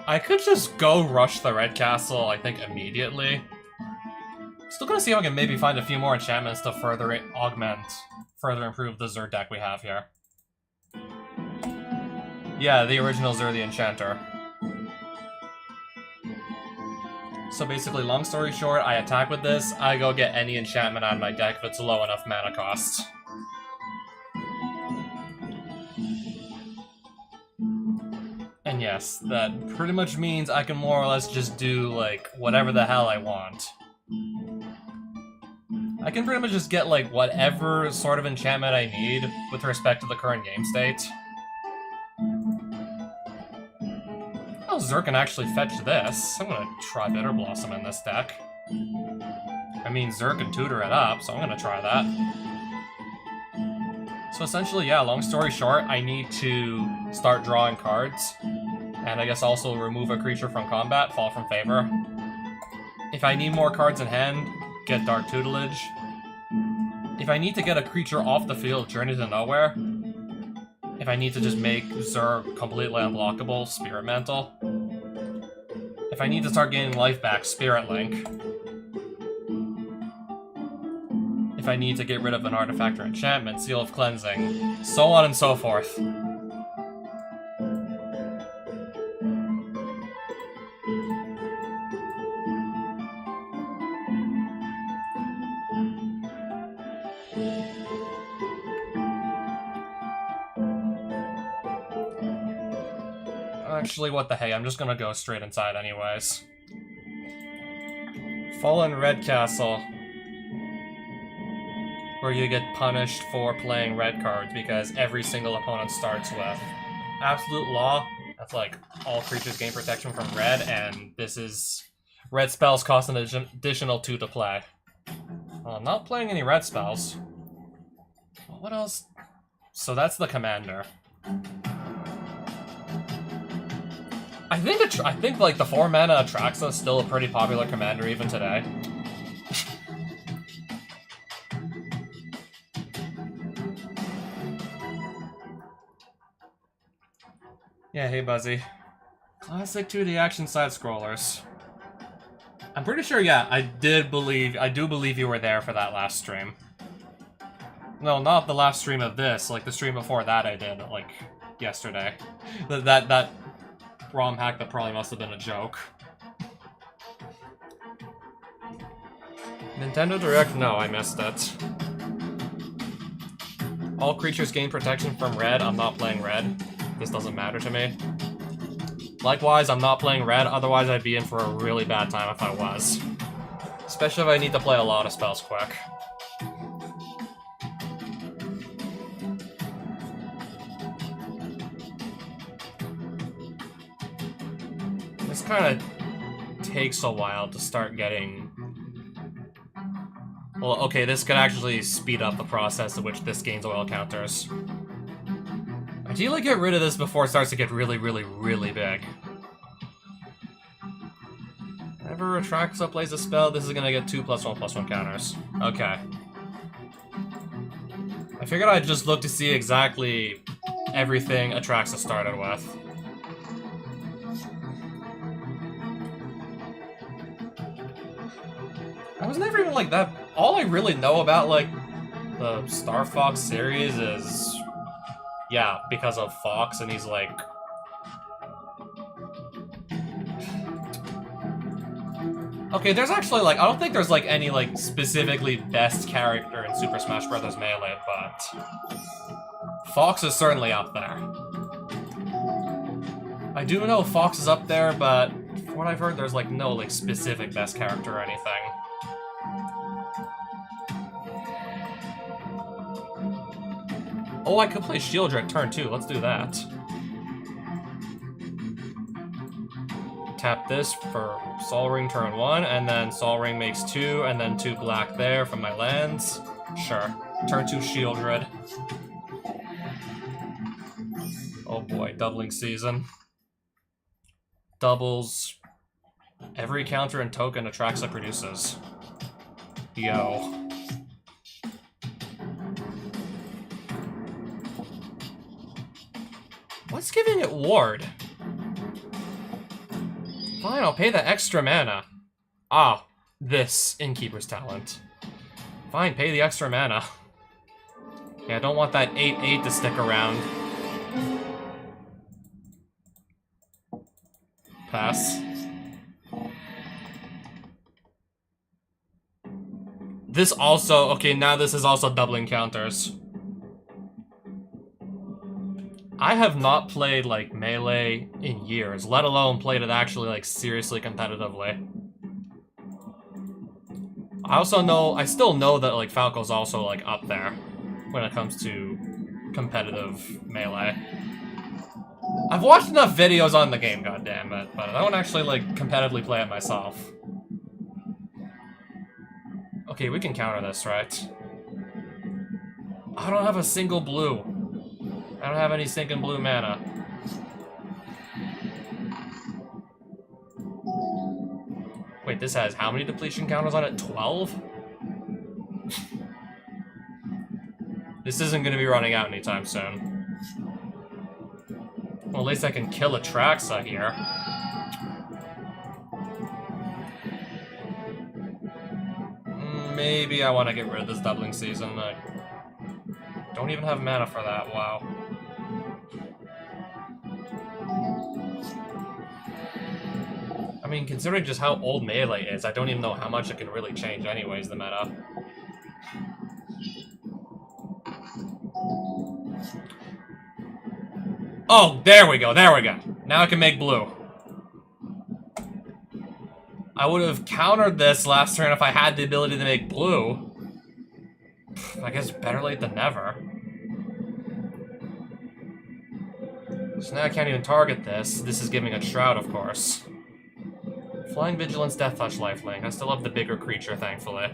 I could just go rush the Red Castle, I think, immediately. Still gonna see if I can maybe find a few more enchantments to further improve the Xur deck we have here. Yeah, the original Xur the Enchanter. So basically, long story short, I attack with this, I go get any enchantment out of my deck if it's low enough mana cost. And yes, that pretty much means I can more or less just do, like, whatever the hell I want. I can pretty much just get, like, whatever sort of enchantment I need with respect to the current game state. Oh, Xur can actually fetch this. I'm gonna try Bitter Blossom in this deck. I mean, Xur can tutor it up, so I'm gonna try that. So essentially, yeah, long story short, I need to start drawing cards. And I guess also remove a creature from combat, fall from favor. If I need more cards in hand, get Dark Tutelage. If I need to get a creature off the field, Journey to Nowhere. If I need to just make Xur completely unblockable, Spirit Mantle. If I need to start gaining life back, Spirit Link. If I need to get rid of an artifact or enchantment, Seal of Cleansing. So on and so forth. Actually, what the hey, I'm just gonna go straight inside anyways. Fallen Red Castle. Where you get punished for playing red cards because every single opponent starts with Absolute Law. That's like all creatures gain protection from red, and this is... Red spells cost an additional 2 to play. Well, I'm not playing any red spells. Well, what else? So that's the commander. I think like the 4-mana Atraxa is still a pretty popular commander even today. Yeah, hey Buzzy. Classic 2D action side scrollers. I'm pretty sure, yeah, I do believe you were there for that last stream. No, not the last stream of this, like the stream before that I did, like, yesterday. That ROM hack that probably must have been a joke. Nintendo Direct? No, I missed it. All creatures gain protection from red. I'm not playing red. This doesn't matter to me. Likewise, I'm not playing red, otherwise I'd be in for a really bad time if I was. Especially if I need to play a lot of spells quick. This kind of takes a while to start getting... Well, okay, this could actually speed up the process of which this gains oil counters. Ideally get rid of this before it starts to get really, really, really big. Whenever Atraxa plays a spell, this is gonna get 2+1/+1 counters. Okay. I figured I'd just look to see exactly everything Atraxa started with. I was never even like that. All I really know about, like, the Star Fox series is... Yeah, because of Fox, and he's like... Okay, there's actually, like, I don't think there's, like, any, like, specifically best character in Super Smash Bros. Melee, but... Fox is certainly up there. I do know Fox is up there, but from what I've heard, there's, like, no, like, specific best character or anything. Oh, I could play Shieldred turn 2. Let's do that. Tap this for Sol Ring turn 1, and then Sol Ring makes 2, and then 2 black there from my lands. Sure. Turn 2 Shieldred. Oh boy, doubling season. Doubles every counter and token Atraxa produces. Yo. What's giving it ward? Fine, I'll pay the extra mana. Ah, this Innkeeper's Talent. Fine, pay the extra mana. Yeah, I don't want that 8/8 to stick around. Pass. This also... Okay, now this is also doubling counters. I have not played, like, Melee in years, let alone played it actually, like, seriously competitively. I still know that, like, Falco's also, like, up there when it comes to competitive Melee. I've watched enough videos on the game, goddammit, but I don't actually, like, competitively play it myself. Okay, we can counter this, right? I don't have a single blue. I don't have any stinking blue mana. Wait, this has how many depletion counters on it? 12? This isn't going to be running out anytime soon. Well, at least I can kill Atraxa here. Maybe I want to get rid of this doubling season. I don't even have mana for that, wow. I mean, considering just how old Melee is, I don't even know how much it can really change anyways, the meta. Oh, there we go, there we go. Now I can make blue. I would have countered this last turn if I had the ability to make blue. I guess better late than never. So now I can't even target this. This is giving a Shroud, of course. Flying Vigilance, Death Touch, Lifelink. I still have the bigger creature, thankfully.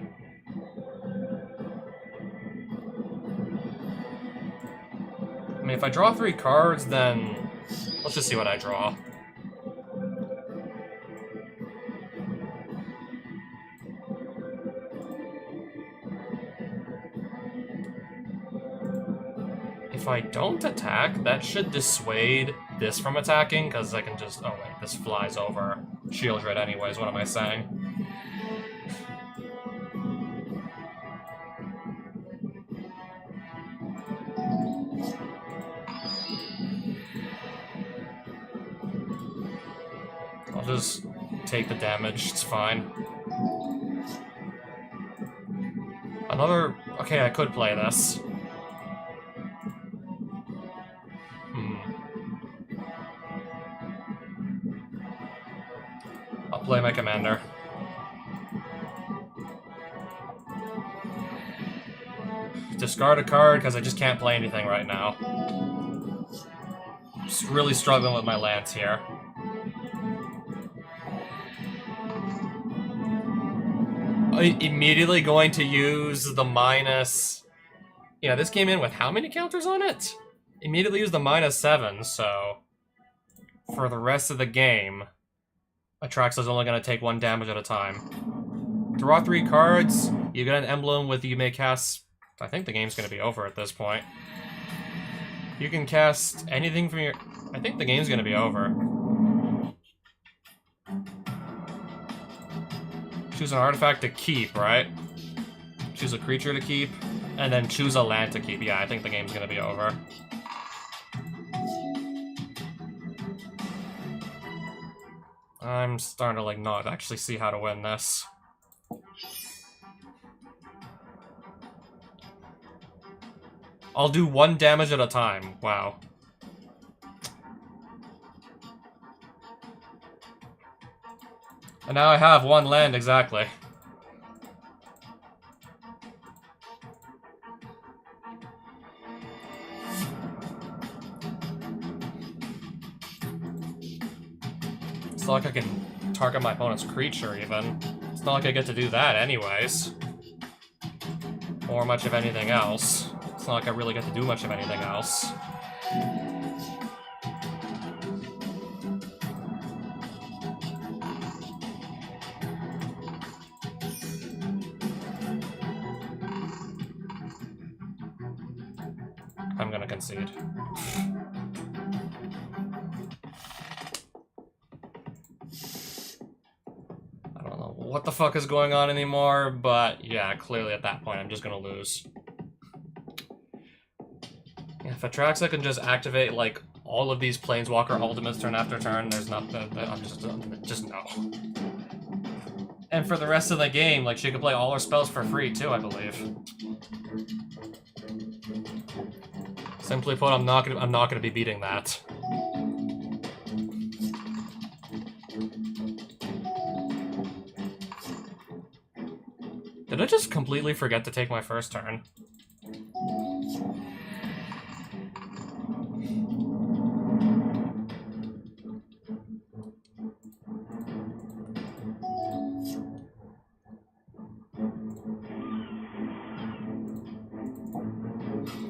I mean, if I draw 3 cards, then... Let's just see what I draw. If I don't attack, that should dissuade this from attacking, because I can just... Oh wait, this flies over Shieldred anyways, what am I saying? I'll just take the damage, it's fine. Another... Okay, I could play this. I'll play my commander. Discard a card, because I just can't play anything right now. Just really struggling with my lands here. Immediately going to use the minus... Yeah, this came in with how many counters on it? Immediately use the -7, so... For the rest of the game, Atraxa's only going to take 1 damage at a time. Draw 3 cards, you get an emblem with you may cast... I think the game's going to be over at this point. You can cast anything from your... I think the game's going to be over. Choose an artifact to keep, right? Choose a creature to keep, and then choose a land to keep. Yeah, I think the game's gonna be over. I'm starting to, like, not actually see how to win this. I'll do 1 damage at a time. Wow. And now I have 1 land, exactly. It's not like I can target my opponent's creature, even. It's not like I get to do that anyways. Or much of anything else. It's not like I really get to do much of anything else. I'm gonna concede. what the fuck is going on anymore, but yeah, clearly at that point I'm just gonna lose. Yeah, if Atraxa can just activate, like, all of these Planeswalker ultimates turn after turn, there's nothing, I'm just no. And for the rest of the game, like, she can play all her spells for free, too, I believe. Simply put, I'm not gonna be beating that. Did I just completely forget to take my first turn?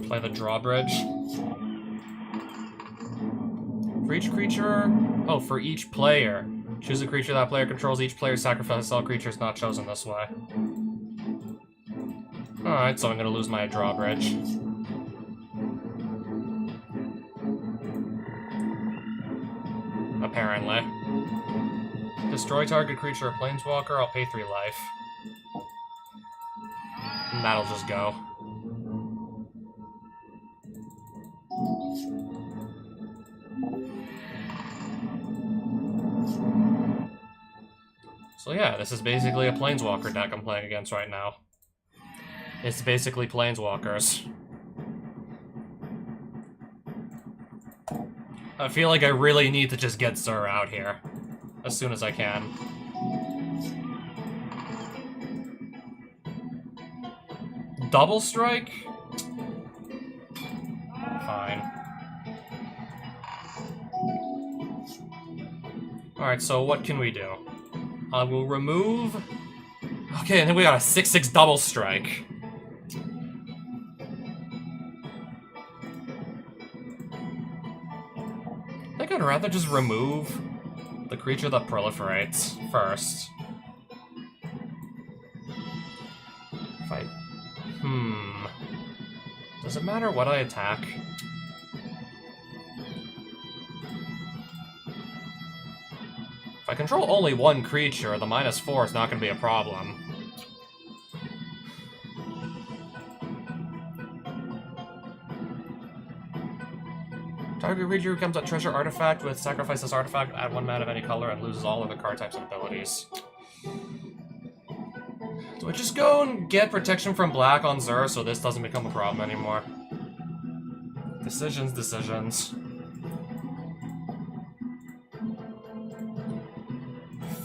Play the drawbridge. For each creature... Oh, for each player. Choose a creature that player controls. Each player sacrifices all creatures not chosen this way. Alright, so I'm gonna lose my drawbridge. Apparently. Destroy target creature or planeswalker, I'll pay 3 life. And that'll just go. So yeah, this is basically a planeswalker deck I'm playing against right now. It's basically planeswalkers. I feel like I really need to just get Zur out here as soon as I can. Double strike? Fine. Alright, so what can we do? I will remove... Okay, and then we got a 6/6 double strike. I think I'd rather just remove the creature that proliferates first. If I... Does it matter what I attack? If I control only one creature, the -4 is not going to be a problem. Target creature becomes a treasure artifact with sacrifice this artifact, add 1 mana of any color, and loses all other card types and abilities. Do I just go and get protection from black on Zur so this doesn't become a problem anymore? Decisions, decisions.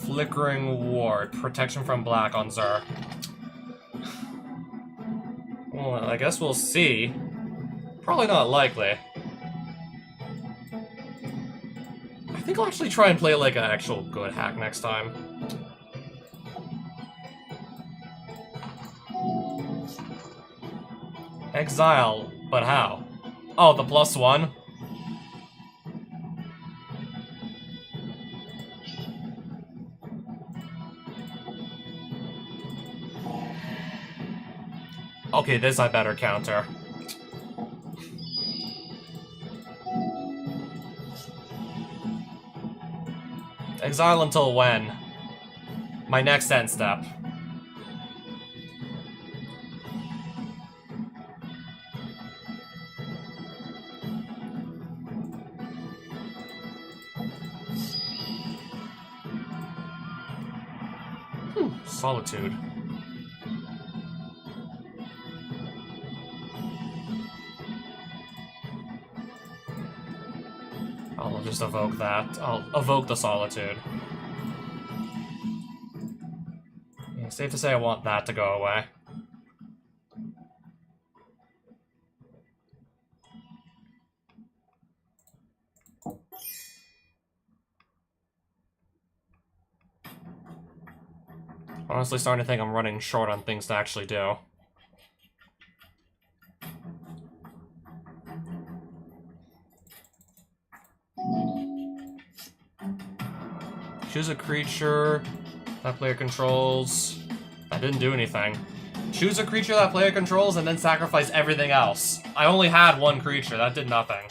Flickering Ward, protection from black on Zur. Well, I guess we'll see. Probably not likely. I think I'll actually try and play like an actual good hack next time. Exile, but how? Oh, the +1? Okay, this I better counter. Exile until when? My next end step. Solitude. I'll just evoke that. I'll evoke the Solitude. Yeah, safe to say I want that to go away. Honestly starting to think I'm running short on things to actually do. Choose a creature that player controls. That didn't do anything. Choose a creature that player controls and then sacrifice everything else. I only had one creature, that did nothing.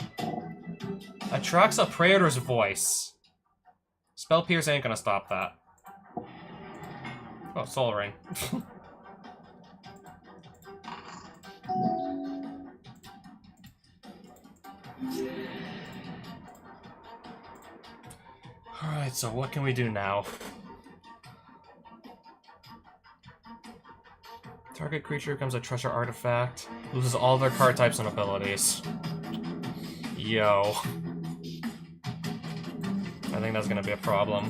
Atraxa Praetor's Voice. Spell Pierce ain't gonna stop that. Oh, Soul Ring. Alright, so what can we do now? Target creature becomes a treasure artifact. Loses all their card types and abilities. Yo. I think that's gonna be a problem.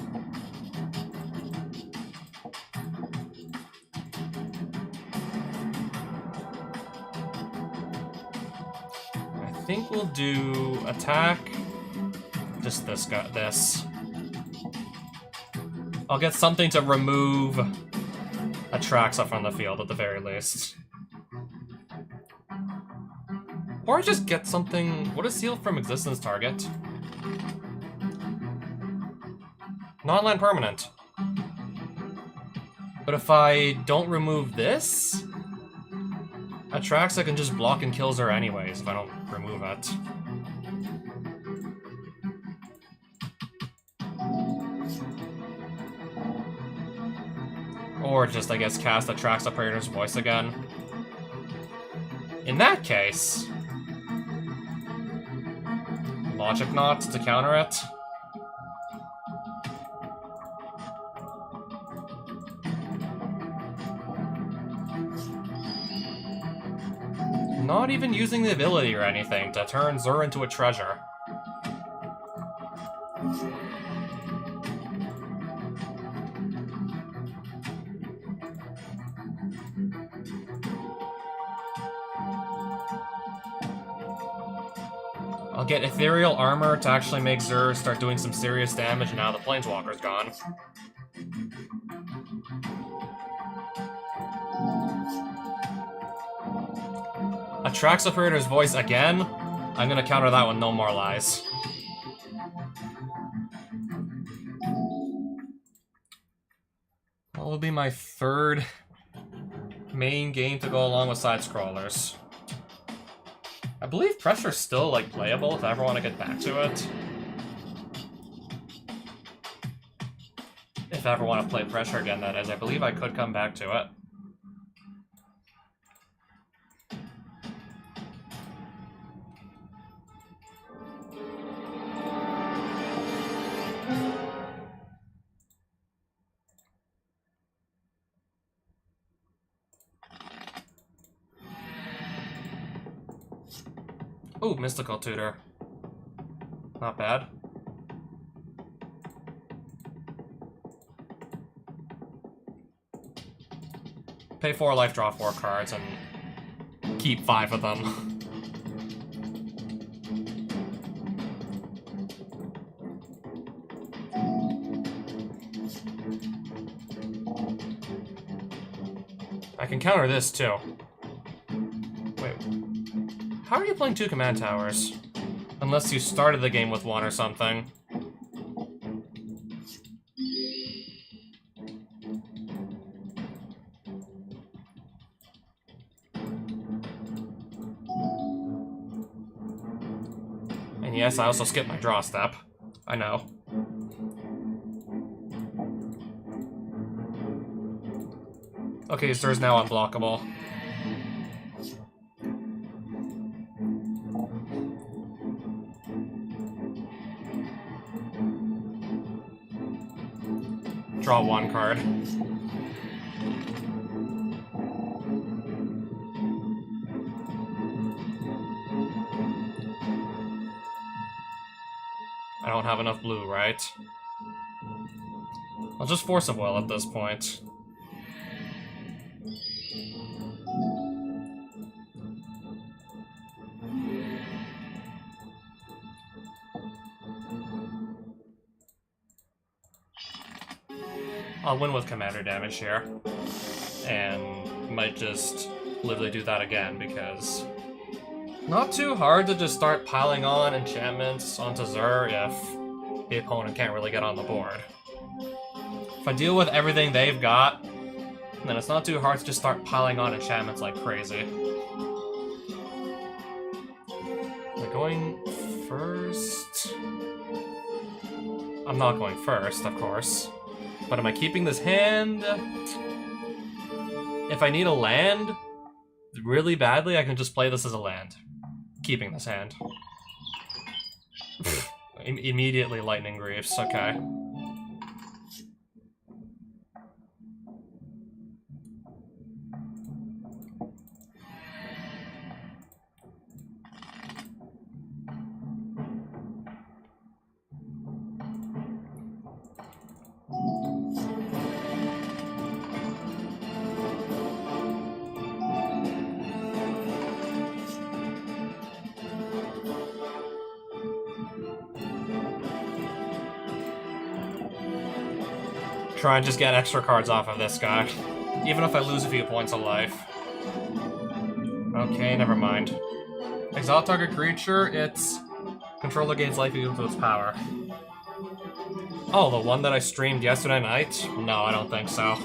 I think we'll do attack. Just this guy, this. I'll get something to remove Atraxa from the field at the very least. Or just get something... What is Sealed from Existence target? Non-land permanent. But if I don't remove this, Atraxa can just block and kills her anyways if I don't remove it. Or just, I guess, cast Atraxa Praetor's Voice again. In that case... Logic Knot to counter it. Not even using the ability or anything to turn Zur into a treasure. I'll get Ethereal Armor to actually make Zur start doing some serious damage now the Planeswalker's gone. Atraxa Praetor's Voice again? I'm gonna counter that with No More Lies. That will be my third main game to go along with side-scrollers. I believe Pressure's still, like, playable if I ever want to get back to it. If I ever want to play Pressure again, that is. I believe I could come back to it. Ooh, Mystical Tutor. Not bad. Pay 4 life, draw 4 cards, and keep 5 of them. I can counter this, too. Wait. How are you playing 2 command towers? Unless you started the game with 1 or something. And yes, I also skipped my draw step. I know. Okay, Zur's now unblockable. Draw 1 card. I don't have enough blue, right? I'll just Force of Will at this point. I'll win with commander damage here. And might just literally do that again, because... Not too hard to just start piling on enchantments onto Zur if the opponent can't really get on the board. If I deal with everything they've got, then it's not too hard to just start piling on enchantments like crazy. Am I going first? I'm not going first, of course. But am I keeping this hand? if I need a land really badly, I can just play this as a land. Keeping this hand. Immediately Lightning Greaves, okay. Try and just get extra cards off of this guy. Even if I lose a few points of life. Okay, never mind. Exile target creature, its controller gains life equal to its power. Oh, the one that I streamed yesterday night? No, I don't think so.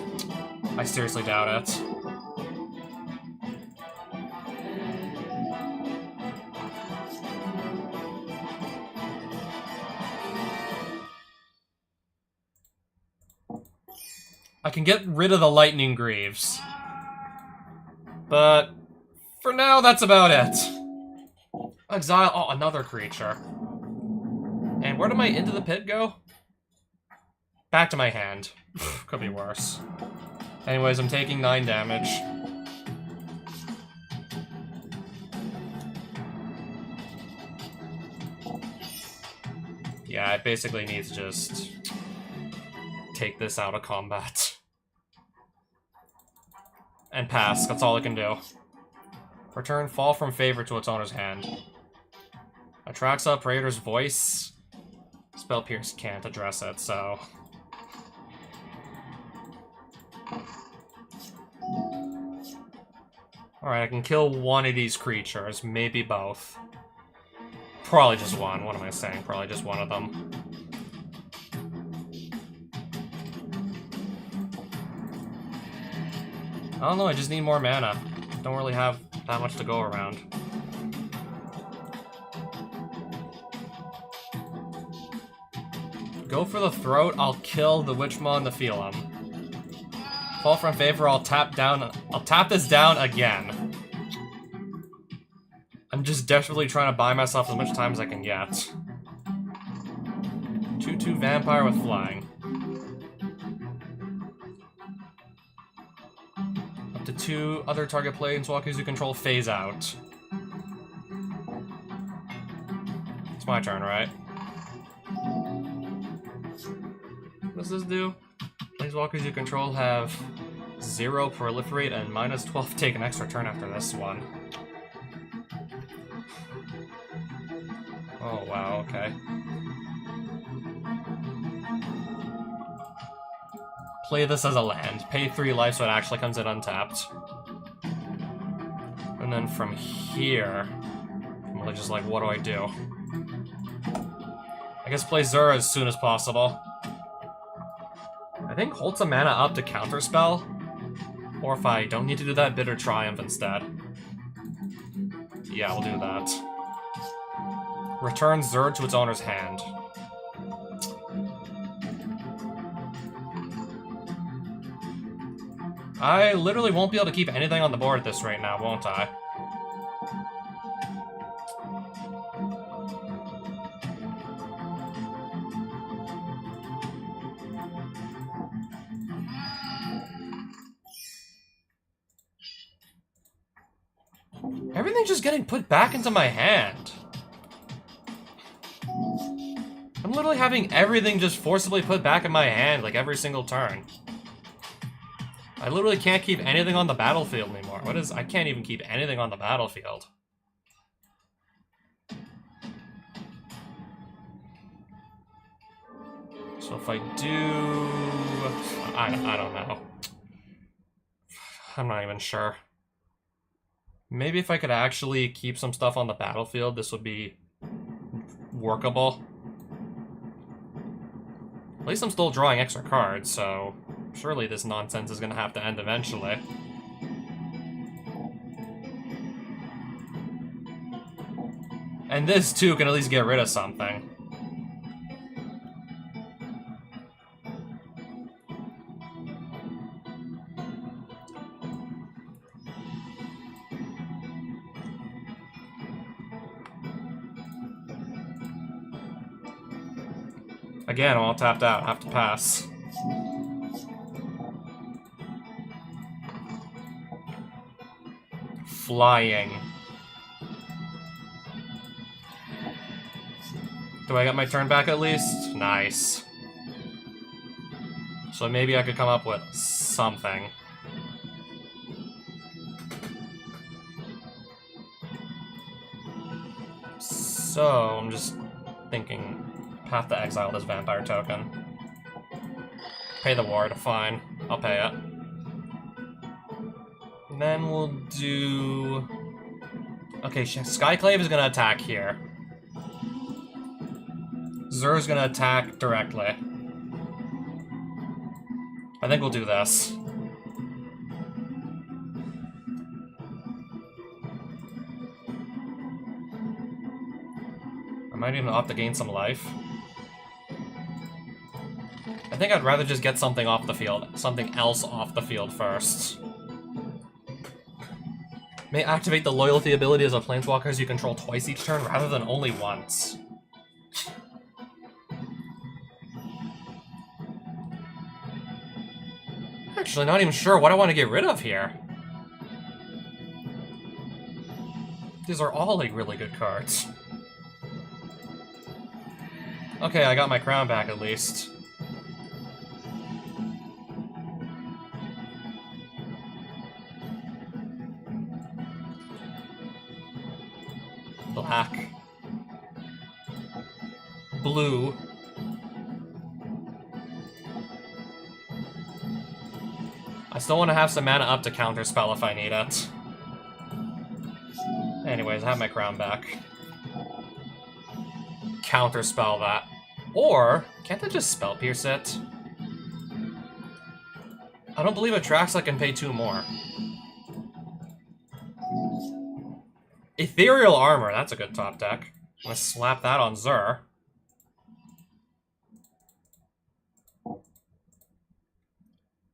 I seriously doubt it. I can get rid of the Lightning Greaves. But for now, that's about it. Exile, oh, another creature. And where did my Into the Pit go? Back to my hand. Could be worse. Anyways, I'm taking 9 damage. Yeah, I basically need to just take this out of combat. And pass, that's all I can do. Return Fall from Favor to its owner's hand. Attracts up Raider's Voice. Spell Pierce can't address it, so... Alright, I can kill one of these creatures, maybe both. Probably just one, what am I saying? Probably just one of them. I don't know, I just need more mana. Don't really have that much to go around. Go for the throat, I'll kill the Witchmaw and the Nephilim. Fall from Favor, I'll tap this down again. I'm just desperately trying to buy myself as much time as I can get. 2/2 Vampire with flying. Up to 2 other target planeswalkers you control phase out. It's my turn, right? What does this do? Planeswalkers you control have 0 proliferate and -12 take an extra turn after this one. Oh wow, okay. Play this as a land. Pay 3 life so it actually comes in untapped. And then from here, I'm really just like, what do I do? I guess play Zura as soon as possible. I think hold some mana up to counterspell. Or if I don't need to do that, Bitter Triumph instead. Yeah, we'll do that. Return Zerg to its owner's hand. I literally won't be able to keep anything on the board at this rate now, won't I? Everything's just getting put back into my hand. I'm literally having everything just forcibly put back in my hand, like, every single turn. I literally can't keep anything on the battlefield anymore. I can't even keep anything on the battlefield. So if I do... I don't know. I'm not even sure. Maybe if I could actually keep some stuff on the battlefield, this would be workable. At least I'm still drawing extra cards, so surely this nonsense is gonna have to end eventually. And this, too, can at least get rid of something. Again, I'm all tapped out. I have to pass. Flying. Do I get my turn back at least? Nice. So maybe I could come up with something. So, I'm just thinking, path to exile this vampire token. Pay the ward, fine. I'll pay it. And then we'll do... Okay, Skyclave is gonna attack here. Xur's gonna attack directly. I think we'll do this. I might even opt to gain some life. I think I'd rather just get something off the field. Something else off the field first. May activate the loyalty ability as a planeswalkers you control twice each turn rather than only once. Actually, not even sure what I want to get rid of here. These are all, like, really good cards. Okay, I got my crown back at least. Black. Blue. I still want to have some mana up to counterspell if I need it. Anyways, I have my crown back. Counterspell that. Or, can't I just spell pierce it? I don't believe Atraxa can pay 2 more. Ethereal Armor, that's a good top deck. I'm gonna slap that on Xur.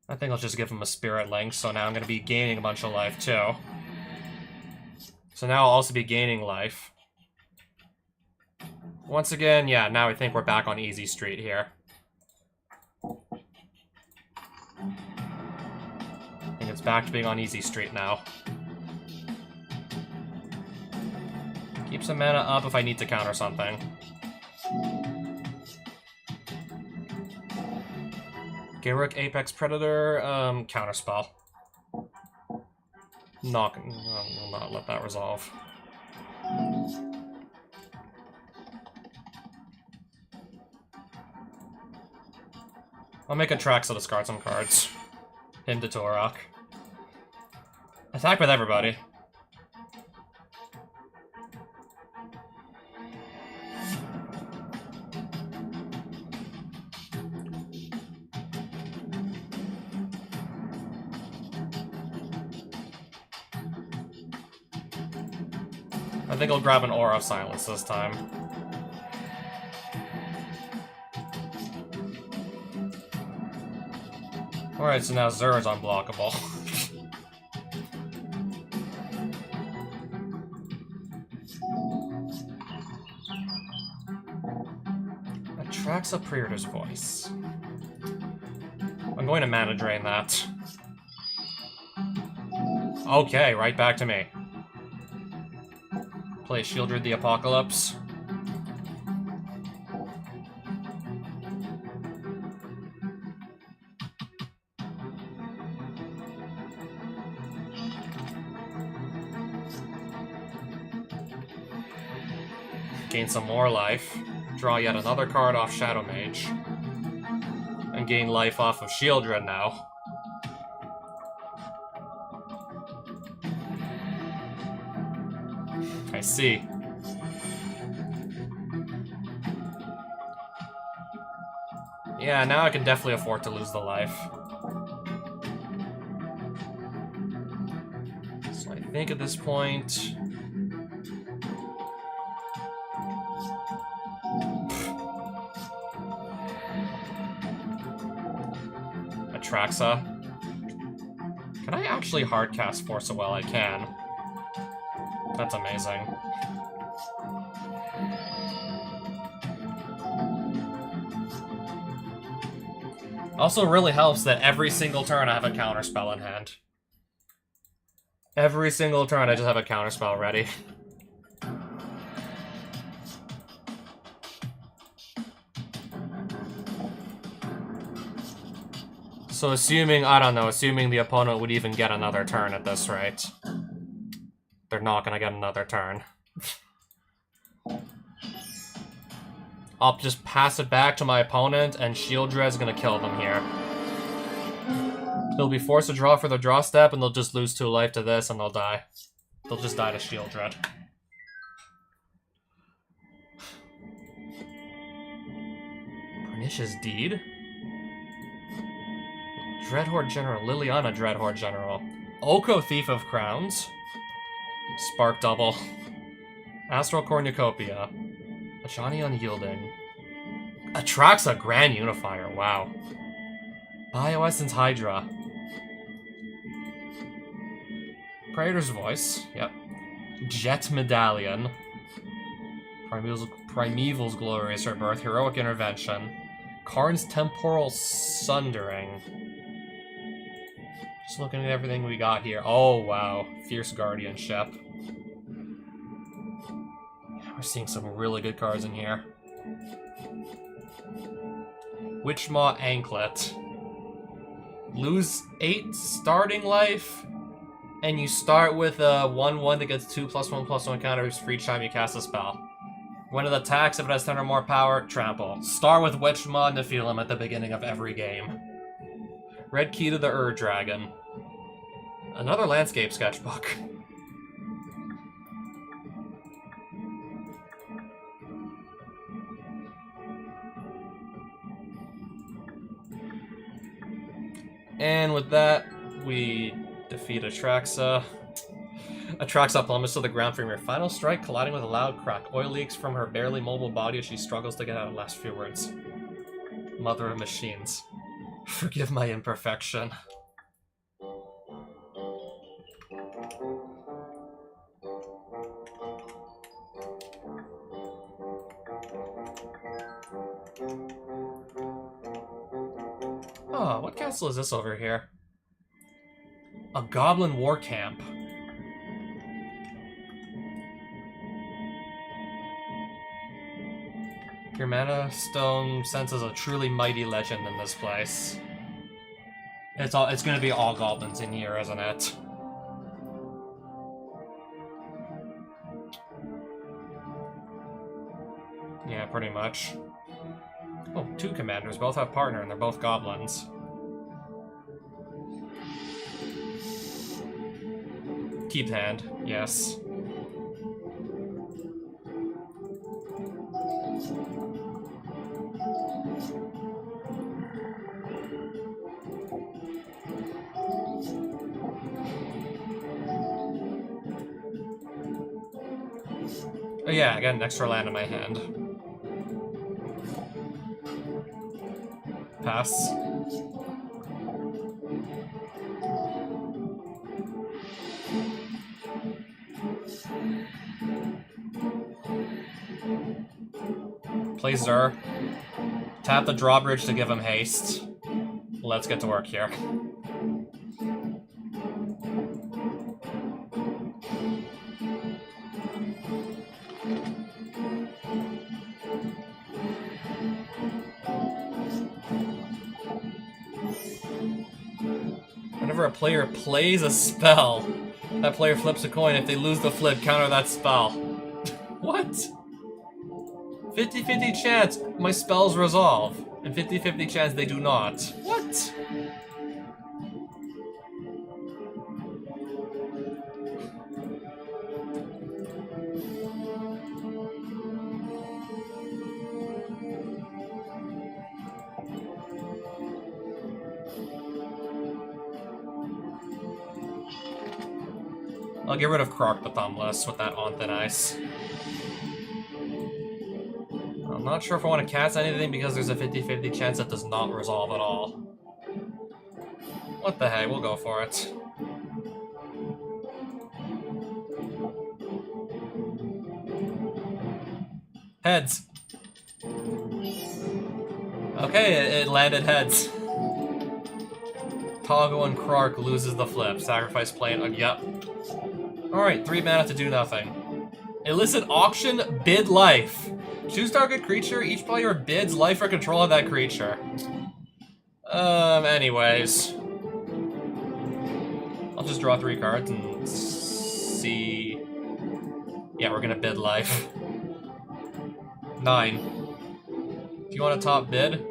I think I'll just give him a Spirit Link, so now I'm gonna be gaining a bunch of life too. So now I'll also be gaining life. Once again, yeah, now I think we're back on easy street here. I think it's back to being on easy street now. Keep some mana up if I need to counter something. Garruk, Apex Predator, counterspell. Will not let that resolve. I'll make Atraxa to discard some cards. Him to Torok. Attack with everybody. I think I'll grab an Aura of Silence this time. Alright, so now Xur is unblockable. Atraxa Predator's Voice. I'm going to mana drain that. Okay, right back to me. Play Sheoldred the Apocalypse. Gain some more life. Draw yet another card off Shadow Mage. And gain life off of Sheoldred now. I see. Yeah, now I can definitely afford to lose the life. So I think at this point... Atraxa. Can I actually hardcast Force of Will? I can. That's amazing. Also really helps that every single turn I have a counterspell in hand. Every single turn I just have a counterspell ready. So assuming, I don't know, assuming the opponent would even get another turn at this rate. They're not gonna get another turn. I'll just pass it back to my opponent, and Shield Dread's gonna kill them here. They'll be forced to draw for their draw step, and they'll just lose 2 life to this, and they'll die. They'll just die to Shield Dread. Pernicious Deed? Dreadhorde General, Liliana Dreadhorde General. Oko Thief of Crowns. Spark Double. Astral Cornucopia. Ajani Unyielding. Atraxa Grand Unifier, wow. Bioessence Hydra. Praetor's Voice, yep. Jet Medallion. Primeval's Glorious Rebirth. Heroic Intervention. Karn's Temporal Sundering. Just looking at everything we got here. Oh, wow. Fierce Guardianship. We're seeing some really good cards in here. Witchmaw Anklet. Lose 8 starting life, and you start with a 1/1 that gets 2+1/+1 counters for each time you cast a spell. When it attacks, if it has 10 or more power, trample. Start with Witchmaw Nephilim at the beginning of every game. Red Key to the Dragon. Another landscape sketchbook. And with that, we defeat Atraxa. Atraxa plummets to the ground from your final strike, colliding with a loud crack. Oil leaks from her barely mobile body as she struggles to get out of the last few words. Mother of Machines. Forgive my imperfection. Oh, what castle is this over here? A Goblin War Camp. Your mana stone senses a truly mighty legend in this place. It's gonna be all goblins in here, isn't it? Yeah, pretty much. Oh, 2 commanders, both have partner, and they're both goblins. Keep hand, yes. Oh yeah, I got an extra land in my hand. Pass. Play Zur. Tap the drawbridge to give him haste. Let's get to work here. Whenever a player plays a spell, that player flips a coin. If they lose the flip, counter that spell. What? 50-50 chance my spells resolve, and 50-50 chance they do not. What? I'll get rid of Croc the Thumbless with that on thin ice. I'm not sure if I want to cast anything because there's a 50-50 chance it does not resolve at all. What the heck, we'll go for it. Heads. Okay, it landed heads. Toggo and Krark loses the flip. Sacrifice plane. Yep. Alright, 3 mana to do nothing. Illicit auction, bid life. Choose target creature, each player bids life for control of that creature. Anyways. I'll just draw 3 cards and see... Yeah, we're gonna bid life. 9. Do you want a top bid?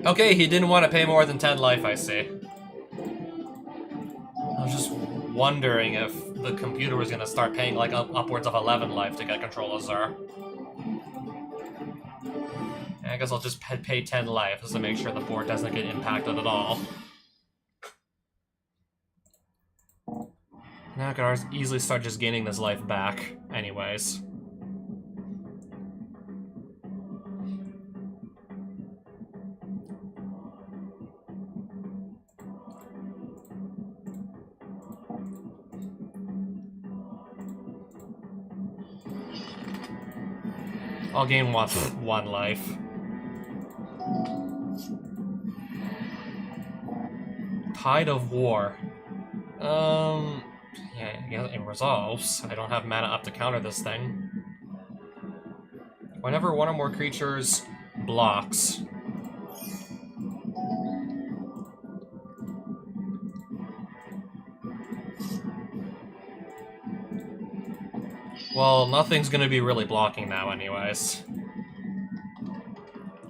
Okay, he didn't want to pay more than 10 life, I see. I was just wondering if the computer was gonna start paying like upwards of 11 life to get control of Zur. I guess I'll just pay 10 life just to make sure the board doesn't get impacted at all. Now I can easily start just gaining this life back, anyways. I'll gain one life. Tide of War. Yeah, it resolves. I don't have mana up to counter this thing. Whenever one or more creatures blocks. Well, nothing's gonna be really blocking now anyways.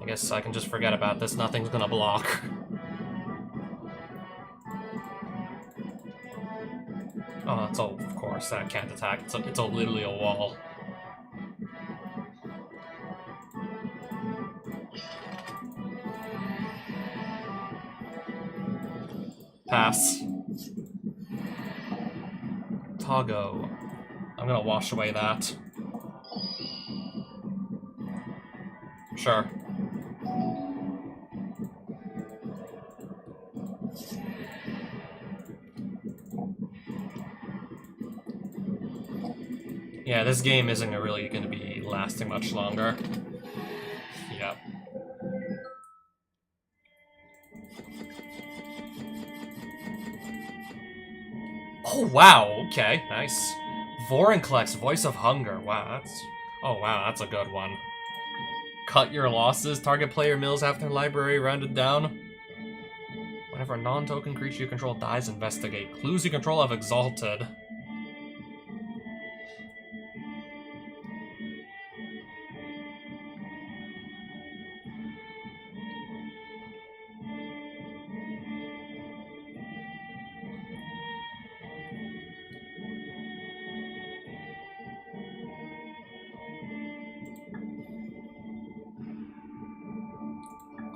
I guess I can just forget about this. Nothing's gonna block. Oh, it's all, of course, that can't attack. It's literally a wall. Pass. Toggo. I'm gonna wash away that. Sure. Yeah, this game isn't really going to be lasting much longer. Yep. Oh, wow, okay, nice. Vorinclex, Voice of Hunger. Wow, that's... Oh, wow, that's a good one. Cut your losses. Target player mills half their library rounded down. Whenever a non-token creature you control dies, investigate. Clues you control have exalted.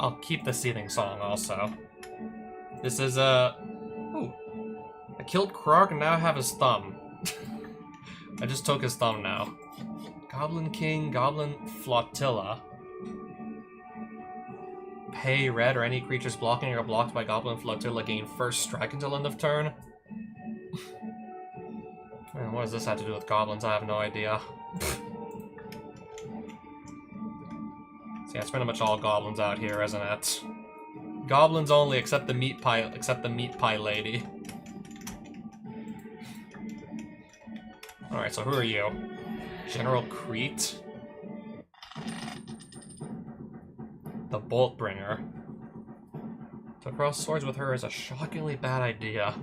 I'll keep the seething song also. This is ooh. I killed Krark and now I have his thumb. I just took his thumb now. Goblin King, Goblin Flotilla. Pay red or any creatures blocking or blocked by Goblin Flotilla gain first strike until end of turn. Man, what does this have to do with goblins? I have no idea. So yeah, it's pretty much all goblins out here, isn't it? Goblins only, except the meat pie lady. Alright, so who are you? General Crete? The Boltbringer. To cross swords with her is a shockingly bad idea.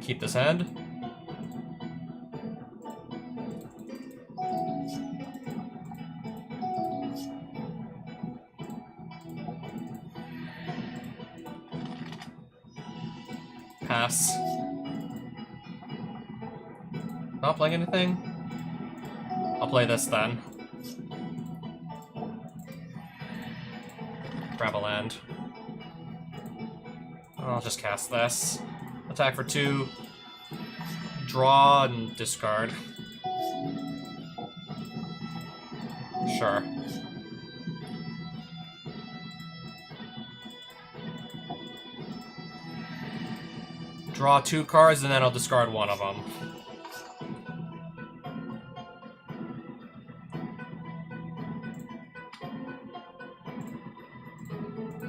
Keep this hand. Pass. Not playing anything? I'll play this then. Grab a land. I'll just cast this. Attack for 2. Draw and discard. Sure. Draw 2 cards, and then I'll discard one of them.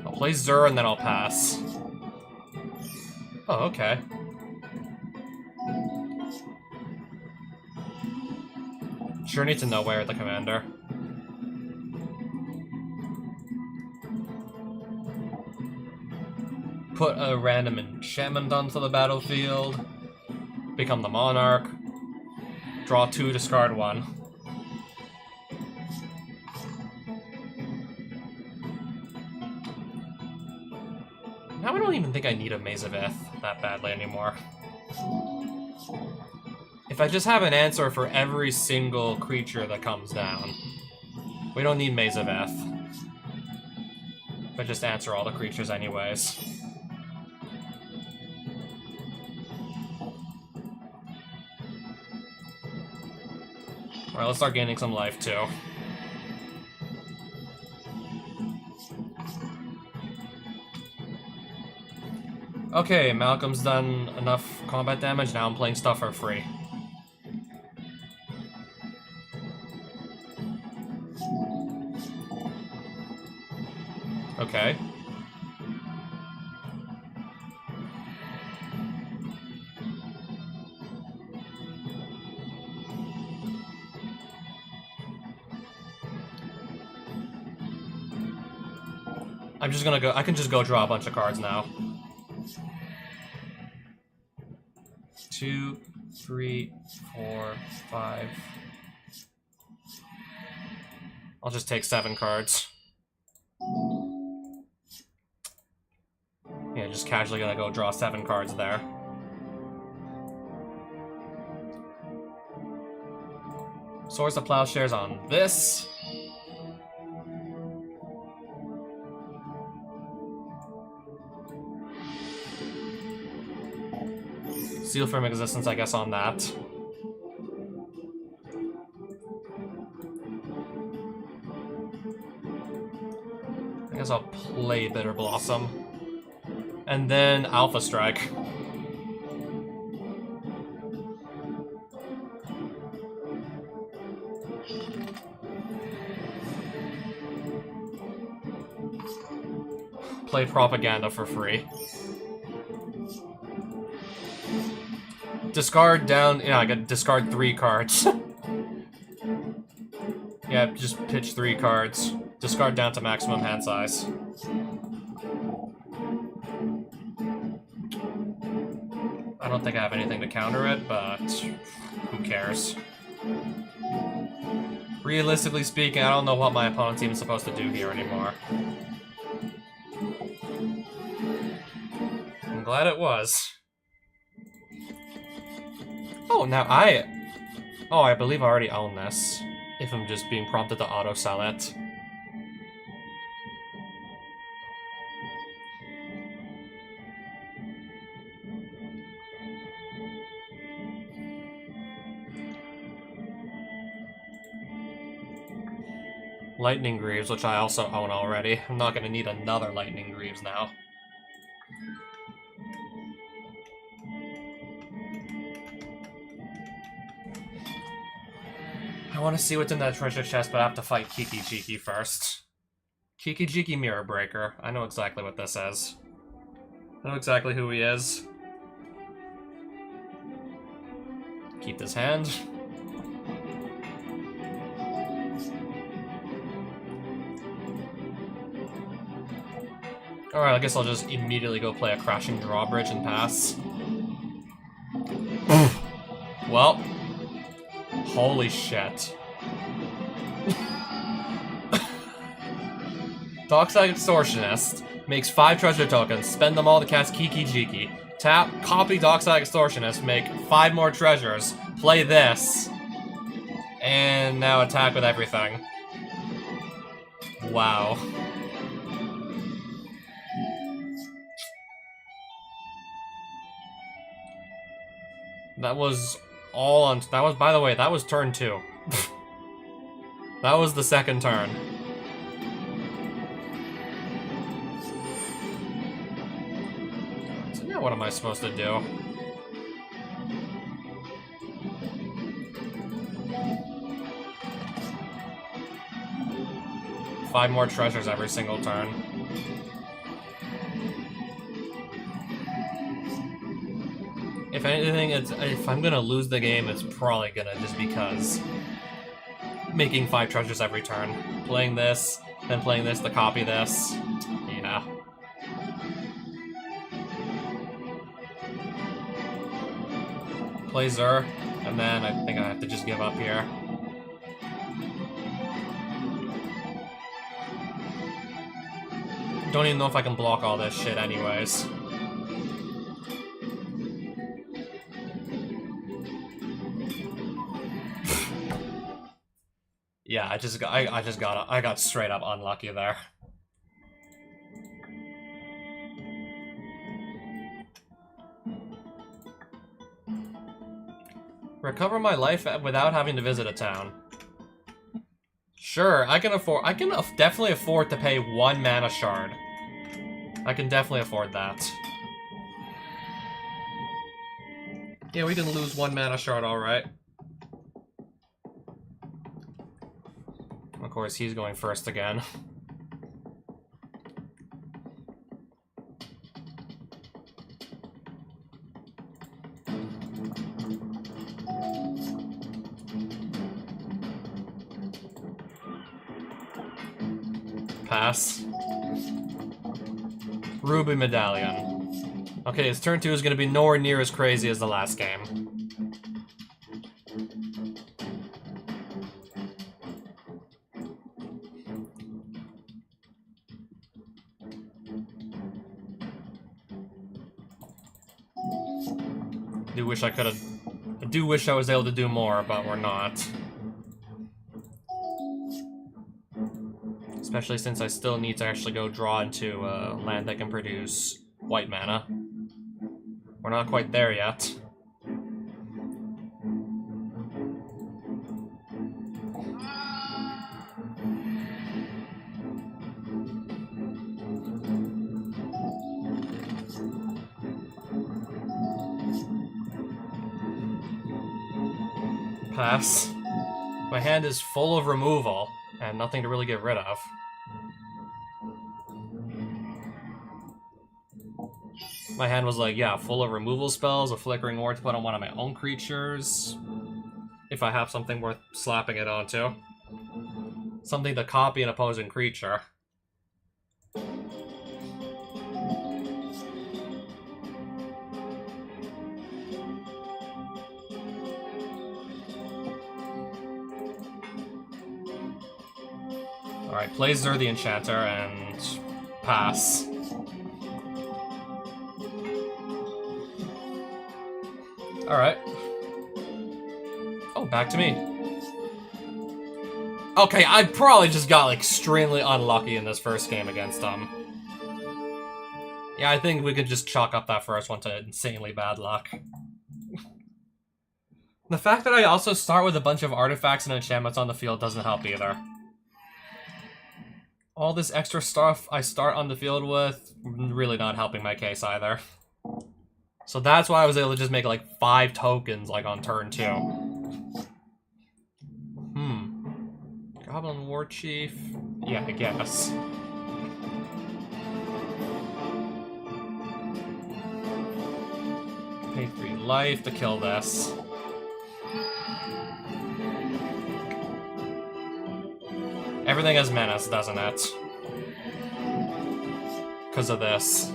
I'll play Zur, and then I'll pass. Oh, okay. Journey to Nowhere, the commander. Put a random enchantment onto the battlefield. Become the monarch. Draw 2, discard 1. Now I don't even think I need a Maze of Ith that badly anymore. If I just have an answer for every single creature that comes down, we don't need Maze of Ith. If I just answer all the creatures anyways. Alright, let's start gaining some life, too. Okay, Malcolm's done enough combat damage, now I'm playing stuff for free. Okay. I'm just gonna go. I can just go draw a bunch of cards now. 2, 3, 4, 5. I'll just take 7 cards. Yeah, just casually gonna go draw 7 cards there. Swords of Plowshares on this. Seal from Existence, I guess, on that. I guess I'll play Bitter Blossom. And then Alpha Strike. Play Propaganda for free. Discard down... Yeah, I got discard 3 cards. Yeah, just pitch 3 cards. Discard down to maximum hand size. I don't think I have anything to counter it, but who cares? Realistically speaking, I don't know what my opponent's even supposed to do here anymore. I'm glad it was. Oh, now Oh, I believe I already own this. If I'm just being prompted to auto-sell it. Lightning Greaves, which I also own already. I'm not gonna need another Lightning Greaves now. I want to see what's in that treasure chest, but I have to fight Kiki-Jiki first. Kiki-Jiki Mirror Breaker. I know exactly what this is. I know exactly who he is. Keep this hand. Alright, I guess I'll just immediately go play a Crashing Drawbridge and pass. Well. Holy shit. Dockside Extortionist makes 5 treasure tokens, spend them all to cast Kiki-Jiki. Tap, copy Dockside Extortionist, make 5 more treasures, play this, and now attack with everything. Wow. That was all on... That was, by the way, that was turn 2. That was the second turn. So yeah, what am I supposed to do? Five more treasures every single turn. If anything, if I'm gonna lose the game, it's probably gonna just because making 5 treasures every turn. Playing this, then playing this to copy this. Yeah. Play Zur, and then I think I have to just give up here. Don't even know if I can block all this shit anyways. Yeah, I got straight up unlucky there. Recover my life without having to visit a town. Sure, I can definitely afford to pay 1 mana shard. I can definitely afford that. Yeah, we can lose 1 mana shard, alright. Of course, he's going first again. Pass. Ruby Medallion. Okay, his turn 2 is going to be nowhere near as crazy as the last game. I do wish I was able to do more, but we're not. Especially since I still need to actually go draw into land that can produce white mana. We're not quite there yet. Pass. My hand is full of removal, and nothing to really get rid of. My hand was like, yeah, full of removal spells, a flickering ward to put on one of my own creatures. If I have something worth slapping it onto. Something to copy an opposing creature. Alright, play Zur the Enchanter and pass. Alright. Oh, back to me. Okay, I probably just got like, extremely unlucky in this first game against them. Yeah, I think we could just chalk up that first one to insanely bad luck. The fact that I also start with a bunch of artifacts and enchantments on the field doesn't help either. All this extra stuff I start on the field with, really not helping my case either. So that's why I was able to just make like 5 tokens like on turn 2. Goblin War Chief? Yeah, I guess. Pay 3 life to kill this. Everything has menace, doesn't it? Because of this.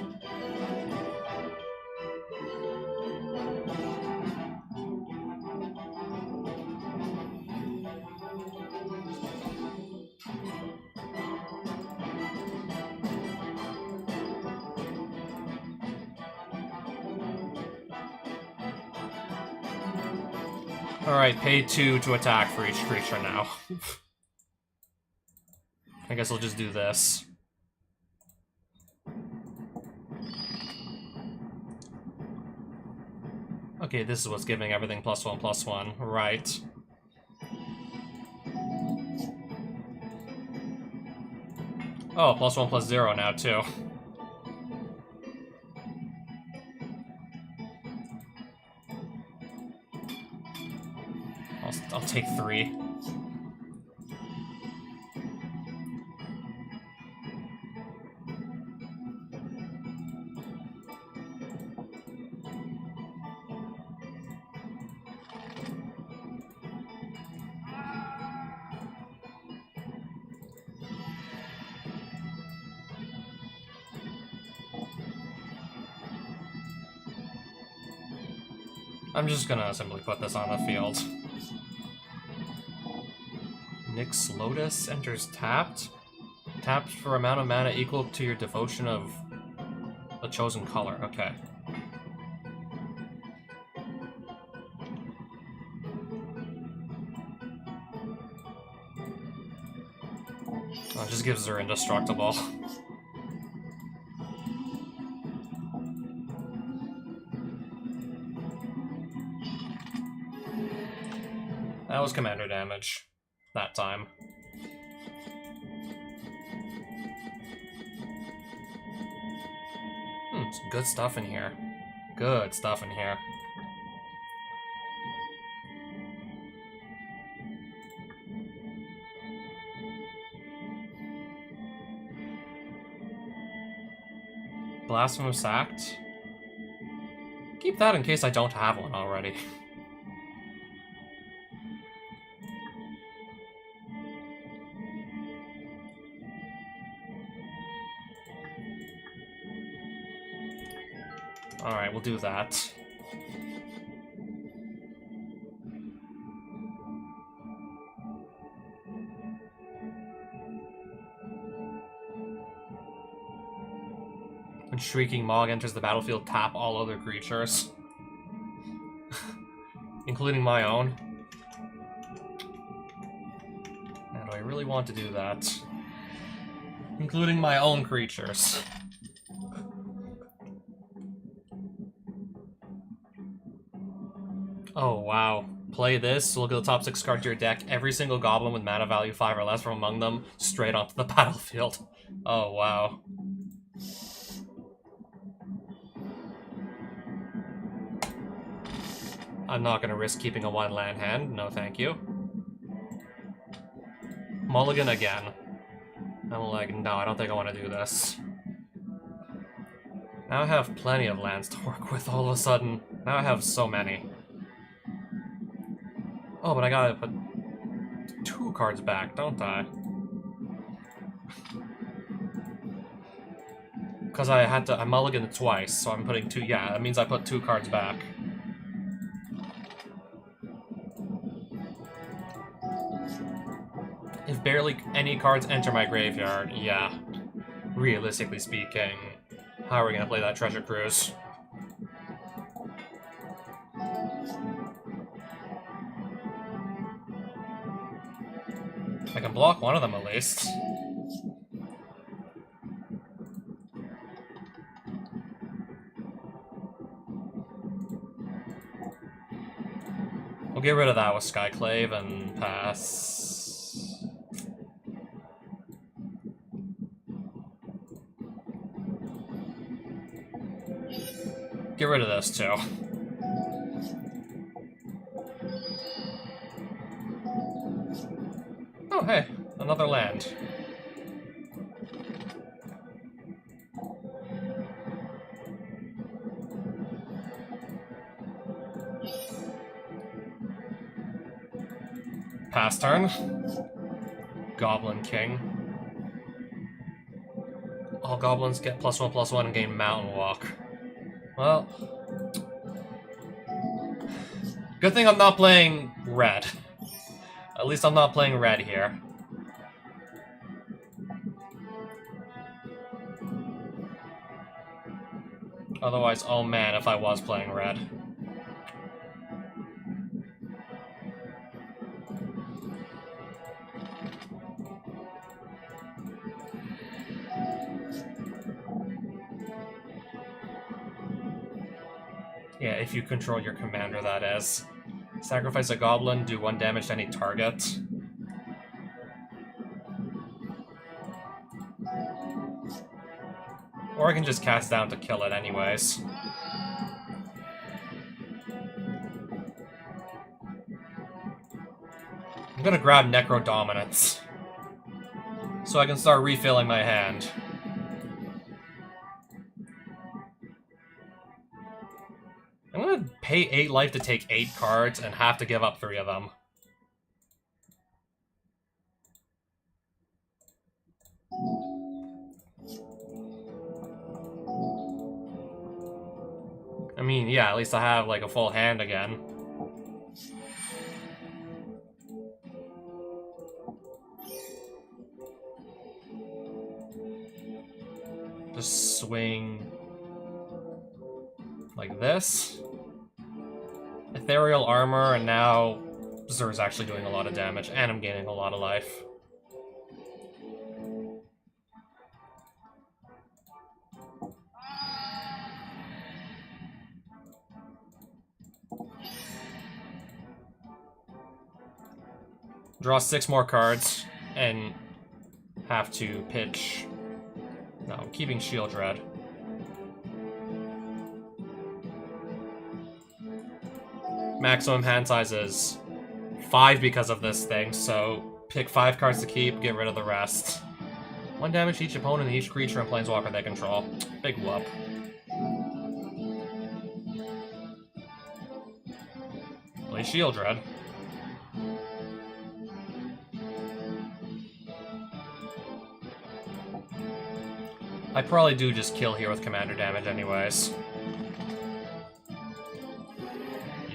Alright, pay 2 to attack for each creature now. I guess I'll just do this. Okay, this is what's giving everything +1/+1. Right. Oh, +1/+0 now, too. I'll take 3. I'm just gonna simply put this on the field. Nyx Lotus enters tapped. Tapped for amount of mana equal to your devotion of a chosen color. Okay. Oh, it just gives her indestructible. That was commander damage. That time. Some good stuff in here. Good stuff in here. Blasphemous Act. Keep that in case I don't have one already. Alright, we'll do that. When Shrieking Mog enters the battlefield, tap all other creatures. Including my own. Now, do I really want to do that? Including my own creatures. Oh, wow. Play this, look at the top 6 cards of your deck, every single goblin with mana value 5 or less from among them, straight onto the battlefield. Oh, wow. I'm not gonna risk keeping a 1-land hand, no thank you. Mulligan again. I'm like, no, I don't think I want to do this. Now I have plenty of lands to work with all of a sudden. Now I have so many. Oh, but I gotta put 2 cards back, don't I? Because I mulliganed twice, so I'm putting 2, yeah, that means I put 2 cards back. If barely any cards enter my graveyard, yeah. Realistically speaking, how are we gonna play that Treasure Cruise? I can block one of them at least. We'll get rid of that with Skyclave and pass. Get rid of this too. Oh, hey, another land. Pass turn. Goblin King. All goblins get +1/+1 and gain Mountain Walk. Well, good thing I'm not playing red. At least I'm not playing red here. Otherwise, oh man, if I was playing red. Yeah, if you control your commander, that is. Sacrifice a goblin, do 1 damage to any target. Or I can just cast down to kill it anyways. I'm gonna grab Necro Dominance, so I can start refilling my hand. I'm gonna pay 8 life to take 8 cards and have to give up 3 of them. I mean, yeah, at least I have, like, a full hand again. Just swing... like this. Ethereal Armor, and now Zer's actually doing a lot of damage, and I'm gaining a lot of life. Draw 6 more cards, and have to pitch... No, I'm keeping Shieldred. Maximum hand size is 5 because of this thing, so pick 5 cards to keep, get rid of the rest. 1 damage to each opponent and each creature and planeswalker they control. Big whoop. Play Shieldred. I probably do just kill here with commander damage anyways.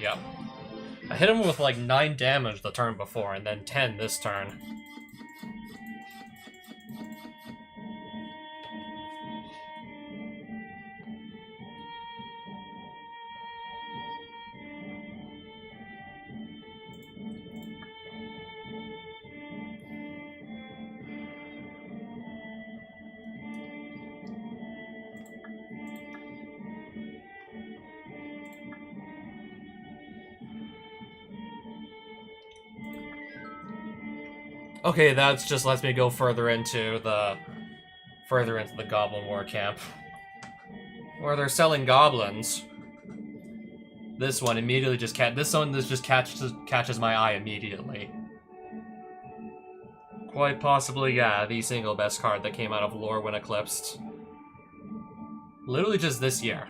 Yep. I hit him with like 9 damage the turn before, and then 10 this turn. Okay, that just lets me go further into the Goblin War camp, where they're selling goblins. This one immediately just catches my eye immediately. Quite possibly, yeah, the single best card that came out of lore when Eclipsed. Literally just this year.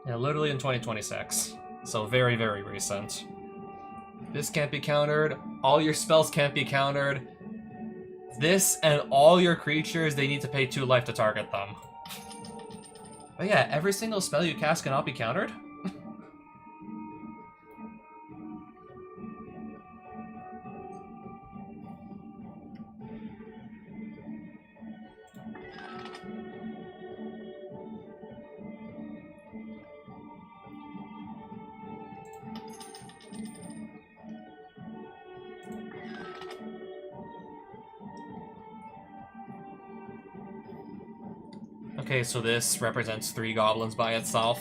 Yeah, literally in 2026. So very, very recent. This can't be countered. All your spells can't be countered. This and all your creatures, they need to pay 2 life to target them. But yeah, every single spell you cast cannot be countered? Okay, so this represents 3 goblins by itself.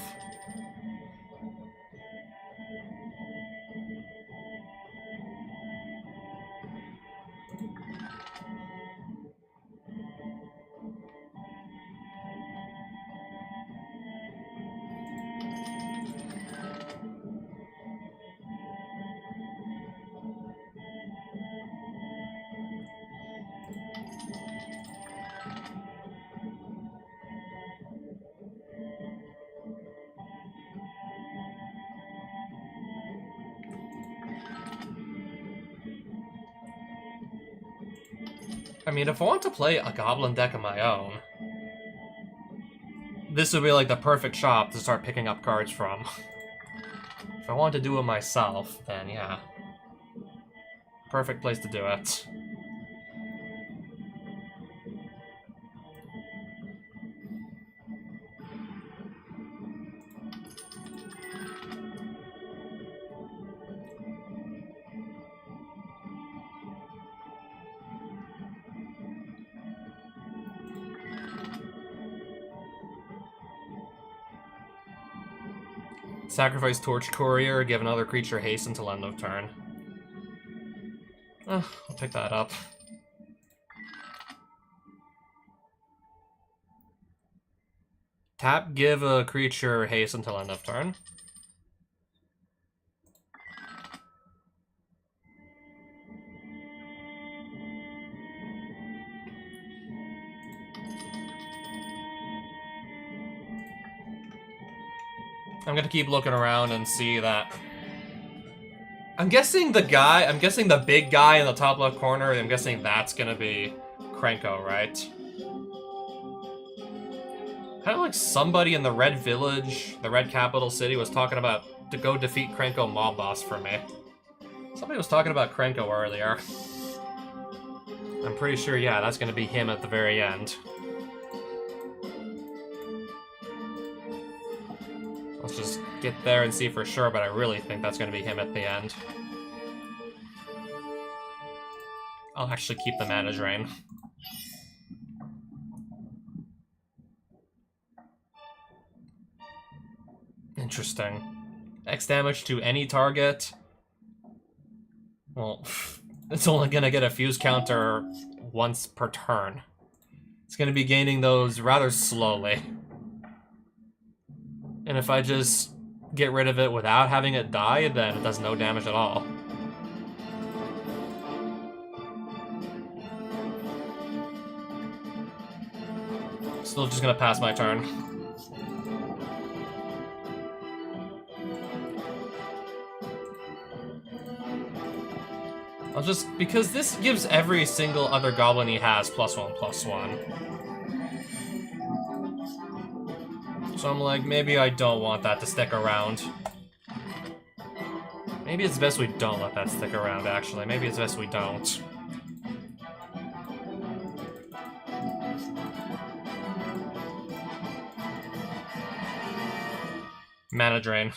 I mean, if I want to play a goblin deck of my own, this would be like the perfect shop to start picking up cards from. If I want to do it myself, then yeah. Perfect place to do it. Sacrifice Torch Courier, give another creature haste until end of turn. I'll pick that up. Tap, give a creature haste until end of turn. I'm gonna keep looking around and see that. I'm guessing the big guy in the top left corner, I'm guessing that's gonna be Krenko, right? Kind of like somebody in the Red Village, the Red Capital City, was talking about to go defeat Krenko mob boss for me. Somebody was talking about Krenko earlier. I'm pretty sure, yeah, that's gonna be him at the very end. Let's just get there and see for sure, but I really think that's gonna be him at the end. I'll actually keep the Mana Drain. Interesting. X damage to any target. Well, it's only gonna get a fuse counter once per turn. It's gonna be gaining those rather slowly. And if I just get rid of it without having it die, then it does no damage at all. Still just gonna pass my turn. I'll just, because this gives every single other goblin he has +1/+1. So I'm like, maybe I don't want that to stick around. Maybe it's best we don't let that stick around, actually. Maybe it's best we don't. Mana Drain.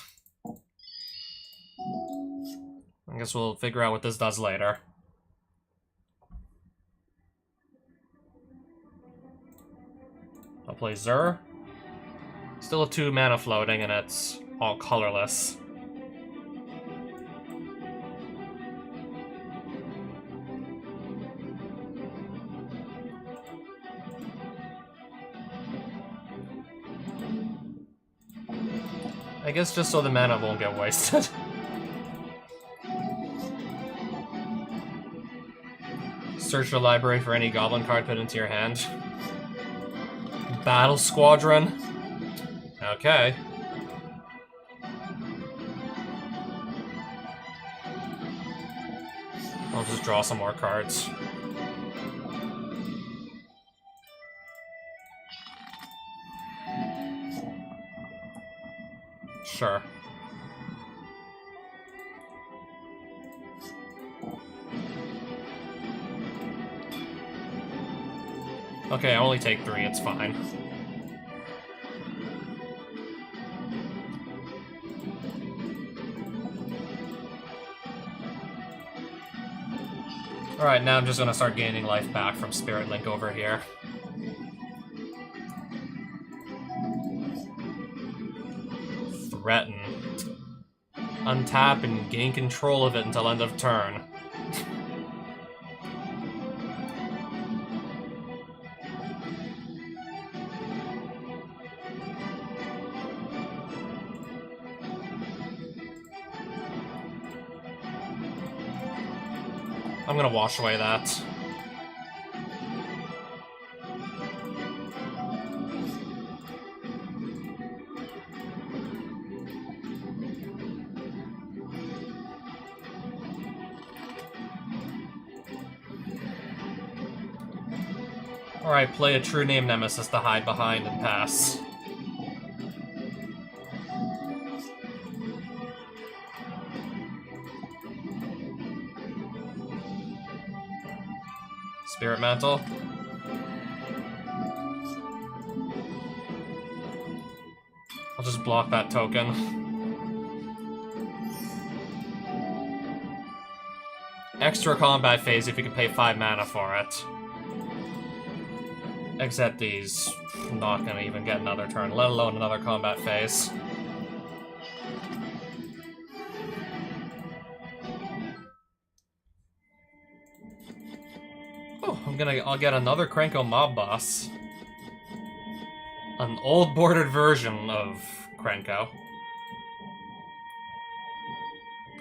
I guess we'll figure out what this does later. I'll play Zur. Still a 2 mana floating, and it's all colorless. I guess just so the mana won't get wasted. Search your library for any goblin card put into your hand. Battle Squadron. Okay. I'll just draw some more cards. Sure. Okay, I only take 3, it's fine. Alright, now I'm just gonna start gaining life back from Spirit Link over here. Threaten. Untap and gain control of it until end of turn. I'm gonna wash away that. Alright, play a True Name Nemesis to hide behind and pass. Spirit Mantle. I'll just block that token. Extra combat phase if you can pay 5 mana for it. Except he's not gonna even get another turn, let alone another combat phase. Oh, I'll get another Krenko mob boss. An old bordered version of Krenko.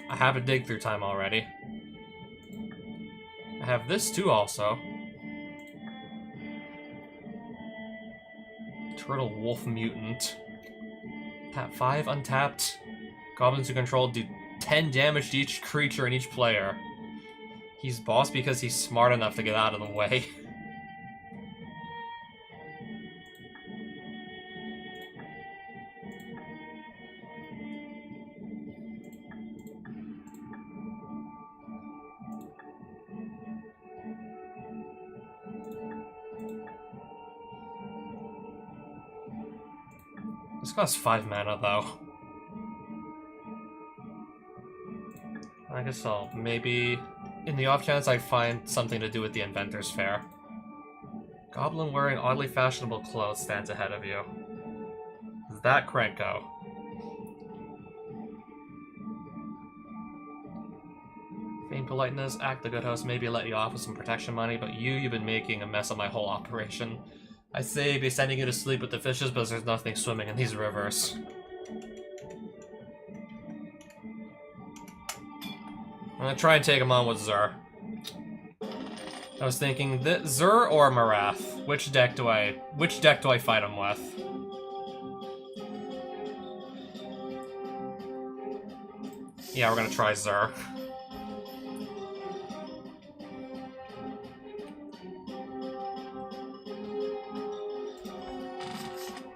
I have a dig through time already. I have this too also. Turtle Wolf Mutant. Tap 5 untapped. Goblins you control do 10 damage to each creature and each player. He's boss because he's smart enough to get out of the way. This costs 5 mana, though. I guess I'll maybe... In the off chance I find something to do with the Inventor's Fair. Goblin wearing oddly fashionable clothes stands ahead of you. Is that Krenko? Feign politeness, act the good host, maybe let you off with some protection money, but you've been making a mess of my whole operation. I say be sending you to sleep with the fishes, but there's nothing swimming in these rivers. I'm gonna try and take him on with Zur. I was thinking Zur or Marath. Which deck do I fight him with? Yeah, we're gonna try Zur.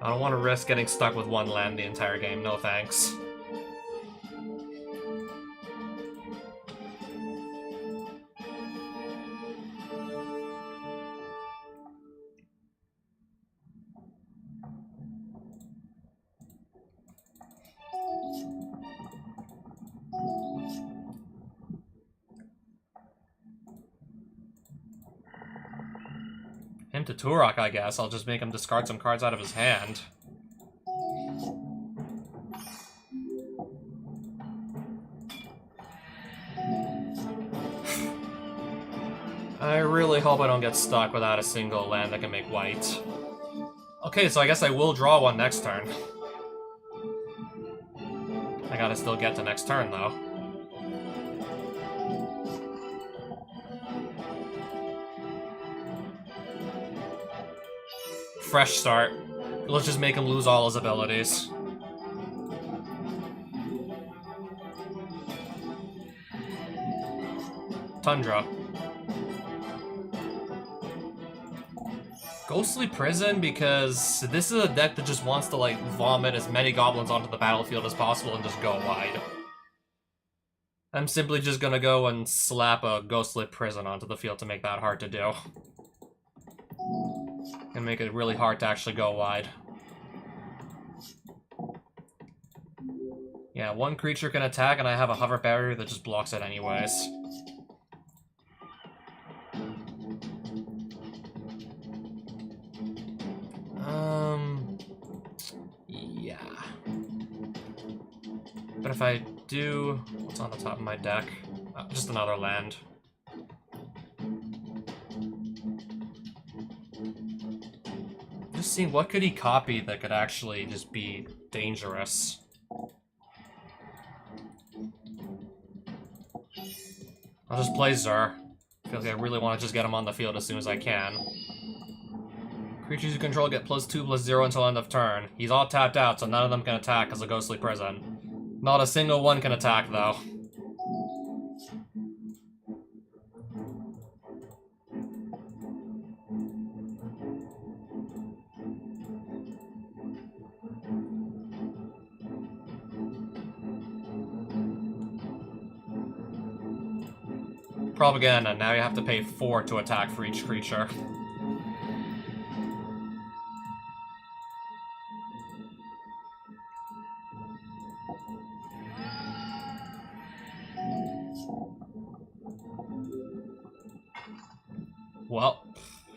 I don't want to risk getting stuck with one land the entire game, no thanks. Him to Turok, I guess. I'll just make him discard some cards out of his hand. I really hope I don't get stuck without a single land that can make white. Okay, so I guess I will draw one next turn. I gotta still get to next turn, though. Fresh start. Let's just make him lose all his abilities. Tundra. Ghostly Prison, because this is a deck that just wants to, like, vomit as many goblins onto the battlefield as possible and just go wide. I'm simply just gonna go and slap a Ghostly Prison onto the field to make that hard to do. And make it really hard to actually go wide. Yeah, one creature can attack, and I have a hover barrier that just blocks it anyways. Yeah. But if I do... What's on the top of my deck? Just another land. Just seeing what could he copy that could actually just be dangerous. I'll just play Zur. I feel like I really want to just get him on the field as soon as I can. Creatures you control get +2/+0 until end of turn. He's all tapped out, so none of them can attack as a Ghostly Prison. Not a single one can attack, though. Propaganda, now you have to pay 4 to attack for each creature. Well,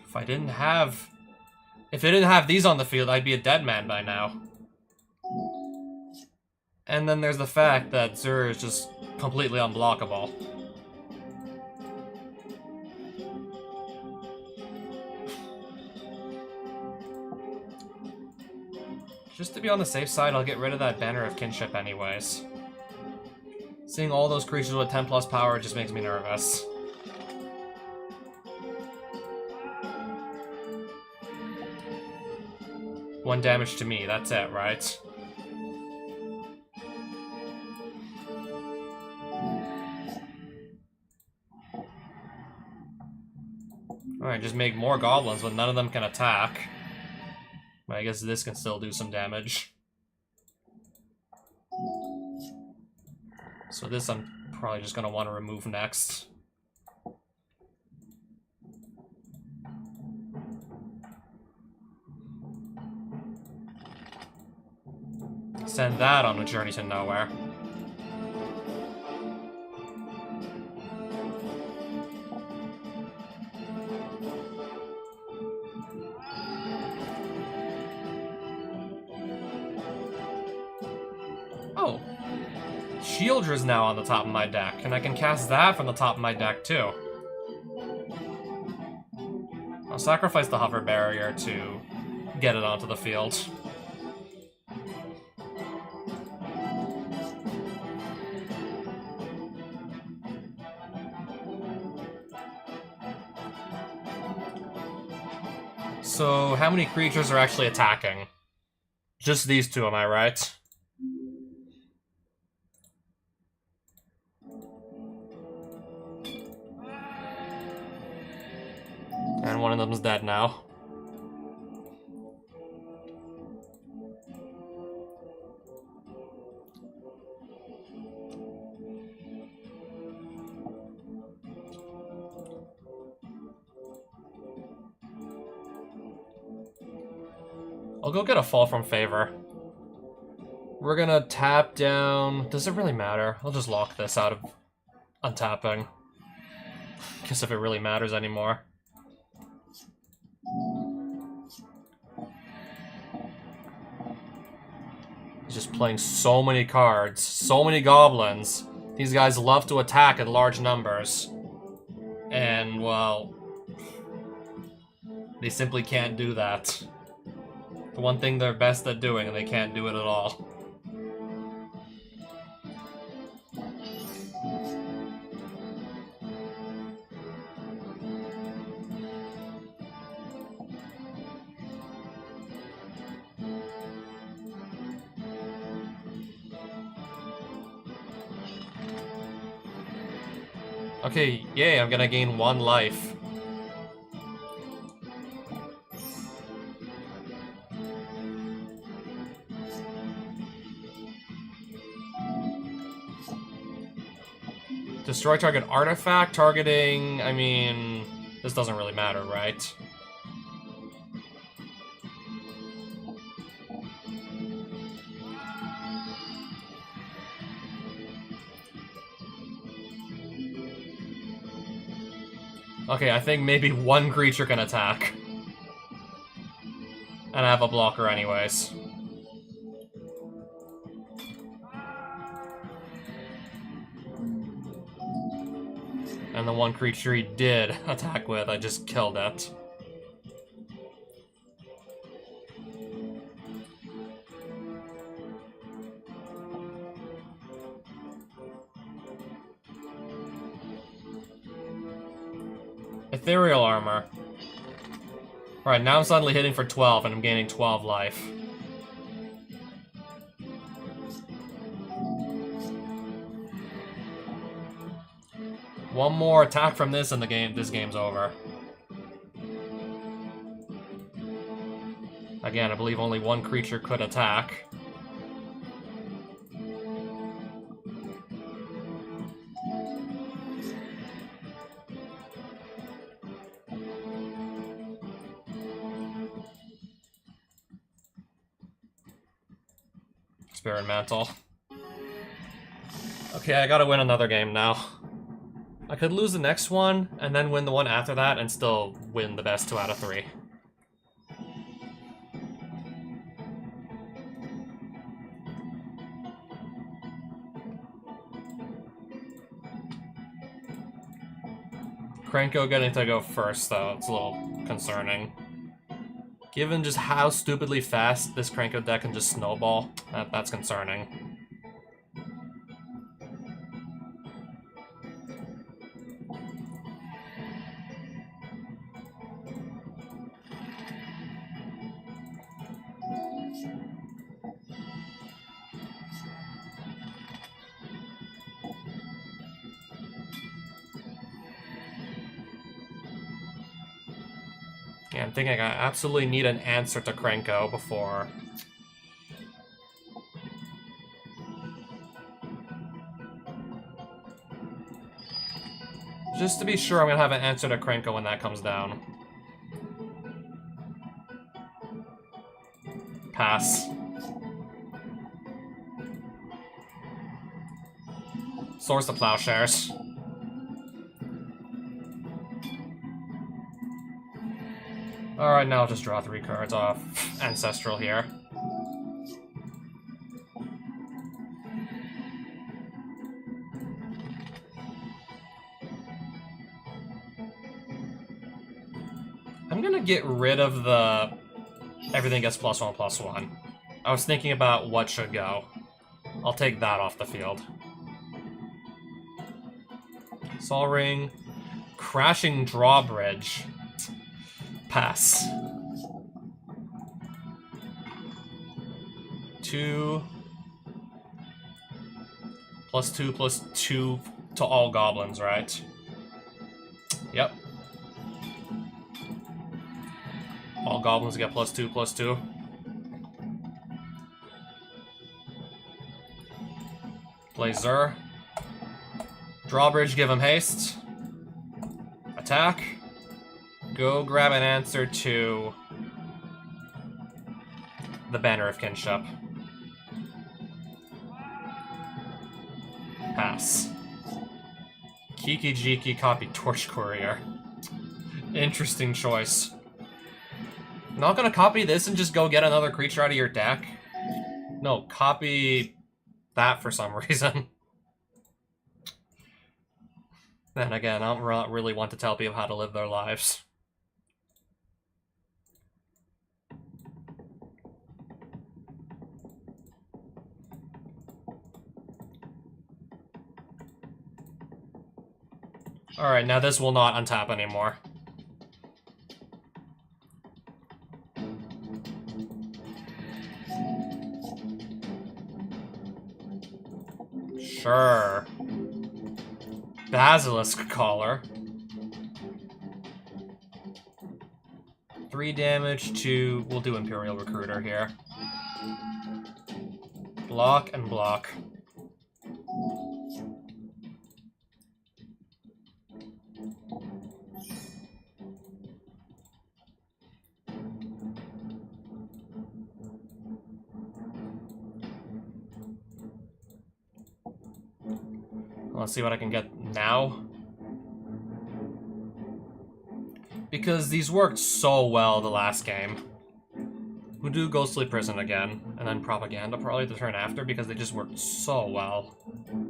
if they didn't have these on the field, I'd be a dead man by now. And then there's the fact that Zur is just completely unblockable. Just to be on the safe side, I'll get rid of that Banner of Kinship anyways. Seeing all those creatures with 10+ power just makes me nervous. One damage to me, that's it, right? Alright, just make more goblins, but none of them can attack. But I guess this can still do some damage. So this I'm probably just gonna want to remove next. Send that on a journey to nowhere. Oh. Shieldra is now on the top of my deck, and I can cast that from the top of my deck too. I'll sacrifice the Hover Barrier to get it onto the field. So, how many creatures are actually attacking? Just these two, am I right? And one of them's dead now. I'll go get a Fall from Favor. We're gonna tap down... Does it really matter? I'll just lock this out of untapping. Guess if it really matters anymore. He's just playing so many cards, so many goblins. These guys love to attack in large numbers. And, well... they simply can't do that. The one thing they're best at doing, and they can't do it at all. Okay, yay, I'm gonna gain 1 life. Destroy target artifact, targeting, I mean, this doesn't really matter, right? Okay, I think maybe 1 creature can attack. And I have a blocker anyways. And the 1 creature he did attack with, I just killed it. Ethereal Armor. Alright, now I'm suddenly hitting for 12 and I'm gaining 12 life. One more attack from this and this game's over. Again, I believe only 1 creature could attack. Spirit Mantle. Okay, I gotta win another game now. I could lose the next one, and then win the one after that, and still win the best 2 out of 3. Krenko getting to go first, though, it's a little concerning. Given just how stupidly fast this Krenko deck can just snowball, that's concerning. Yeah, I'm thinking I absolutely need an answer to Krenko before... Just to be sure, I'm gonna have an answer to Krenko when that comes down. Pass. Source the Plowshares. Alright, now I'll just draw 3 cards off Ancestral here. I'm gonna get rid of the everything gets +1/+1. I was thinking about what should go. I'll take that off the field. Sol Ring. Crashing Drawbridge. Pass. 2. +2/+2 to all goblins, right? Yep. All goblins get +2/+2. Play Zur. Drawbridge, give him haste. Attack. Go grab an answer to the Banner of Kinship. Pass. Kiki Jiki copy Torch Courier. Interesting choice. Not gonna copy this and just go get another creature out of your deck? No, copy that for some reason. Then again, I don't really want to tell people how to live their lives. Alright, now this will not untap anymore. Sure. Basilisk Collar. 3 damage to... We'll do Imperial Recruiter here. Block and block. Let's see what I can get now. Because these worked so well the last game. We'll do Ghostly Prison again, and then Propaganda probably the turn after, because they just worked so well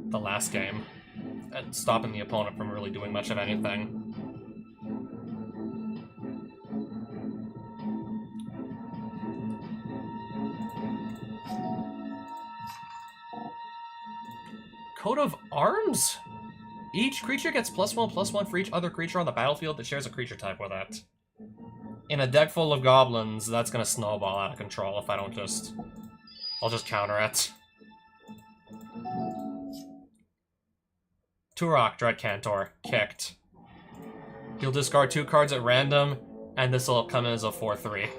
the last game at stopping the opponent from really doing much of anything. Coat of Arms? Each creature gets +1/+1 for each other creature on the battlefield that shares a creature type with it. In a deck full of goblins, that's gonna snowball out of control if I don't just... I'll just counter it. Turok, Dread Cantor, kicked. He'll discard 2 cards at random, and this will come in as a 4/3.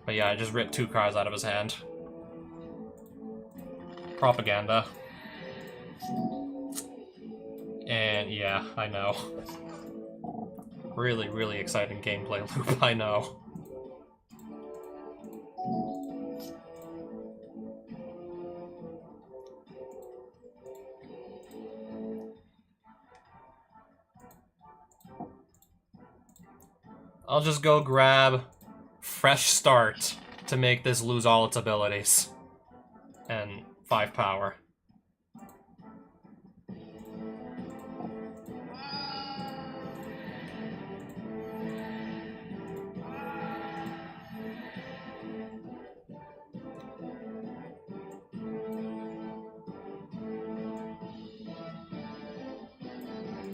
But yeah, I just ripped 2 cards out of his hand. Propaganda. And yeah, I know. Really, really exciting gameplay loop, I know. I'll just go grab Fresh Start to make this lose all its abilities. And 5 power.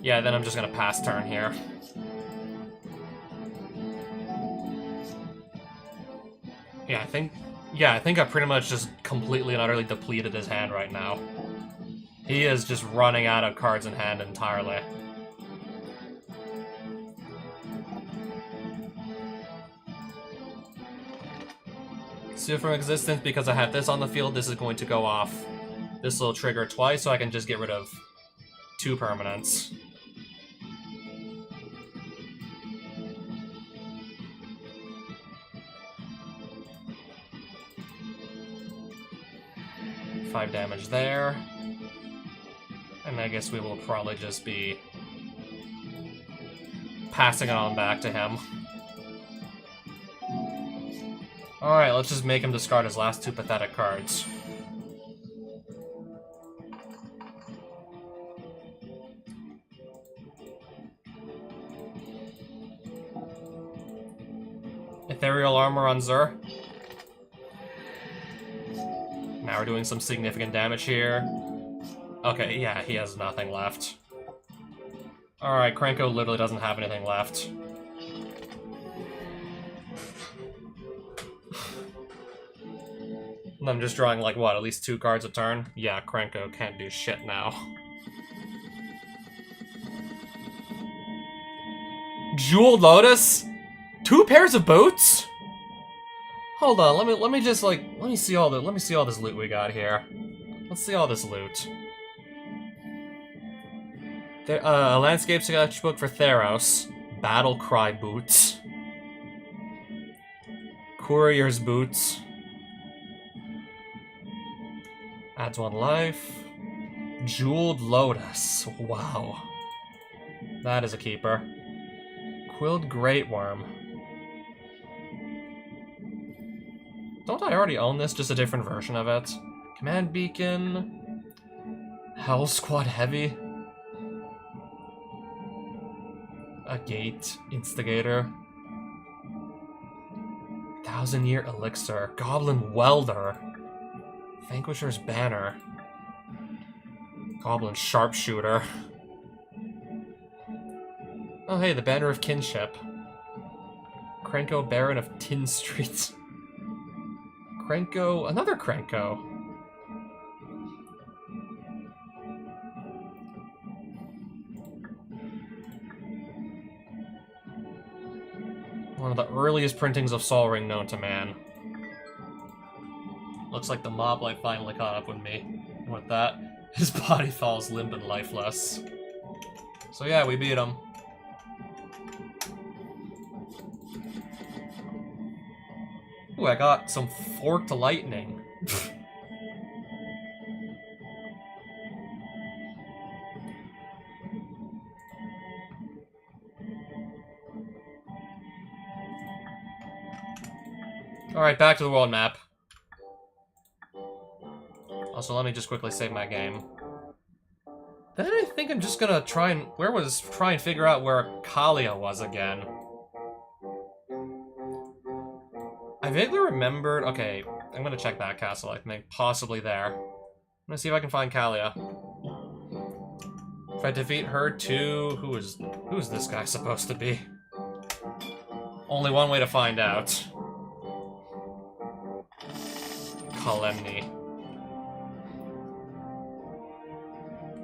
Yeah, then I'm just gonna pass turn here. Yeah, I think I pretty much just completely and utterly depleted his hand right now. He is just running out of cards in hand entirely. Seal from existence, because I have this on the field, this is going to go off. This will trigger twice, so I can just get rid of 2 permanents. Five damage there. And I guess we will probably just be passing it on back to him. Alright, let's just make him discard his last 2 pathetic cards. Ethereal Armor on Zur. Now we're doing some significant damage here. Okay, yeah, he has nothing left. Alright, Krenko literally doesn't have anything left. I'm just drawing, like, what, at least 2 cards a turn? Yeah, Krenko can't do shit now. Jeweled Lotus? 2 pairs of boots? Hold on, let me just, like, let me see all this loot we got here. Let's see all this loot. There, a landscape sketchbook for Theros. Battle Cry boots. Courier's boots. Adds 1 life. Jeweled Lotus. Wow. That is a keeper. Quilled Great Worm. Don't I already own this? Just a different version of it. Command Beacon. Hell Squad Heavy. A Gate. Instigator. 1000-Year Elixir. Goblin Welder. Vanquisher's Banner. Goblin Sharpshooter. Oh hey, the Banner of Kinship. Krenko Baron of Tin Street. Krenko... another Krenko. One of the earliest printings of Sol Ring known to man. Looks like the mob light finally caught up with me. With that, his body falls limp and lifeless. So yeah, we beat him. Ooh, I got some Forked Lightning. Alright, back to the world map. Also, let me just quickly save my game. Then I think I'm just gonna try and figure out where Kalia was again. I vaguely remembered... okay, I'm gonna check that castle, I think. Possibly there. I'm gonna see if I can find Kalia. If I defeat her too... who is this guy supposed to be? Only one way to find out. Kalemni.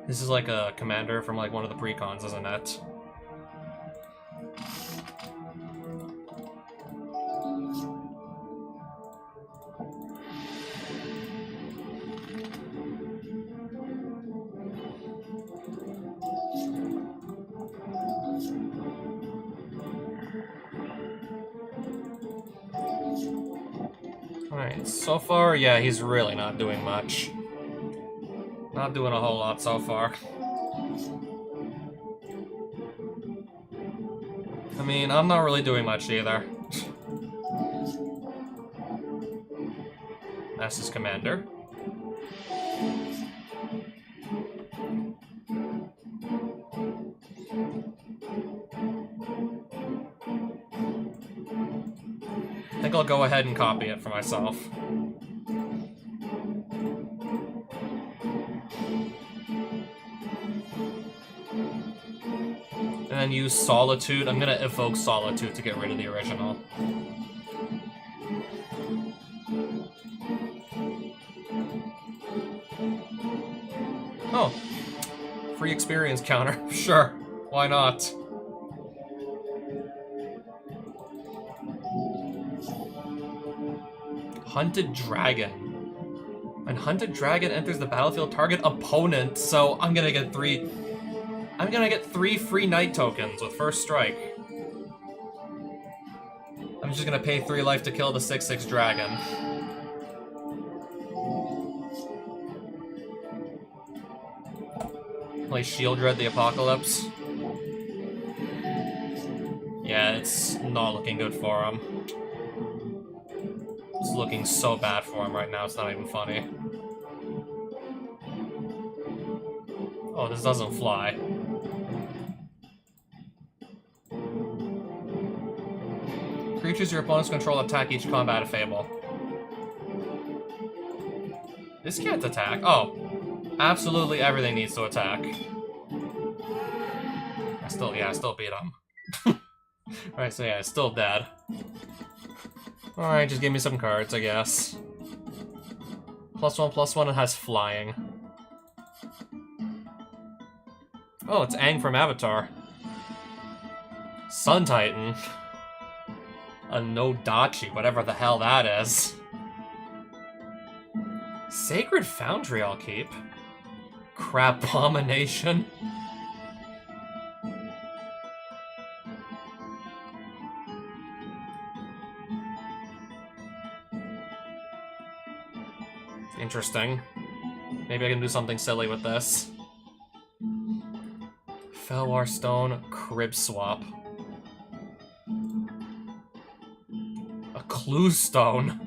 This is like a commander from like one of the precons, isn't it? Alright, so far, yeah, he's really not doing much. Not doing a whole lot so far. I mean, I'm not really doing much either. That's his commander. I think I'll go ahead and copy it for myself. And then use Solitude. I'm gonna evoke Solitude to get rid of the original. Oh. Free experience counter. Sure. Why not? Hunted Dragon. When Hunted Dragon enters the battlefield, target opponent. So I'm gonna get 3. I'm gonna get 3 free night tokens with first strike. I'm just gonna pay 3 life to kill the 6/6 dragon. Play Shieldred the Apocalypse. Yeah, it's not looking good for him. It's looking so bad for him right now, it's not even funny. Oh, this doesn't fly. Creatures your opponents control attack each combat Fable. This can't attack. Oh. Absolutely everything needs to attack. I still beat him. Alright, so yeah, it's still dead. Alright, just give me some cards, I guess. +1/+1, it has flying. Oh, it's Aang from Avatar. Sun Titan. A Nodachi, whatever the hell that is. Sacred Foundry I'll keep. Crabomination. Interesting. Maybe I can do something silly with this. Felwar Stone, Crib Swap. A Clue Stone.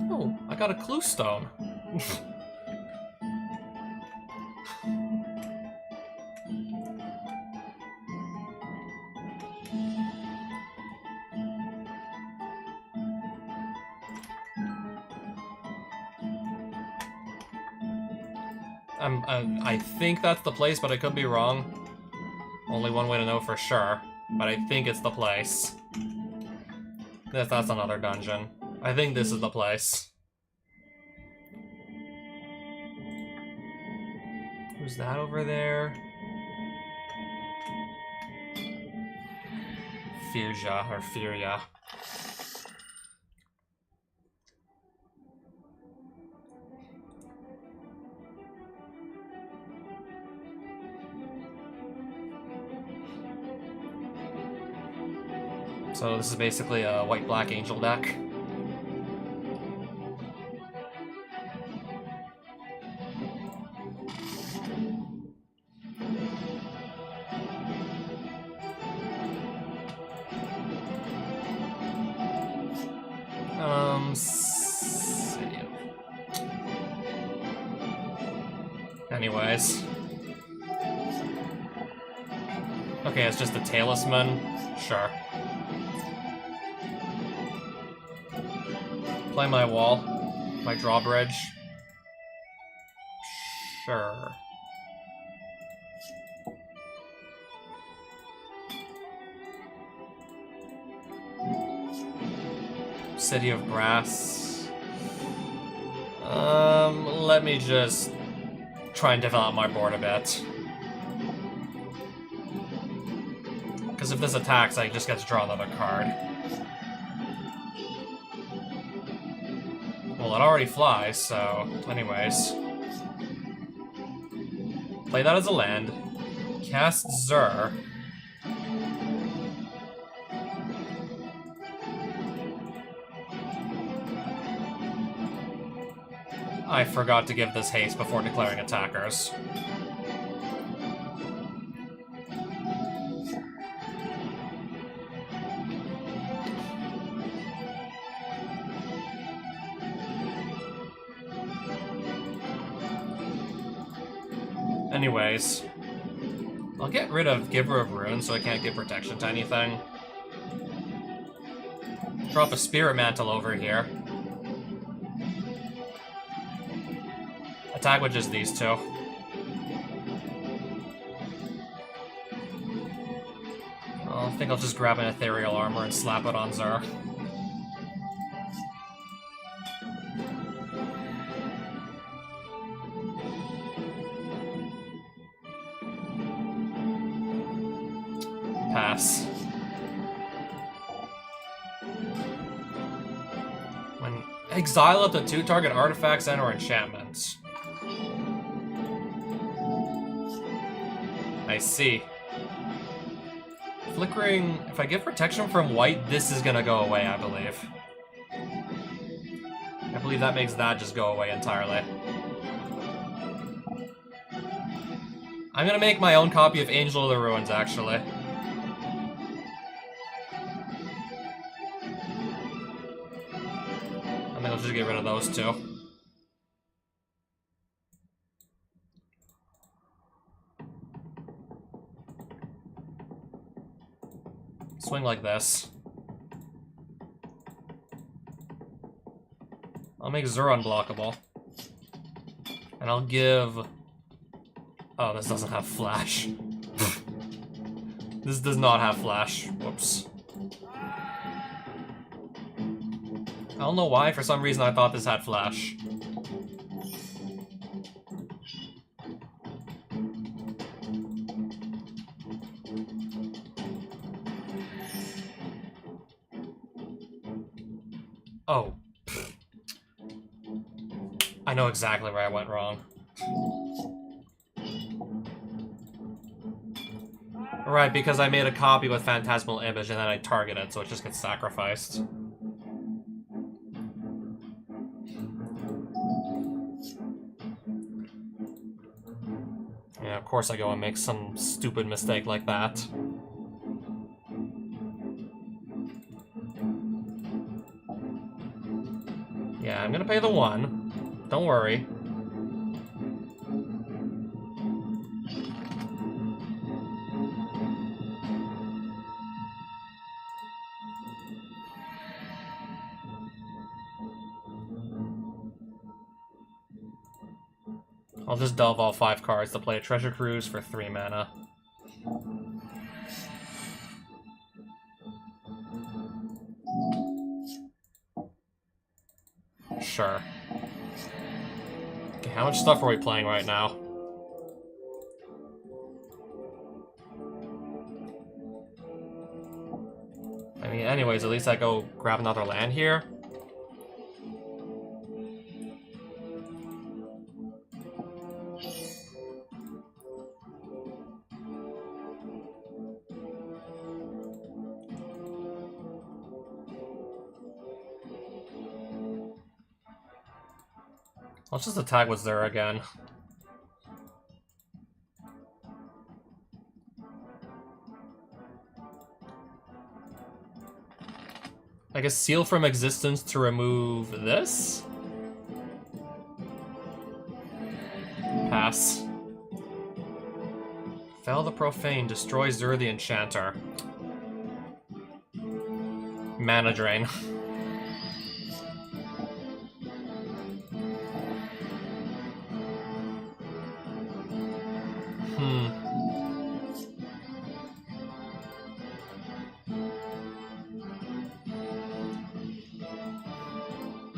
Oh, I got a Clue Stone. I think that's the place, but I could be wrong. Only one way to know for sure, but I think it's the place. That's another dungeon. I think this is the place. Who's that over there? Firja, or Firja. So this is basically a white-black angel deck. Anyways. Okay, it's just a talisman. Sure. Play my wall. My drawbridge. Sure. City of Brass. Let me just try and develop my board a bit. Because if this attacks, I just get to draw another card. Well, it already flies, so... anyways. Play that as a land. Cast Zur. I forgot to give this haste before declaring attackers. Anyways, I'll get rid of Giver of Runes so I can't give protection to anything. Drop a Spirit Mantle over here. Attack with just these two. I think I'll just grab an Ethereal Armor and slap it on Zur. Pass. Exile up to 2 target artifacts and or enchantments. I see. Flickering... If I give protection from white, this is gonna go away, I believe. I believe that makes that just go away entirely. I'm gonna make my own copy of Angel of the Ruins, actually. I think I'll just get rid of those two. Swing like this. I'll make Zur unblockable. And I'll give... Oh, this doesn't have flash. This does not have flash. Whoops. I don't know why, for some reason I thought this had flash. Oh. I know exactly where I went wrong. Right, because I made a copy with Phantasmal Image and then I targeted, so it just gets sacrificed. Yeah, of course I go and make some stupid mistake like that. Yeah, I'm gonna pay the 1. Don't worry. I'll just delve all 5 cards to play a Treasure Cruise for 3 mana. Sure. Okay, how much stuff are we playing right now? I mean, anyways, at least I go grab another land here. Let's just attack with Zur again. I guess Seal from Existence to remove this? Pass. Fel the Profane, destroy Zur the Enchanter. Mana drain.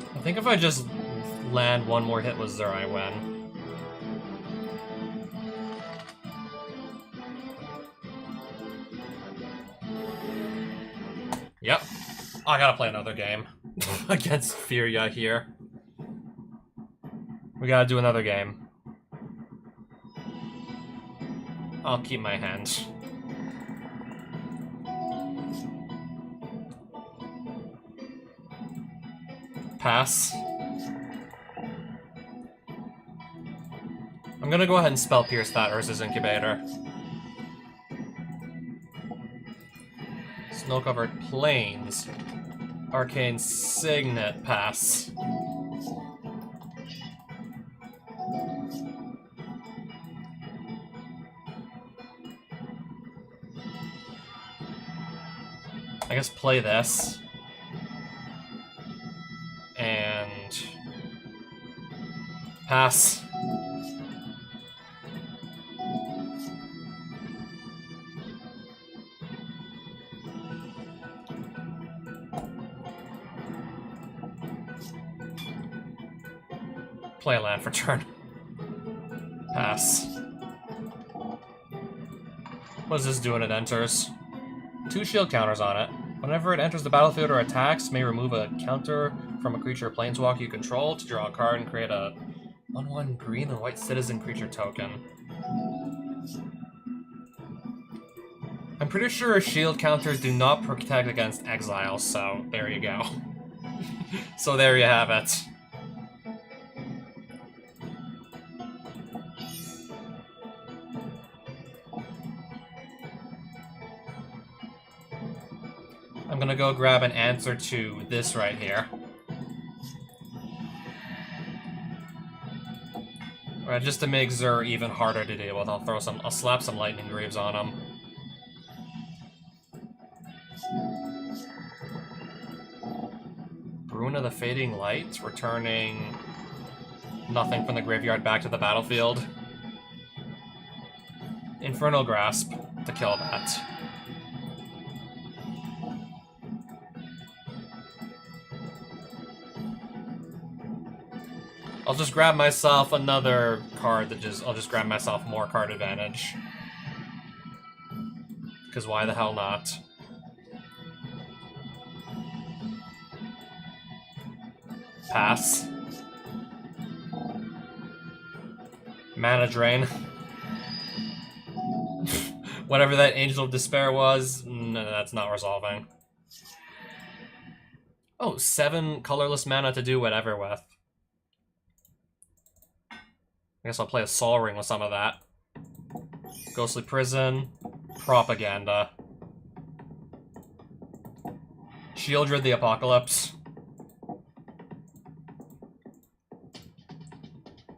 I think if I just land one more hit with Zur, I win. Yep. I gotta play another game against Furia here. We gotta do another game. I'll keep my hand. Pass. I'm gonna go ahead and Spell Pierce that Urza's Incubator. Snow-covered Plains. Arcane Signet. Pass. I guess play this. And... pass. Play a land for turn. Pass. What does this do when it enters? 2 shield counters on it. Whenever it enters the battlefield or attacks, may remove a counter from a creature or planeswalker you control to draw a card and create a 1/1 green and white citizen creature token. I'm pretty sure shield counters do not protect against exile, so there you go. So there you have it. I'm gonna go grab an answer to this right here. Right, just to make Zur even harder to deal with, I'll slap some Lightning Greaves on him. Rune of the Fading Light, returning nothing from the graveyard back to the battlefield. Infernal Grasp to kill that. I'll just grab myself another card I'll just grab myself more card advantage. Because why the hell not? Pass. Mana Drain. Whatever that Angel of Despair was, no, that's not resolving. Oh, 7 colorless mana to do whatever with. I guess I'll play a Sol Ring with some of that. Ghostly Prison. Propaganda. Sheoldred the Apocalypse.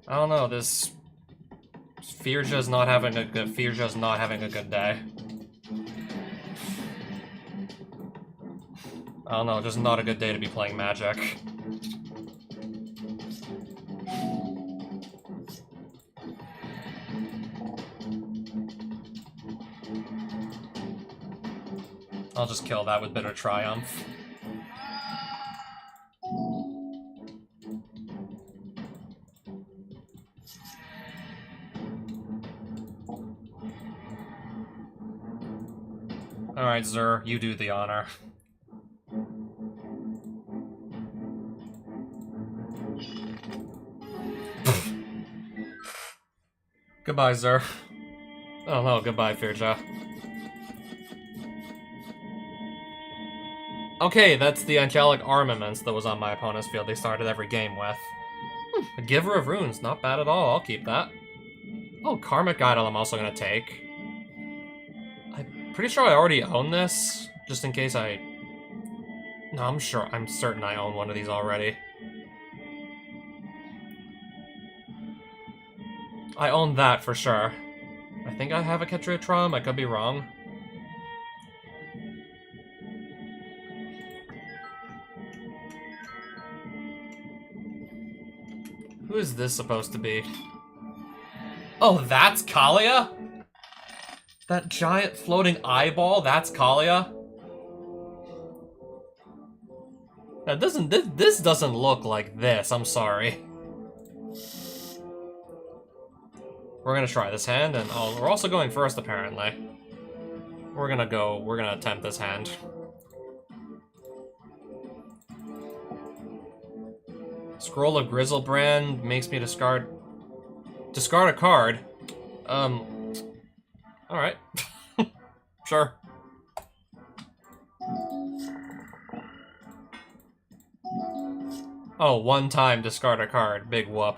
I don't know, this Firja's not having a good day. I don't know, just not a good day to be playing Magic. I'll just kill that with Bitter Triumph. Alright, Zur, you do the honor. Goodbye, Zur. Oh no, goodbye, Firja. Okay, that's the Angelic Armaments that was on my opponent's field they started every game with. A Giver of Runes, not bad at all, I'll keep that. Oh, Karmic Idol I'm also gonna take. I'm pretty sure I already own this, just in case I... No, I'm certain I own one of these already. I own that for sure. I think I have a Ketria Trom, I could be wrong. Who is this supposed to be? Oh, that's Kaalia? That giant floating eyeball, that's Kaalia? That this doesn't look like this, I'm sorry. We're gonna try this hand, and we're also going first, apparently. We're gonna attempt this hand. Scroll of Griselbrand makes me discard a card. Alright. Sure. Oh, one time discard a card. Big whoop.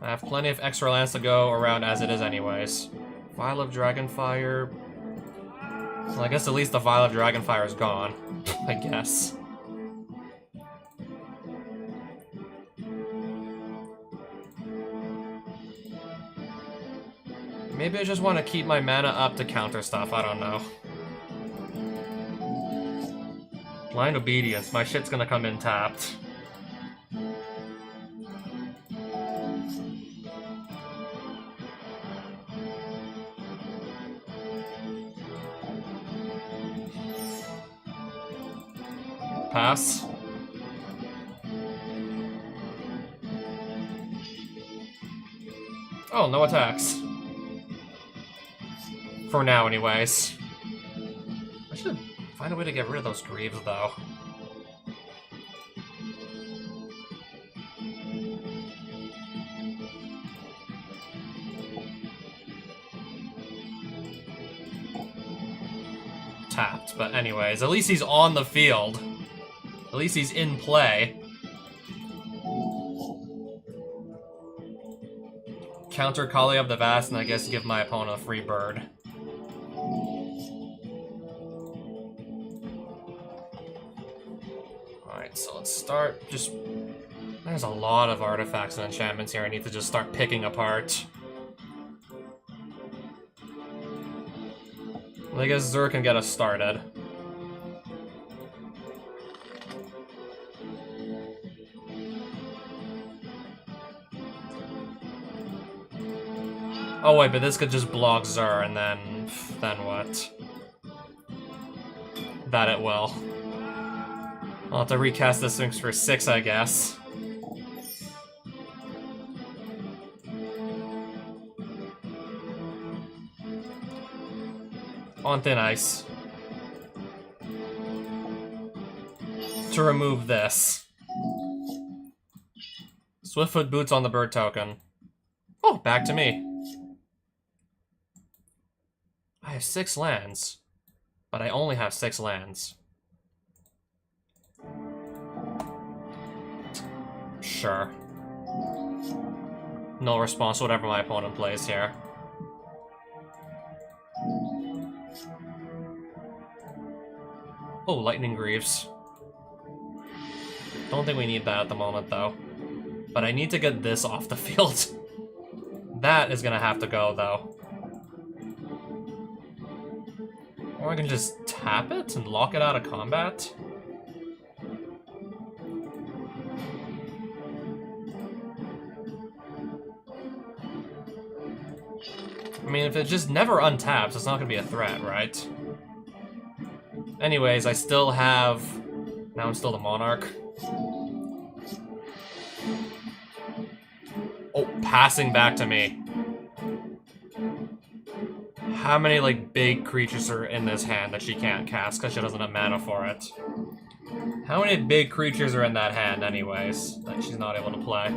I have plenty of extra lands to go around as it is anyways. Vial of Dragonfire. Well, I guess at least the Vial of Dragonfire is gone. I guess. Maybe I just want to keep my mana up to counter stuff, I don't know. Blind Obedience, my shit's gonna come in tapped. Pass. Oh, no attacks. For now, anyways. I should Find a way to get rid of those Greaves, though. Tapped, but anyways, at least he's on the field. At least he's in play. Counter Kali of the Vast, and I guess give my opponent a free bird. Alright, so let's start just... There's a lot of artifacts and enchantments here I need to just start picking apart. Well, I guess Zur can get us started. Oh wait, but this could just block Zur, and then what? That it will. I'll have to recast this Sphinx for 6, I guess. On thin ice. To remove this. Swiftfoot Boots on the bird token. Oh, back to me. I have 6 lands, but I only have 6 lands. Sure. No response to whatever my opponent plays here. Oh, Lightning Greaves. Don't think we need that at the moment, though. But I need to get this off the field. That is gonna have to go, though. Or I can just tap it and lock it out of combat. I mean, if it just never untaps, it's not gonna be a threat, right? Anyways, I still have... Now I'm still the Monarch. Oh, passing back to me. How many, like, big creatures are in this hand that she can't cast because she doesn't have mana for it? How many big creatures are in that hand, anyways, that she's not able to play?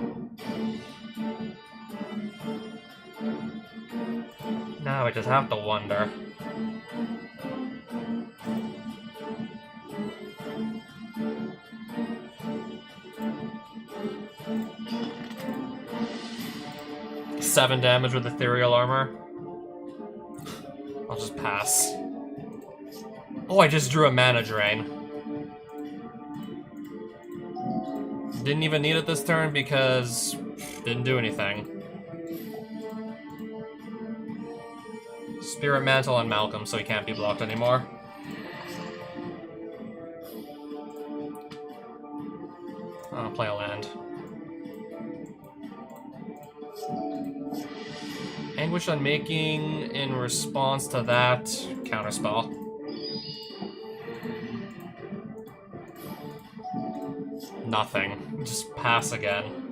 Now I just have to wonder. Seven damage with Ethereal Armor. I'll just pass. Oh, I just drew a mana drain. Didn't even need it this turn because didn't do anything. Spirit Mantle on Malcolm, so he can't be blocked anymore. I'll play a land. Anguish Unmaking in response to that counterspell. Nothing. Just pass again.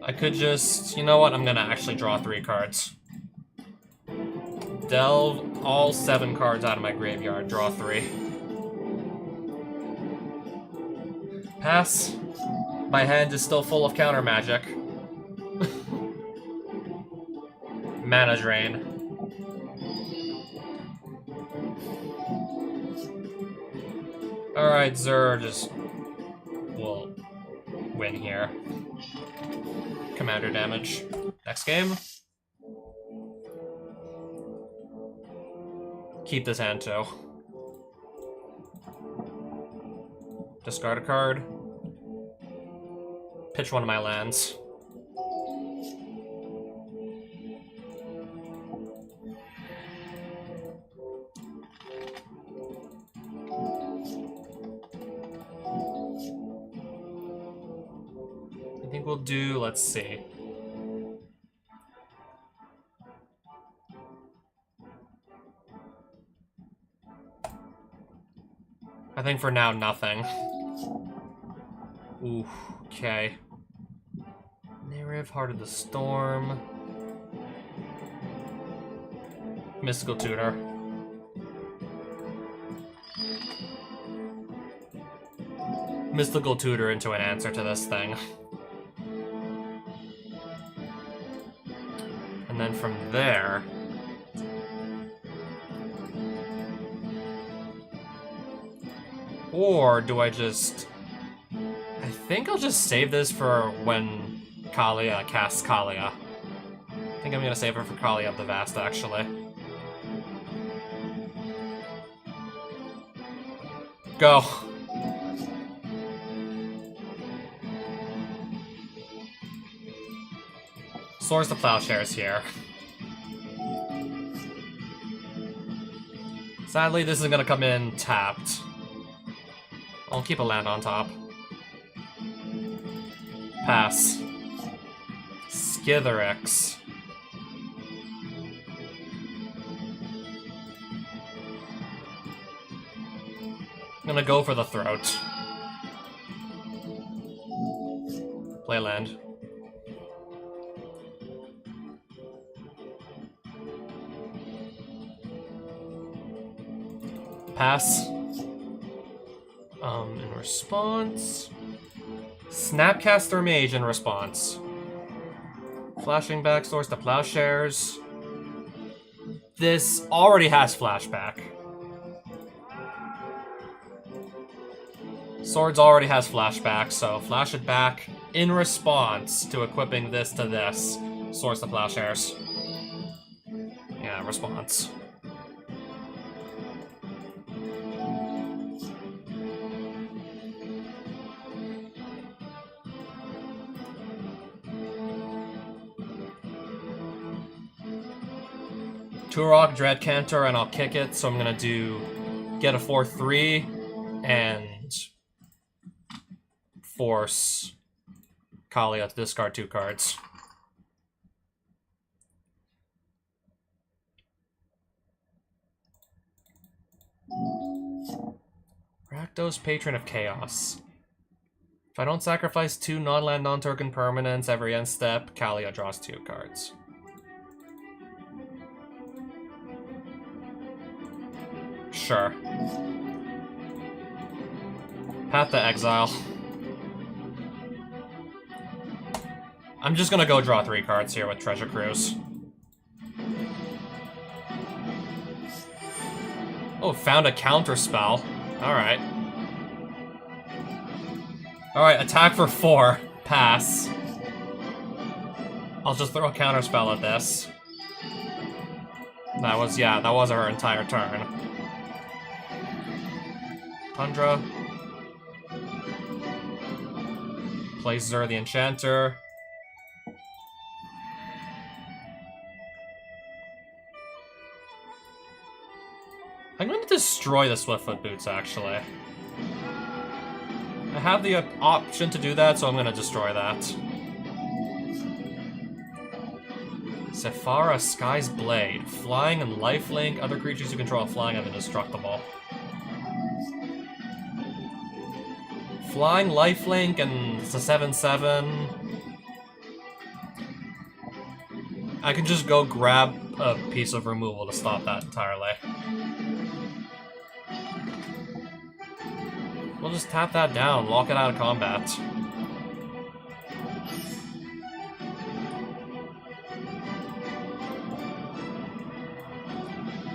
I could just... You know what? I'm gonna actually draw 3 cards. Delve all 7 cards out of my graveyard. Draw 3. Pass. My hand is still full of counter magic. Mana drain. Alright, Zur just will win here. Commander damage. Next game. Keep this hand too. Discard a card. Pitch one of my lands. I think we'll do, let's see. I think for now, nothing. Ooh, okay. Nariv, Heart of the Storm. Mystical Tutor. Mystical Tutor into an answer to this thing. And then from there... Or do I just... I think I'll just save this for when Kalia casts Kalia. I think I'm gonna save her for Kalia of the Vast, actually. Go! Swords to Plowshares here. Sadly, this is gonna come in tapped. I'll keep a land on top. Pass. Skithiryx. I'm gonna go for the throat. Play land. Pass. In response... Snapcaster Mage in response. Flashing back Swords to Plowshares. This already has flashback. Swords already has flashback, so flash it back in response to equipping this to this. Swords to Plowshares. Yeah, response. Turok, Dreadcantor, and I'll kick it, so I'm gonna do get a 4/3 and force Kalia to discard 2 cards. Rakdos, Patron of Chaos. If I don't sacrifice 2 non-land, non-token permanents every end step, Kalia draws 2 cards. Sure. Path to Exile. I'm just gonna go draw 3 cards here with Treasure Cruise. Oh, found a counter spell. Alright. Alright, attack for 4. Pass. I'll just throw a counter spell at this. That was her entire turn. Tundra. Plays Zur the Enchanter. I'm going to destroy the Swiftfoot Boots, actually. I have the option to do that, so I'm going to destroy that. Sephara, Sky's Blade. Flying and lifelink. Other creatures you control flying have indestructible. Flying, lifelink, and it's a 7/7. I can just go grab a piece of removal to stop that entirely. We'll just tap that down, lock it out of combat.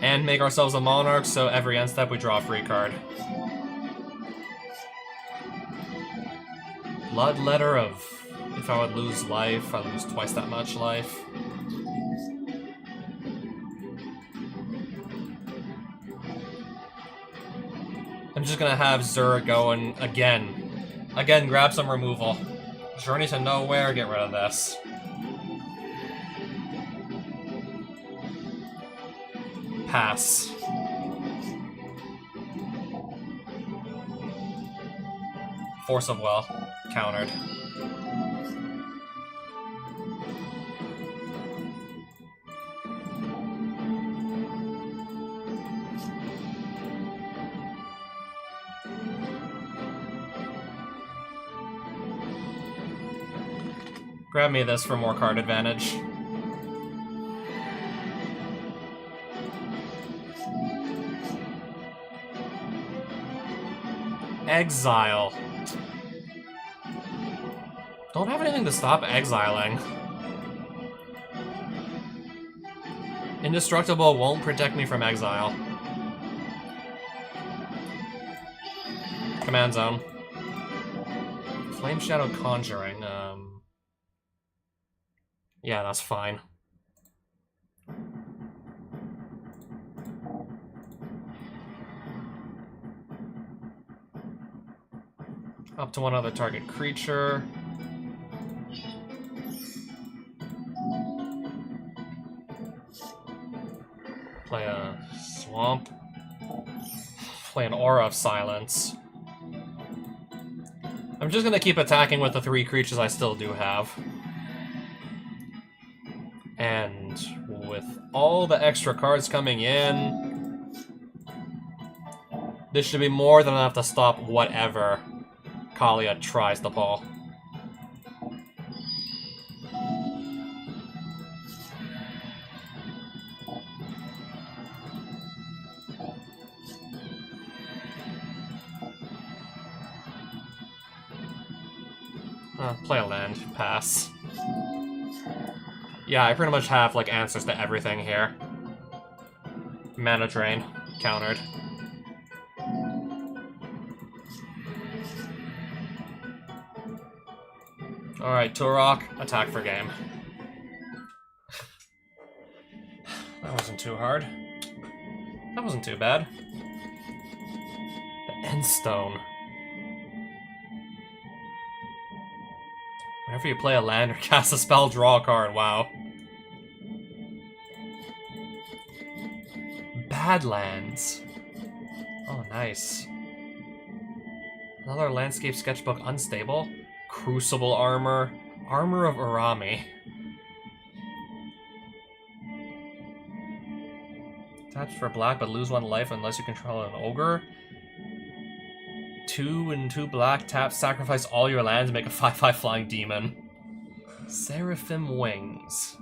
And make ourselves a Monarch, so every end step we draw a free card. Bloodletter of... If I would lose life, I lose twice that much life. I'm just gonna have Zur going again. Again, grab some removal. Journey to Nowhere, get rid of this. Pass. Force of Will. Countered. Grab me this for more card advantage. Exile. Don't have anything to stop exiling. Indestructible won't protect me from exile. Command Zone. Flame Shadow Conjuring, yeah, that's fine. Up to one other target creature. Play a Swamp. Play an Aura of Silence. I'm just gonna keep attacking with the 3 creatures I still do have. And with all the extra cards coming in, this should be more than enough to stop whatever Kaalia tries to pull. Play a land. Pass. Yeah, I pretty much have, like, answers to everything here. Mana Drain. Countered. Alright, Turok, attack for game. That wasn't too hard. That wasn't too bad. The Endstone. Whenever you play a land or cast a spell, draw a card. Wow. Badlands. Oh, nice. Another Landscape Sketchbook Unstable. Crucible Armor. Armor of Urami. Attach for black, but lose 1 life unless you control an ogre. 2 and 2 black, tap, sacrifice all your lands, make a 5/5 flying demon. Seraphim Wings.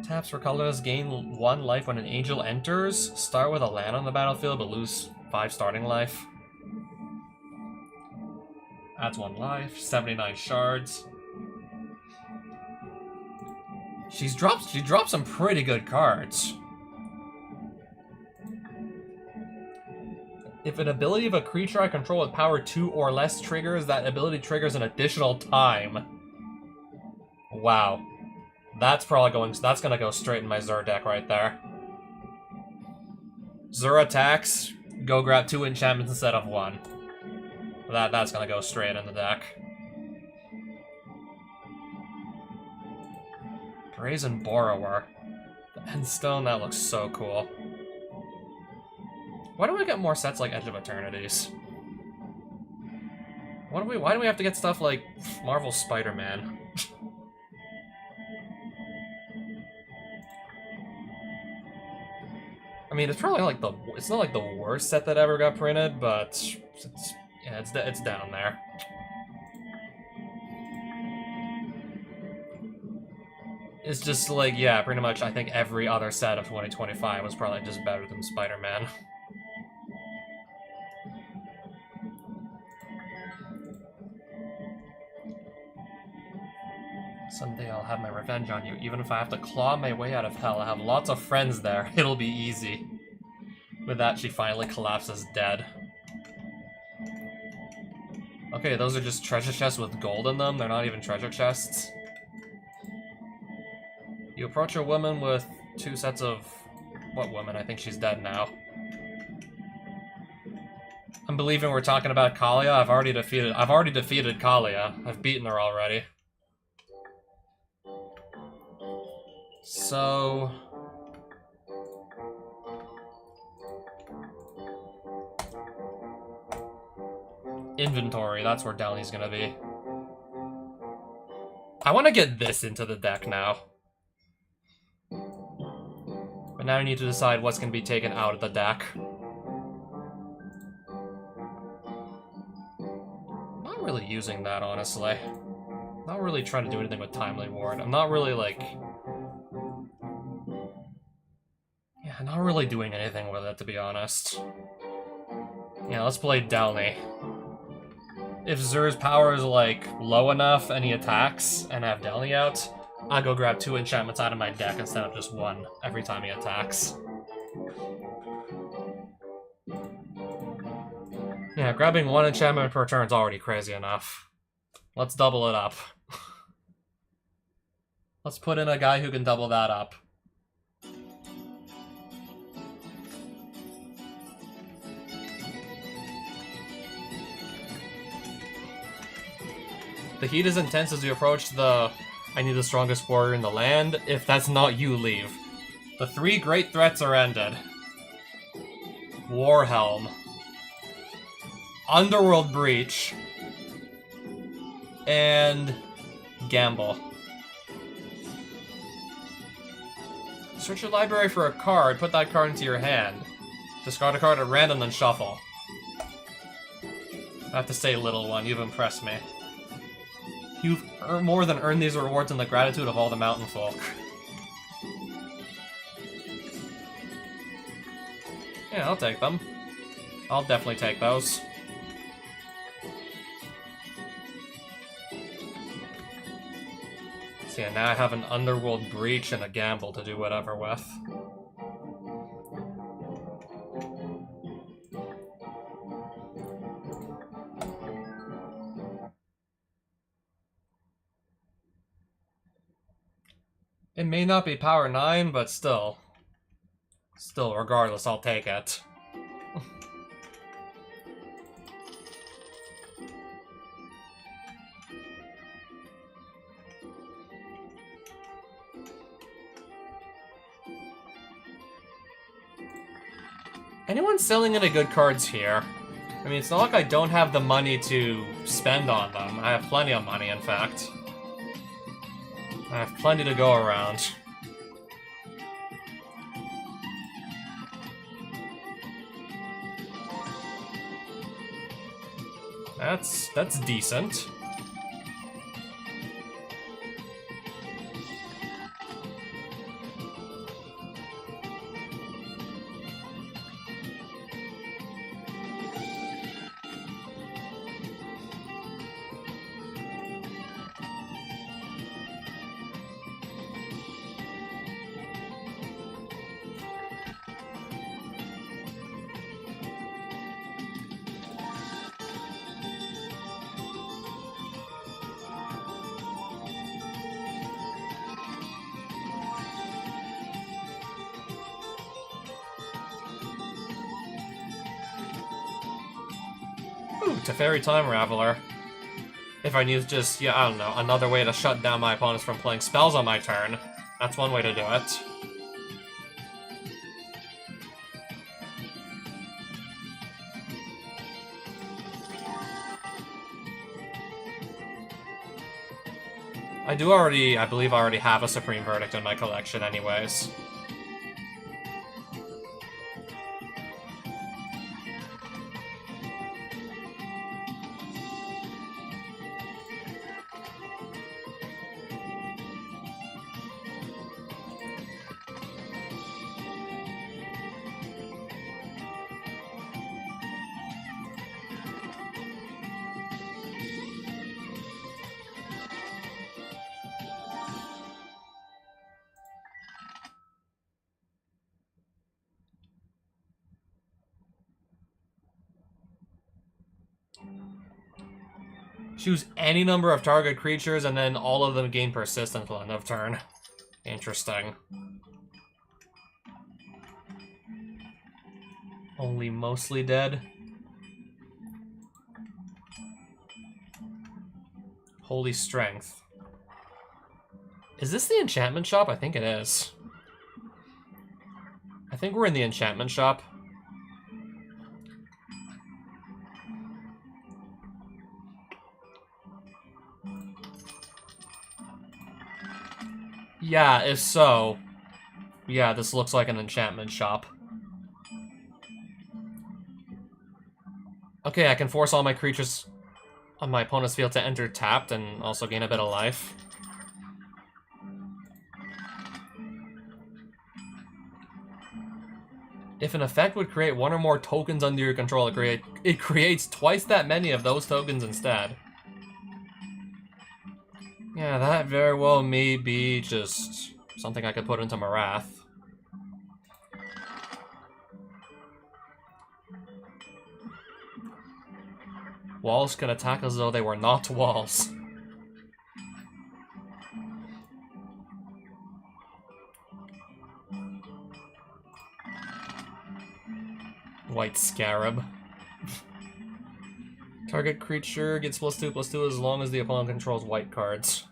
Taps for colorless, gain 1 life when an angel enters. Start with a land on the battlefield, but lose 5 starting life. Adds 1 life, 79 shards. She dropped some pretty good cards. If an ability of a creature I control with power 2 or less triggers, that ability triggers an additional time. Wow. That's gonna go straight in my Zur deck right there. Zur attacks, go grab 2 enchantments instead of 1. That's gonna go straight in the deck. Brazen Borrower. The Endstone, that looks so cool. Why don't we get more sets like Edge of Eternities? Why do we have to get stuff like Marvel Spider-Man? I mean, it's probably like it's not like the worst set that ever got printed, but it's down there. It's just like, yeah, pretty much I think every other set of 2025 was probably just better than Spider-Man. Someday I'll have my revenge on you, even if I have to claw my way out of hell. I have lots of friends there. It'll be easy. With that, she finally collapses dead. Okay, those are just treasure chests with gold in them. They're not even treasure chests. You approach a woman with 2 sets of... What woman? I think she's dead now. I'm believing we're talking about Kaalia. I've already defeated Kaalia. I've beaten her already. So... Inventory, that's where Downey's gonna be. I want to get this into the deck now. But now I need to decide what's gonna be taken out of the deck. Not really using that, honestly. Not really trying to do anything with Timely Ward. I'm not really, like... Yeah, not really doing anything with it, to be honest. Yeah, let's play Delny. If Zer's power is, like, low enough and he attacks and I have Delny out, I go grab 2 enchantments out of my deck instead of just 1 every time he attacks. Yeah, grabbing 1 enchantment per turn is already crazy enough. Let's double it up. Let's put in a guy who can double that up. The heat is intense as you approach the I need the strongest warrior in the land. If that's not you, leave. The 3 great threats are ended. Warhelm. Underworld Breach. And Gamble. Search your library for a card, put that card into your hand. Discard a card at random, then shuffle. I have to say, little one, you've impressed me. You've more than earned these rewards in the gratitude of all the mountain folk. Yeah, I'll take them. I'll definitely take those. So yeah, now I have an Underworld Breach and a Gamble to do whatever with. It may not be power 9, but still. Still, regardless, I'll take it. Anyone selling any good cards here? I mean, it's not like I don't have the money to spend on them. I have plenty of money, in fact. I have plenty to go around. That's decent. Ooh, Teferi Time Raveler. If I need just, yeah, I don't know, another way to shut down my opponents from playing spells on my turn. That's one way to do it. I believe I already have a Supreme Verdict in my collection anyways. Choose any number of target creatures, and then all of them gain persistence until end of turn. Interesting. Only mostly dead. Holy Strength. Is this the enchantment shop? I think it is. I think we're in the enchantment shop. Yeah, if so, yeah, this looks like an enchantment shop. Okay, I can force all my creatures on my opponent's field to enter tapped and also gain a bit of life. If an effect would create one or more tokens under your control, it creates twice that many of those tokens instead. Yeah, that very well may be just something I could put into Marath. Walls can attack as though they were not walls. White Scarab. Target creature gets +2/+2 as long as the opponent controls white cards.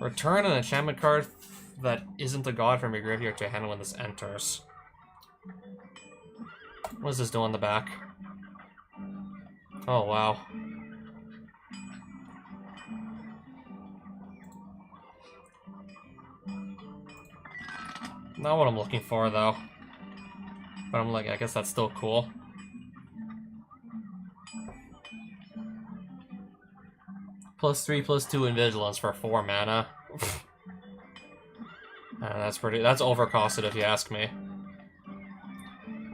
Return an enchantment card that isn't a god from your graveyard to your hand when this enters. What does this do on the back? Oh, wow. Not what I'm looking for, though. But I'm like, I guess that's still cool. +3/+2 in Vigilance for 4 mana. That's overcosted if you ask me.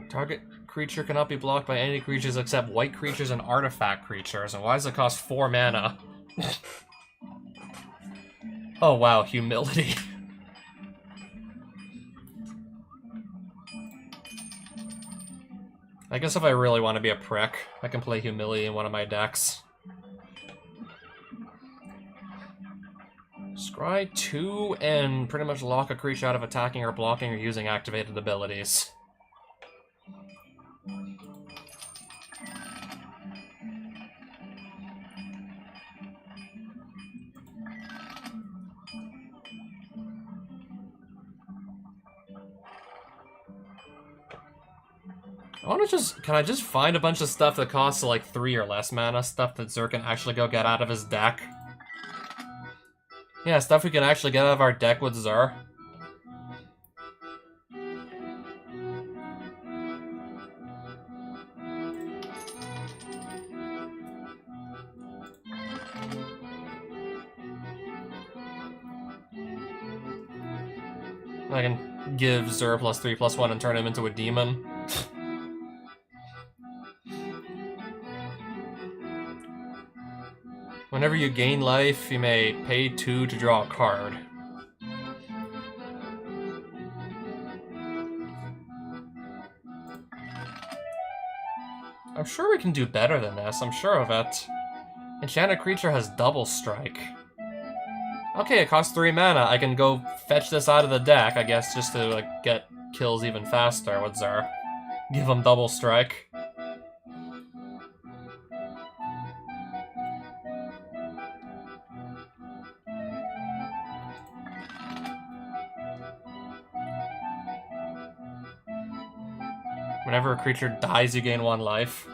Target creature cannot be blocked by any creatures except white creatures and artifact creatures. And why does it cost 4 mana? Oh wow, humility. I guess if I really want to be a prick, I can play humility in one of my decks. Scry 2 and pretty much lock a creature out of attacking or blocking or using activated abilities. Can I just find a bunch of stuff that costs like 3 or less mana? Stuff that Xur can actually go get out of his deck? Yeah, stuff we can actually get out of our deck with Xur. I can give Xur +3/+1 and turn him into a demon. Whenever you gain life, you may pay 2 to draw a card. I'm sure we can do better than this, I'm sure of it. Enchanted creature has double strike. Okay, it costs 3 mana. I can go fetch this out of the deck, I guess, just to like get kills even faster with Xur. Give him double strike. Whenever a creature dies, you gain 1 life.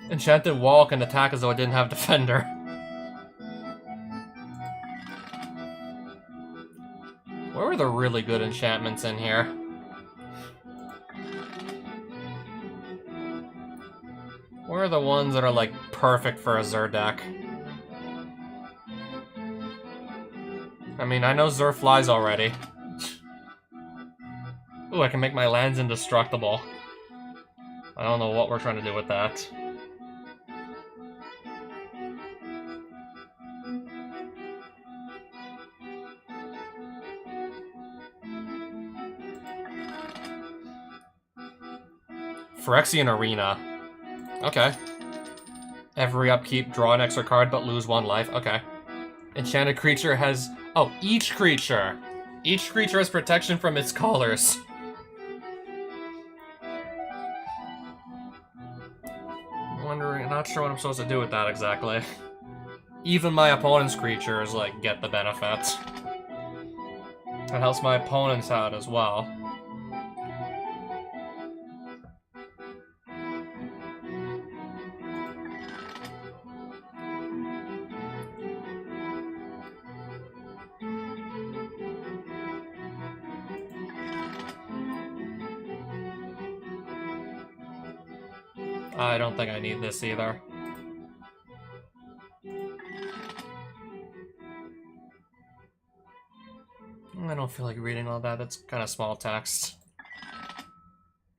Enchanted Wall can attack as though it didn't have Defender. Where are the really good enchantments in here? Where are the ones that are like perfect for a Xur deck? I mean, I know Xur flies already. Ooh, I can make my lands indestructible. I don't know what we're trying to do with that. Phyrexian Arena. Okay. Every upkeep, draw an extra card but lose 1 life. Okay. Enchanted creature has... Oh, each creature! Each creature has protection from its colors. not sure what I'm supposed to do with that exactly. Even my opponent's creatures, like, get the benefit. It helps my opponents out as well. I don't think I need this either. I don't feel like reading all that. That's kind of small text.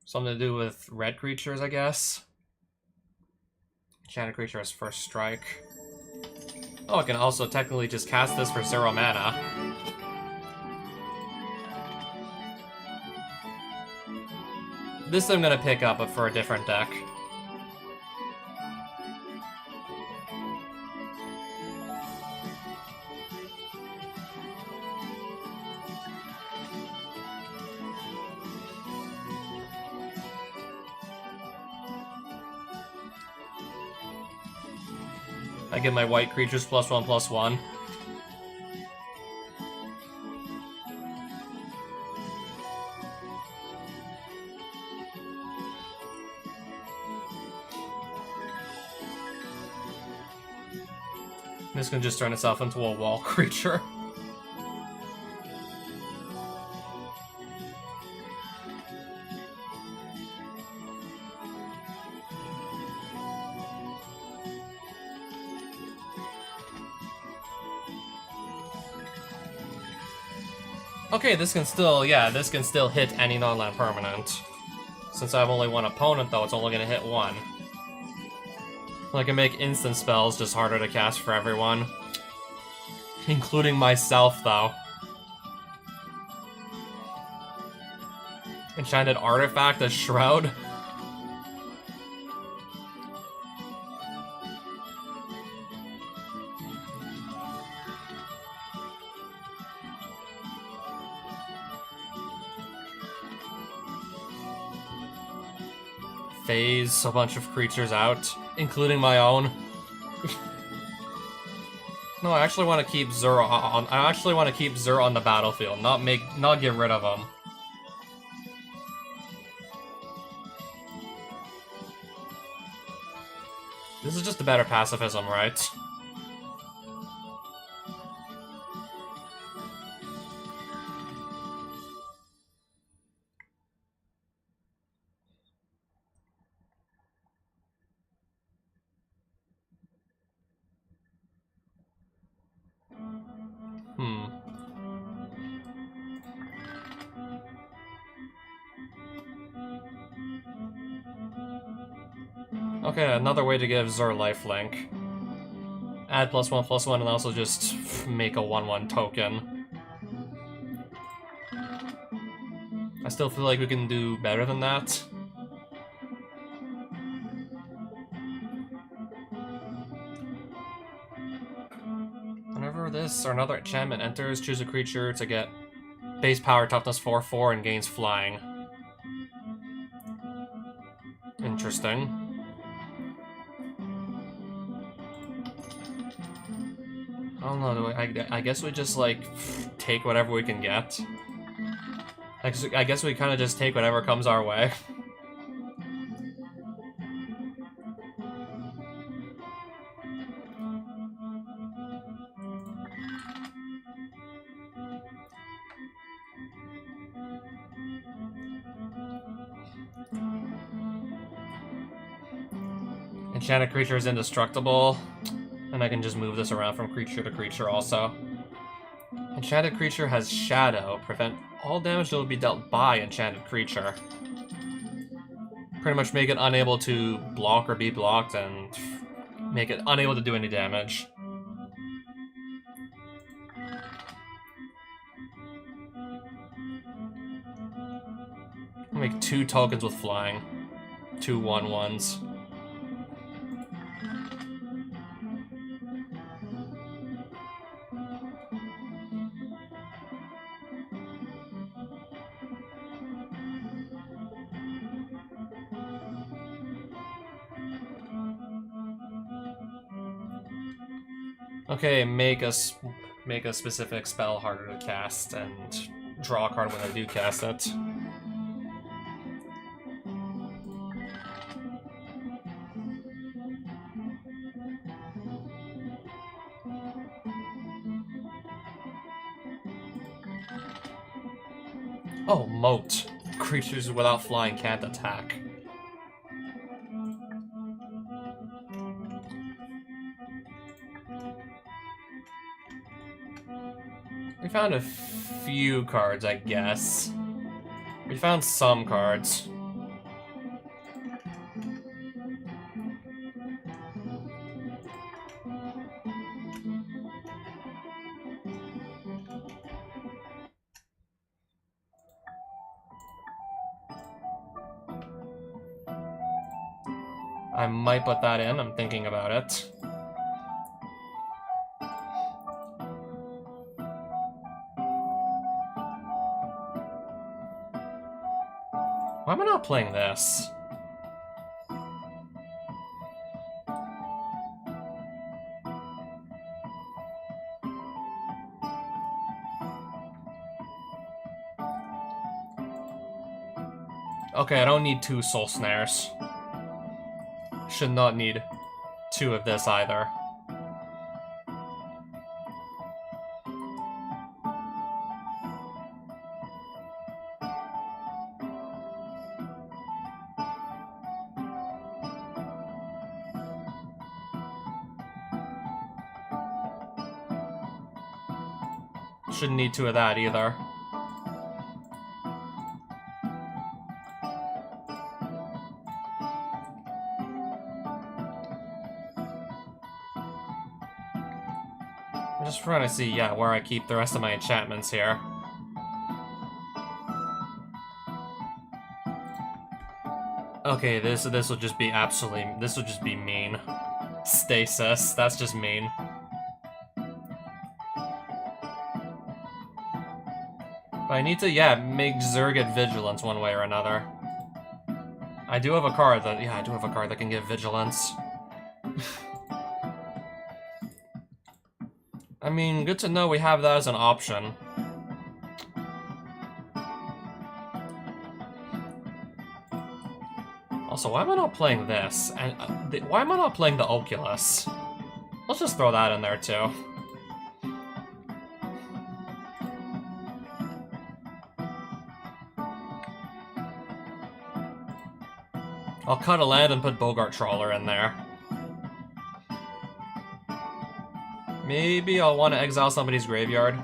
Something to do with red creatures, I guess. Enchanted creature has first strike. Oh, I can also technically just cast this for 0 mana. This I'm gonna pick up, but for a different deck. I get my white creatures +1/+1. This can just turn itself into a wall creature. Okay, this can still, yeah, this can still hit any non-land permanent. Since I have only one opponent, though, it's only gonna hit one. I can make instant spells just harder to cast for everyone. Including myself, though. Enchanted Artifact, a Shroud. Phase a bunch of creatures out, including my own. No, I actually want to keep Zur on. I actually want to keep Zur on the battlefield, not get rid of him. This is just a better pacifism, right? Okay, another way to give Zur lifelink. Add +1/+1 and also just make a 1/1 token. I still feel like we can do better than that. Whenever this or another enchantment enters, choose a creature to get base power toughness 4/4 and gains flying. Interesting. I don't know, I guess we just, like, take whatever we can get. I guess we kind of just take whatever comes our way. Enchanted creature is indestructible, and I can just move this around from creature to creature also. Enchanted creature has shadow, prevent all damage that will be dealt by enchanted creature. Pretty much make it unable to block or be blocked, and make it unable to do any damage. I'll make 2 tokens with flying. 2 1/1s. Okay, make a specific spell harder to cast and draw a card when I do cast it. Oh, Moat. Creatures without flying can't attack. We found a few cards, I guess. We found some cards. I might put that in, I'm thinking about it. Why am I not playing this? Okay, I don't need 2 Soul Snares. Should not need 2 of this either. Shouldn't need 2 of that either. I'm just trying to see, yeah, where I keep the rest of my enchantments here. Okay, this will just be absolutely, this will just be mean. Stasis, that's just mean. But I need to, yeah, make Zerg get Vigilance one way or another. I do have a card that, yeah, I do have a card that can give Vigilance. I mean, good to know we have that as an option. Also, why am I not playing this? And why am I not playing the Oculus? Let's just throw that in there too. I'll cut a land and put Bogart Trawler in there. Maybe I'll want to exile somebody's graveyard.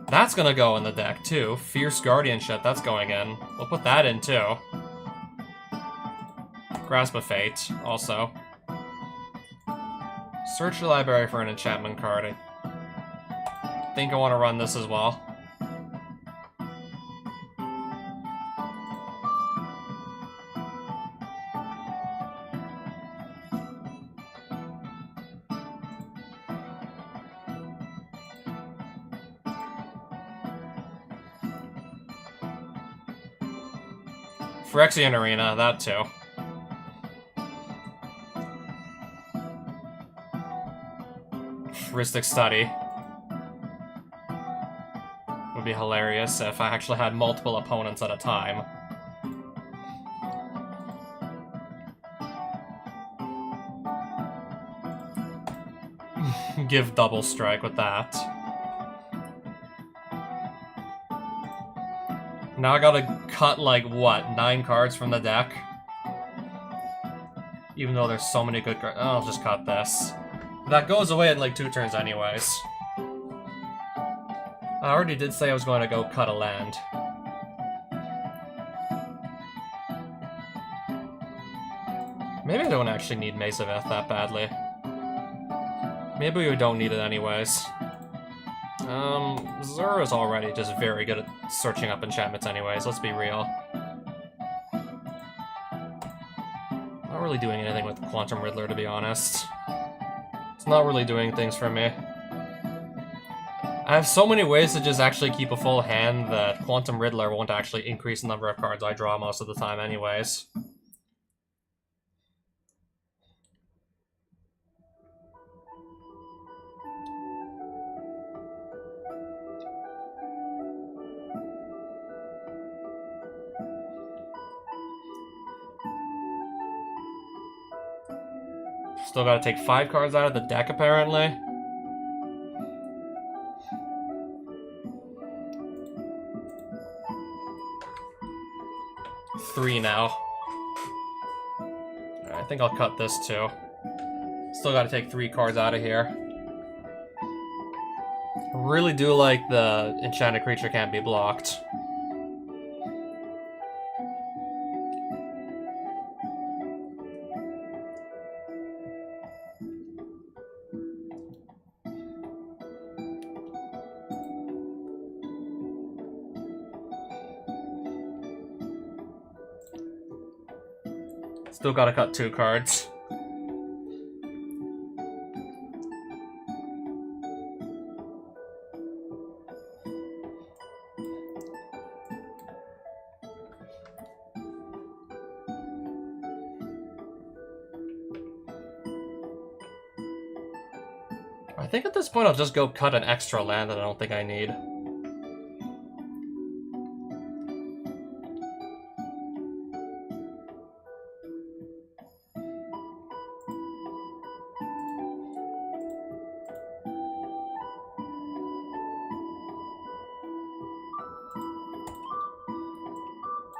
That's gonna go in the deck too. Fierce Guardianship, that's going in. We'll put that in too. Grasp of Fate, also. Search the library for an enchantment card. I think I want to run this as well. Phyrexian Arena, that too. Rhystic Study. Would be hilarious if I actually had multiple opponents at a time. Give double strike with that. Now I gotta cut, like, what, 9 cards from the deck? Even though there's so many good cards. Oh, I'll just cut this. That goes away in, like, 2 turns anyways. I already did say I was going to go cut a land. Maybe I don't actually need Mace of Ith that badly. Maybe we don't need it anyways. Zur is already just very good at searching up enchantments anyways, let's be real. Not really doing anything with Quantum Riddler, to be honest. It's not really doing things for me. I have so many ways to just actually keep a full hand that Quantum Riddler won't actually increase the number of cards I draw most of the time anyways. Still gotta take 5 cards out of the deck, apparently. Three now. I think I'll cut this too. Still gotta take 3 cards out of here. I really do like the enchanted creature can't be blocked. Still gotta cut 2 cards. I think at this point I'll just go cut an extra land that I don't think I need.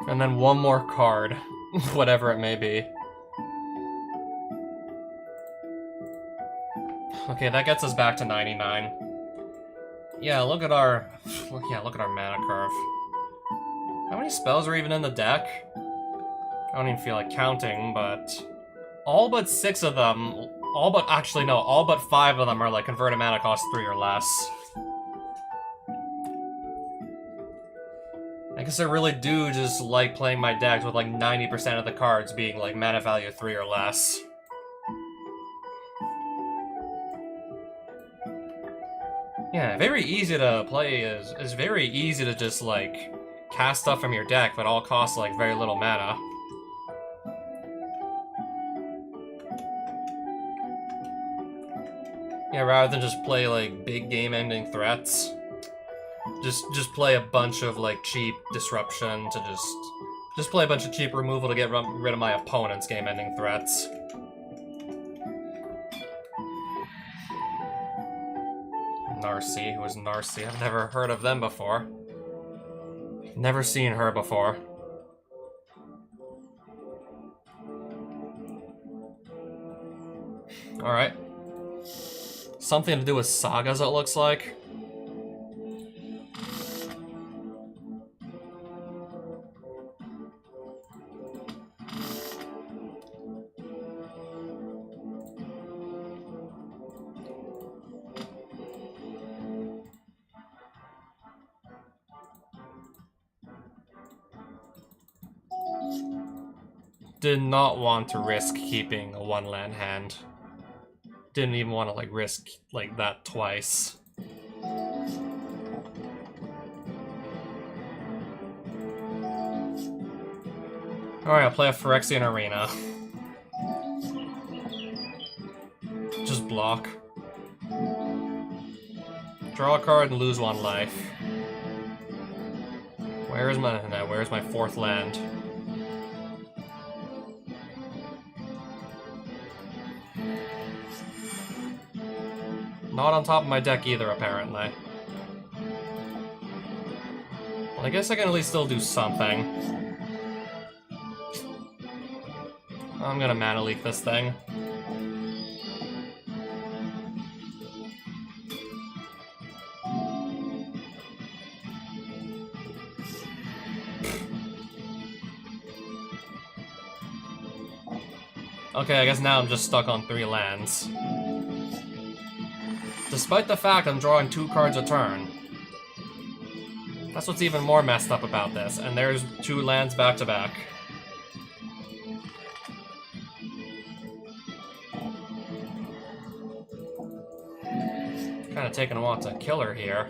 And then 1 more card, whatever it may be. Okay, that gets us back to 99. Yeah, look at our mana curve. How many spells are even in the deck? I don't even feel like counting, but all but 6 of them, all but 5 of them are like converted mana cost 3 or less. I guess I really do just like playing my decks with like 90% of the cards being like mana value 3 or less. Yeah, very easy to play is very easy to just like cast stuff from your deck, but all costs like very little mana. Yeah, rather than just play like big game-ending threats. Just play a bunch of like cheap disruption to just play a bunch of cheap removal to get rid of my opponent's game-ending threats. Narcy, who is Narcy? I've never heard of them before. Never seen her before. Alright. Something to do with sagas, it looks like. Did not want to risk keeping a 1-land hand. Didn't even want to like risk like that twice. Alright, I'll play a Phyrexian Arena. Just block. Draw a card and lose 1 life. Where's my 4th land? Not on top of my deck either, apparently. Well, I guess I can at least still do something. I'm gonna mana leak this thing. Okay, I guess now I'm just stuck on 3 lands. Despite the fact I'm drawing 2 cards a turn. That's what's even more messed up about this, and there's 2 lands back to back. Kinda taking a while to kill her here.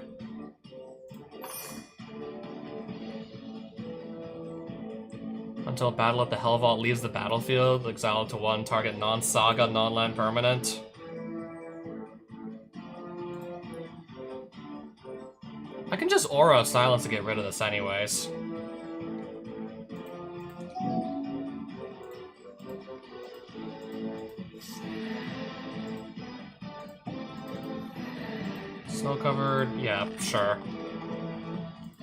until battle at the Hell Vault leaves the battlefield. Exile to 1 target non-saga, non-land permanent. I can just Aura of Silence to get rid of this anyways. Snow-covered, yeah, sure.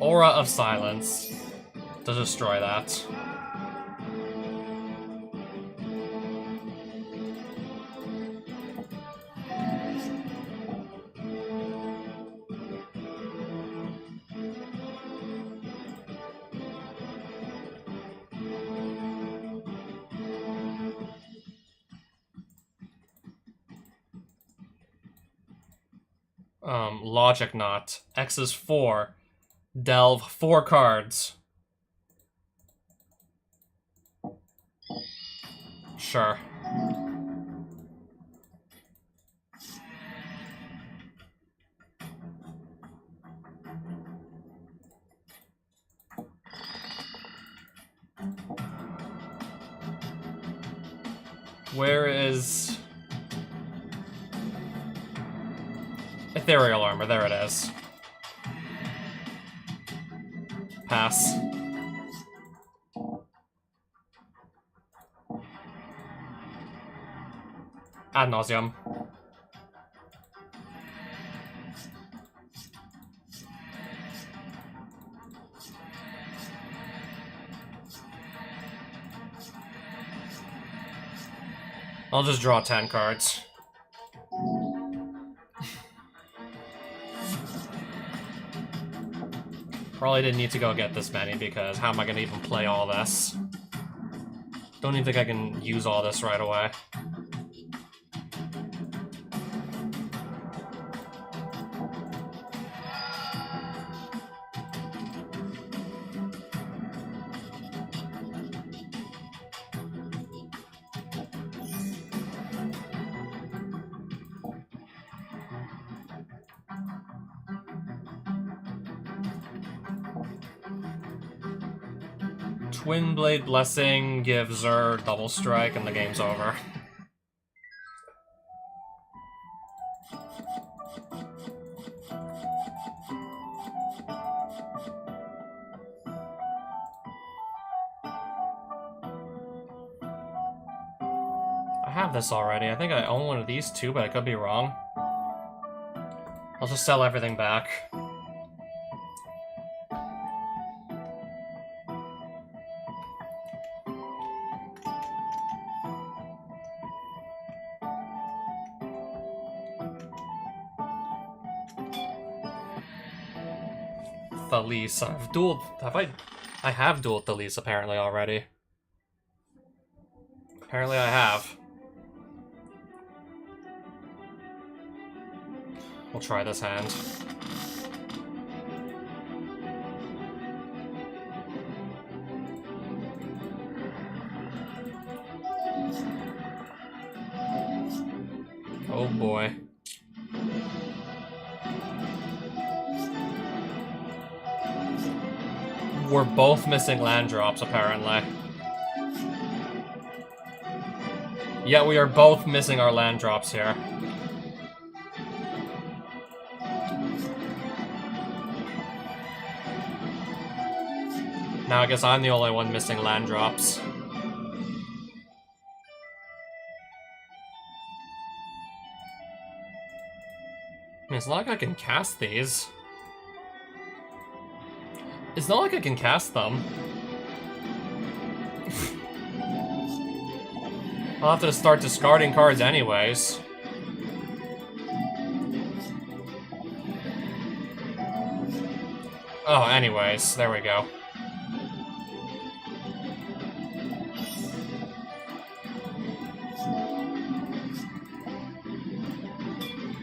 Aura of Silence to destroy that. Logic Knot. X is 4. Delve 4 cards. Sure. Where is... Ethereal Armor, there it is. Pass. Ad nauseum. I'll just draw 10 cards. Probably didn't need to go get this many, because how am I gonna even play all this? Don't even think I can use all this right away. Twin Blade Blessing gives her double strike and the game's over. I have this already. I think I own one of these too, but I could be wrong. I'll just sell everything back. Thalys. I've dueled... I have dueled Thalys apparently already. Apparently I have. We'll try this hand. Oh boy. We're both missing land drops, apparently. Yeah, we are both missing our land drops here. Now I guess I'm the only one missing land drops. I mean, it's not like I can cast these. It's not like I can cast them. I'll have to start discarding cards anyways. Oh, anyways, there we go.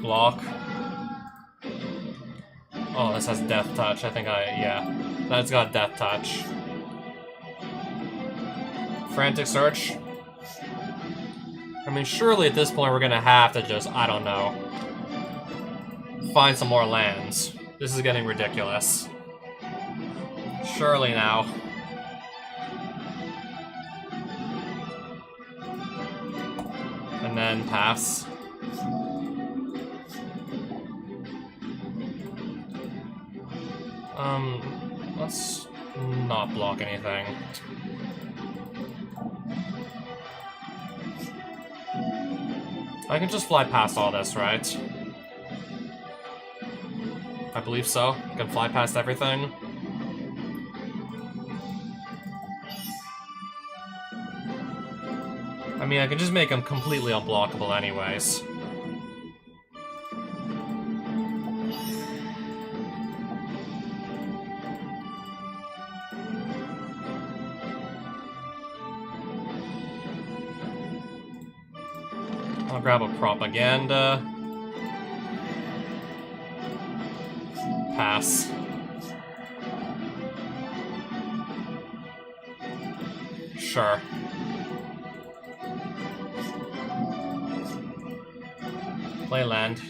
Block. Oh, this has Death Touch. I think yeah. That's got Death Touch. Frantic Search. I mean, surely at this point we're gonna have to just, I don't know, find some more lands. This is getting ridiculous. Surely now. And then pass. Let's not block anything. I can just fly past all this, right? I believe so. I can fly past everything. I mean, I can just make them completely unblockable anyways. I'll grab a propaganda. Pass. Sure. Play land.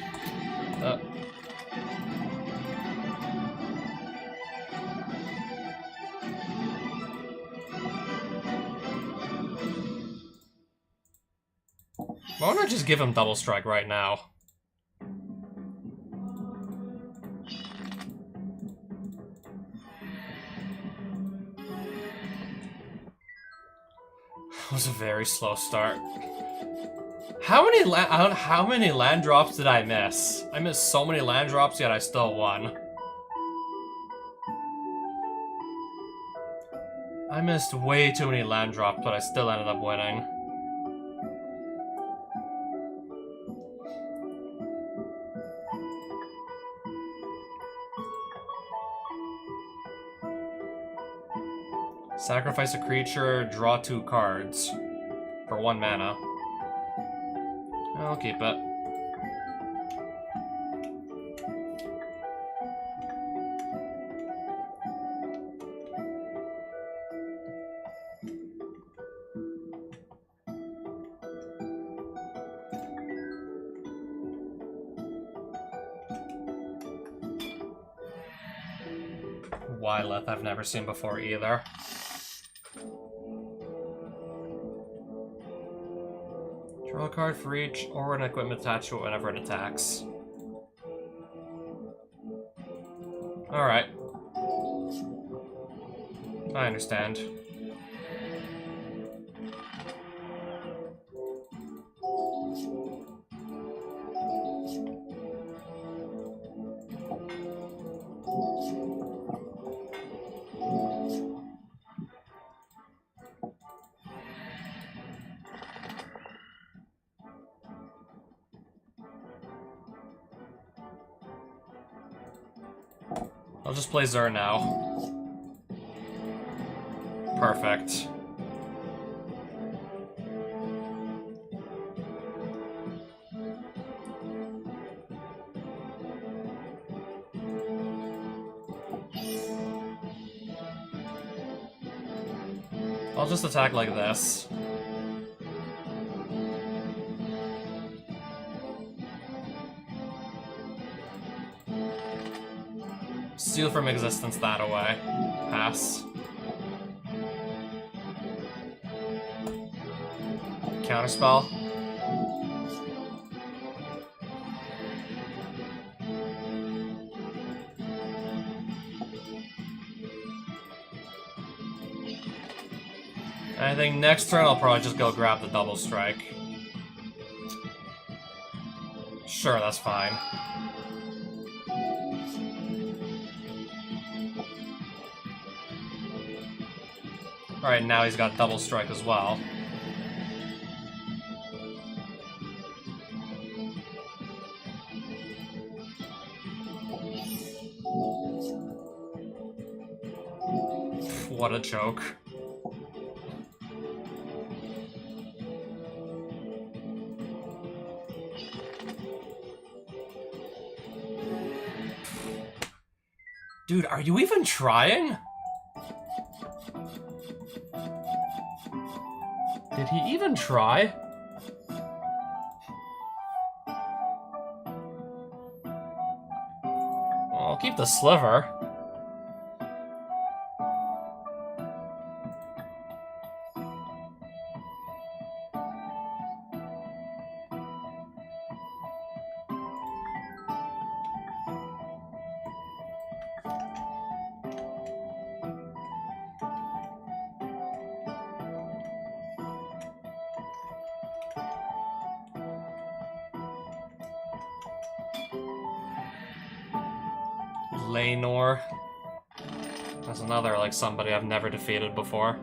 Why don't I just give him double strike right now? It was a very slow start. How many land drops did I miss? I missed so many land drops, yet I still won. I missed way too many land drops, but I still ended up winning. Sacrifice a creature, draw 2 cards. For 1 mana. I'll keep it. Wyleth I've never seen before either. Draw a card for each, or an equipment attached to it whenever it attacks. Alright. I understand. I'll just play Zur now. Perfect. I'll just attack like this. Steal from existence that away. Pass. Counterspell. I think next turn I'll probably just go grab the double strike. Sure, that's fine. Alright, now he's got double strike as well. What a joke. Dude, are you even trying? Did he even try? Well, I'll keep the sliver. Laenor. That's another, like, somebody I've never defeated before.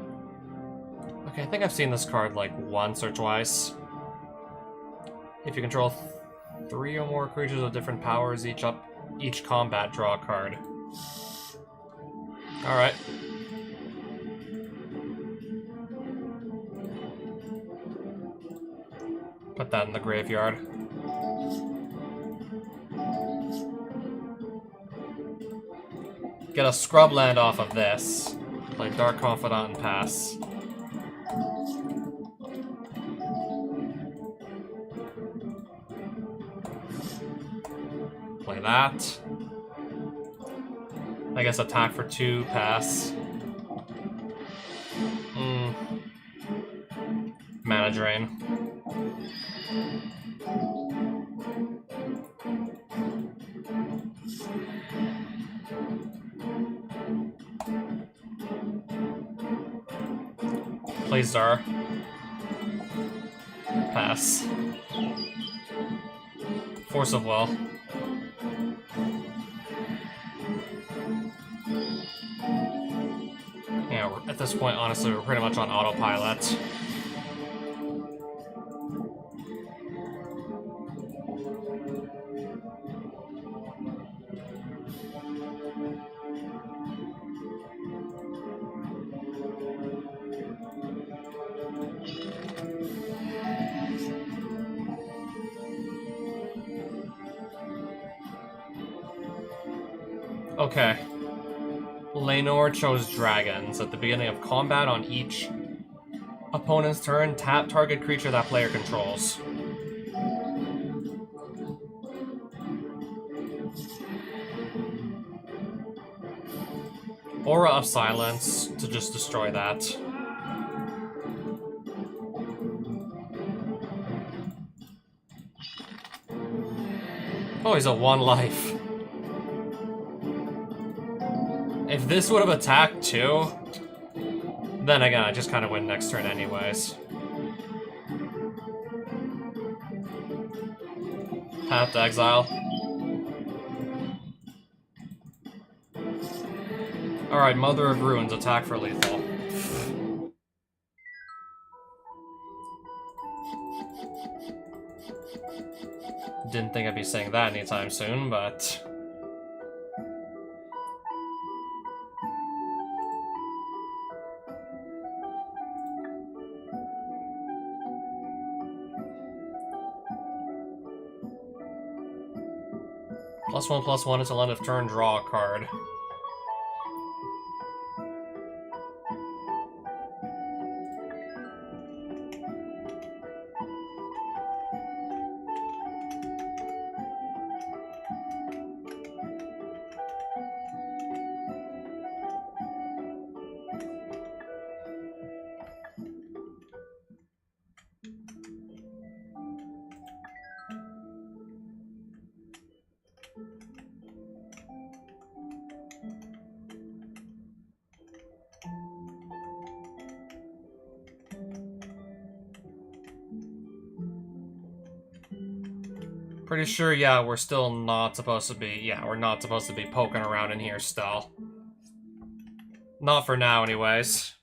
Okay, I think I've seen this card, like, once or twice. If you control 3 or more creatures with different powers, each combat draw a card. Alright. Put that in the graveyard. Get a scrubland off of this. Play Dark Confidant and pass. Play that. I guess attack for 2, pass. Mana drain. Play Zar. Pass. Force of Will. Yeah, at this point, honestly, we're pretty much on autopilot. Okay. Laenor chose dragons. At the beginning of combat on each opponent's turn, tap target creature that player controls. Aura of Silence to just destroy that. Oh, he's at 1 life. If this would have attacked too, then again, I just kind of win next turn anyways. Tap to exile. Alright, Mother of Ruins, attack for lethal. Didn't think I'd be saying that anytime soon, but... +1/+1 until end of turn, draw a card. Pretty sure, yeah, we're still not supposed to be... Yeah, we're not supposed to be poking around in here still. Not for now, anyways.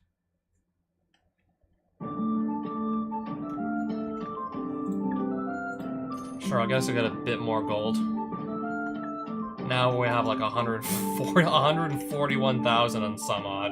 Sure, I guess I got a bit more gold. Now we have like 141,000 and some odd.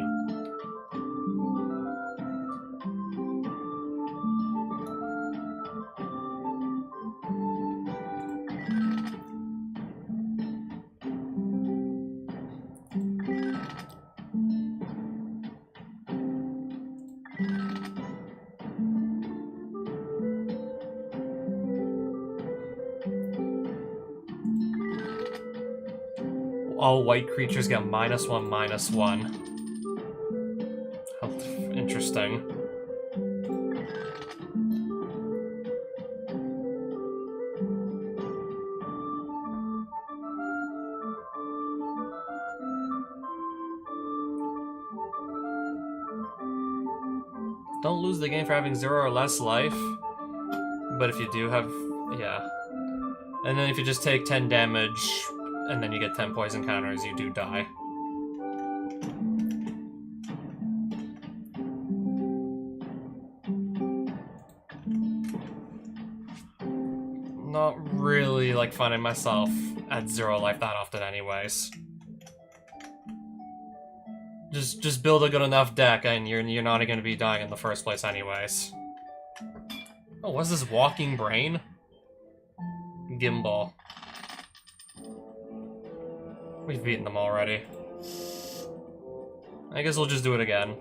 All white creatures get -1/-1. How interesting. Don't lose the game for having 0 or less life. But if you do have... yeah. And then if you just take 10 damage... and then you get 10 poison counters, you do die. Not really like finding myself at 0 life that often anyways. Just build a good enough deck and you're not going to be dying in the first place anyways. Oh, what's this walking brain? Gimbal. We've beaten them already. I guess we'll just do it again.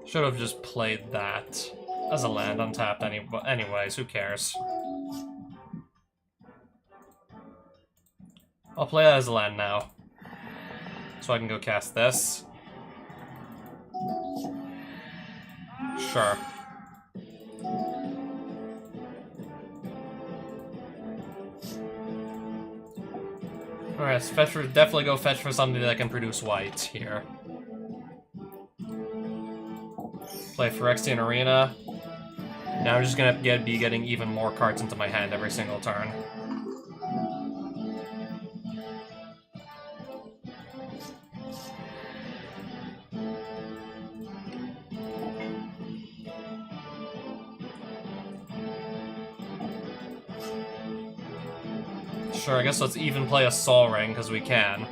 Should have just played that as a land untapped anyways, who cares? I'll play that as a land now. So I can go cast this. Sure. Alright, so fetch for, definitely go fetch for something that can produce white here. Play Phyrexian Arena. Now I'm just gonna be getting even more cards into my hand every single turn. Sure, I guess let's even play a Sol Ring, because we can.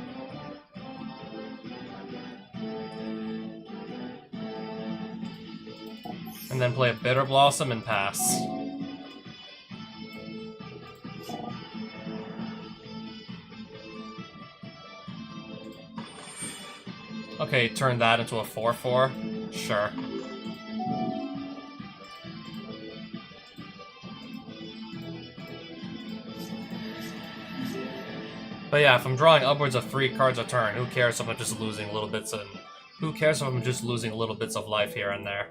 And then play a Bitter Blossom and pass. Okay, turn that into a 4/4. Sure. But yeah, if I'm drawing upwards of 3 cards a turn, who cares if I'm just losing little bits of... Who cares if I'm just losing little bits of life here and there?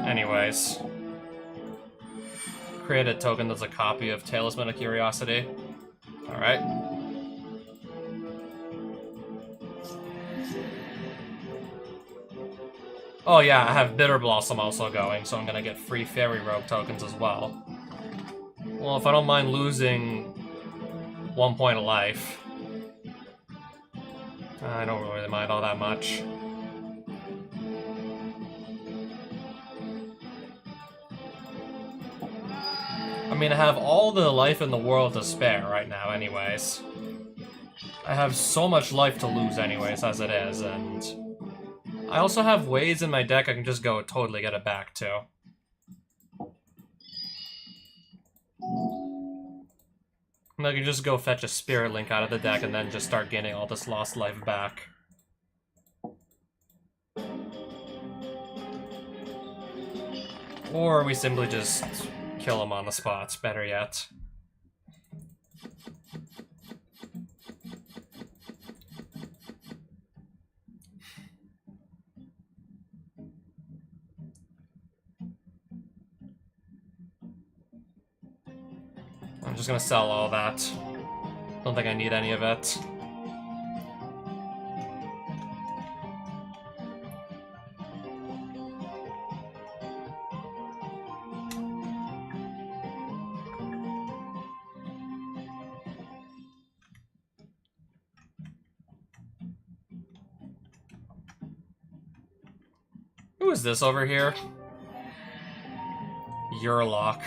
Anyways. Create a token that's a copy of Talisman of Curiosity. Alright. Oh yeah, I have Bitter Blossom also going, so I'm gonna get free Fairy Rogue tokens as well. Well, if I don't mind losing 1 point of life, I don't really mind all that much. I mean, I have all the life in the world to spare right now anyways. I have so much life to lose anyways as it is, and... I also have ways in my deck I can just go totally get it back too. And I can just go fetch a Spirit Link out of the deck and then just start gaining all this lost life back. Or we simply just kill him on the spot, better yet. I'm just gonna sell all that. Don't think I need any of it. Who is this over here? Yurlok.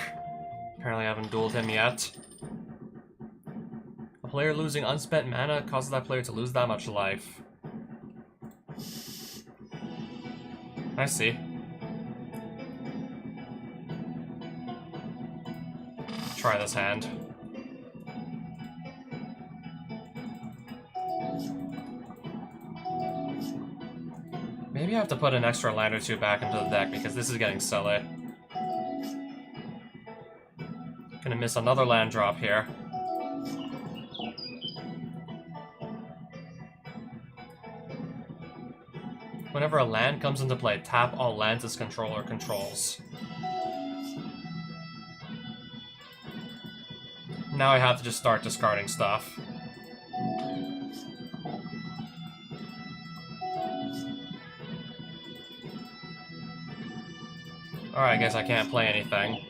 Apparently I haven't dueled him yet. A player losing unspent mana causes that player to lose that much life. I see. Try this hand. Maybe I have to put an extra land or two back into the deck because this is getting silly. Gonna miss another land drop here. Whenever a land comes into play, tap all lands this controller controls. Now I have to just start discarding stuff. Alright, I guess I can't play anything.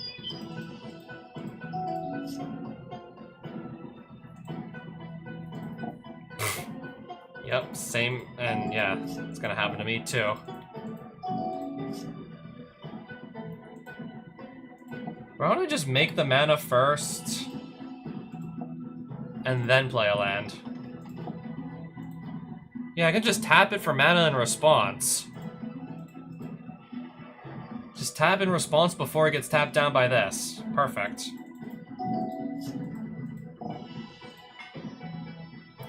Yep, same, and yeah, it's gonna happen to me too. Why don't I just make the mana first, and then play a land? Yeah, I can just tap it for mana in response. Just tap in response before it gets tapped down by this. Perfect.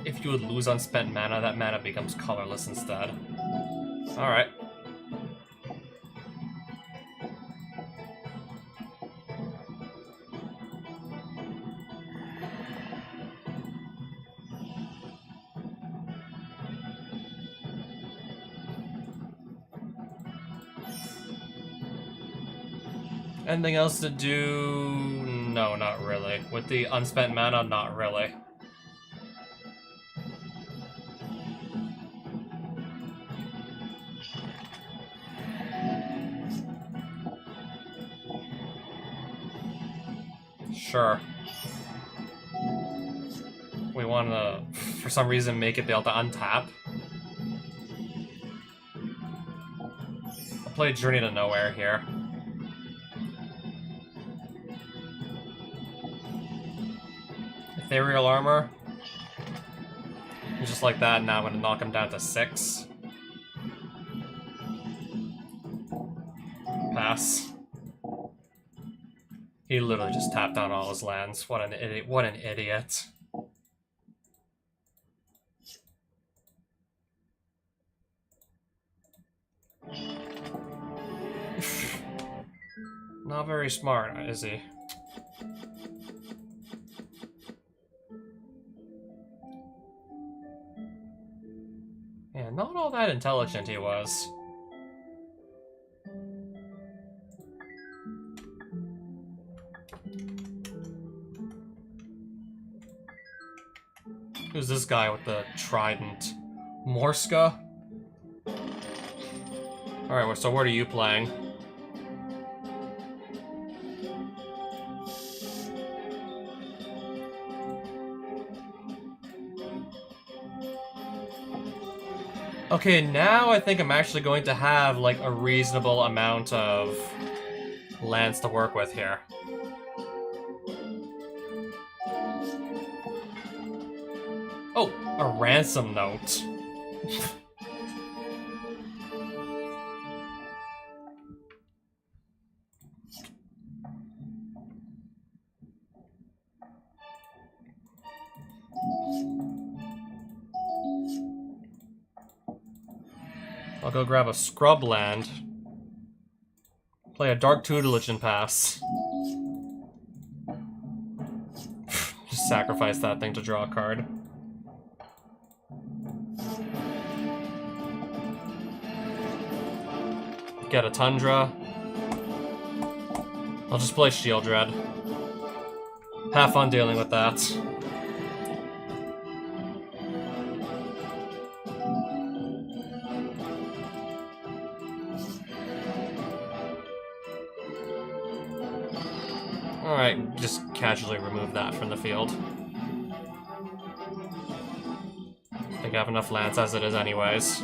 If you would lose unspent mana, that mana becomes colorless instead. Alright. Anything else to do? No, not really. With the unspent mana, not really. Sure. We want to, for some reason, make it be able to untap. I'll play Journey to Nowhere here. Ethereal Armor. Just like that, now I'm going to knock him down to 6. Pass. He literally just tapped down all his lands. What an idiot. What an idiot. Not very smart, is he? Yeah, not all that intelligent he was. Who's this guy with the trident? Morska? Alright, so what are you playing? Okay, now I think I'm actually going to have, like, a reasonable amount of lands to work with here. Oh, a ransom note. I'll go grab a scrub land. Play a Dark Tutelage and pass. Just sacrifice that thing to draw a card. Get a Tundra. I'll just play Shieldred. Have fun dealing with that. Alright, just casually remove that from the field. I think I have enough lands as it is anyways.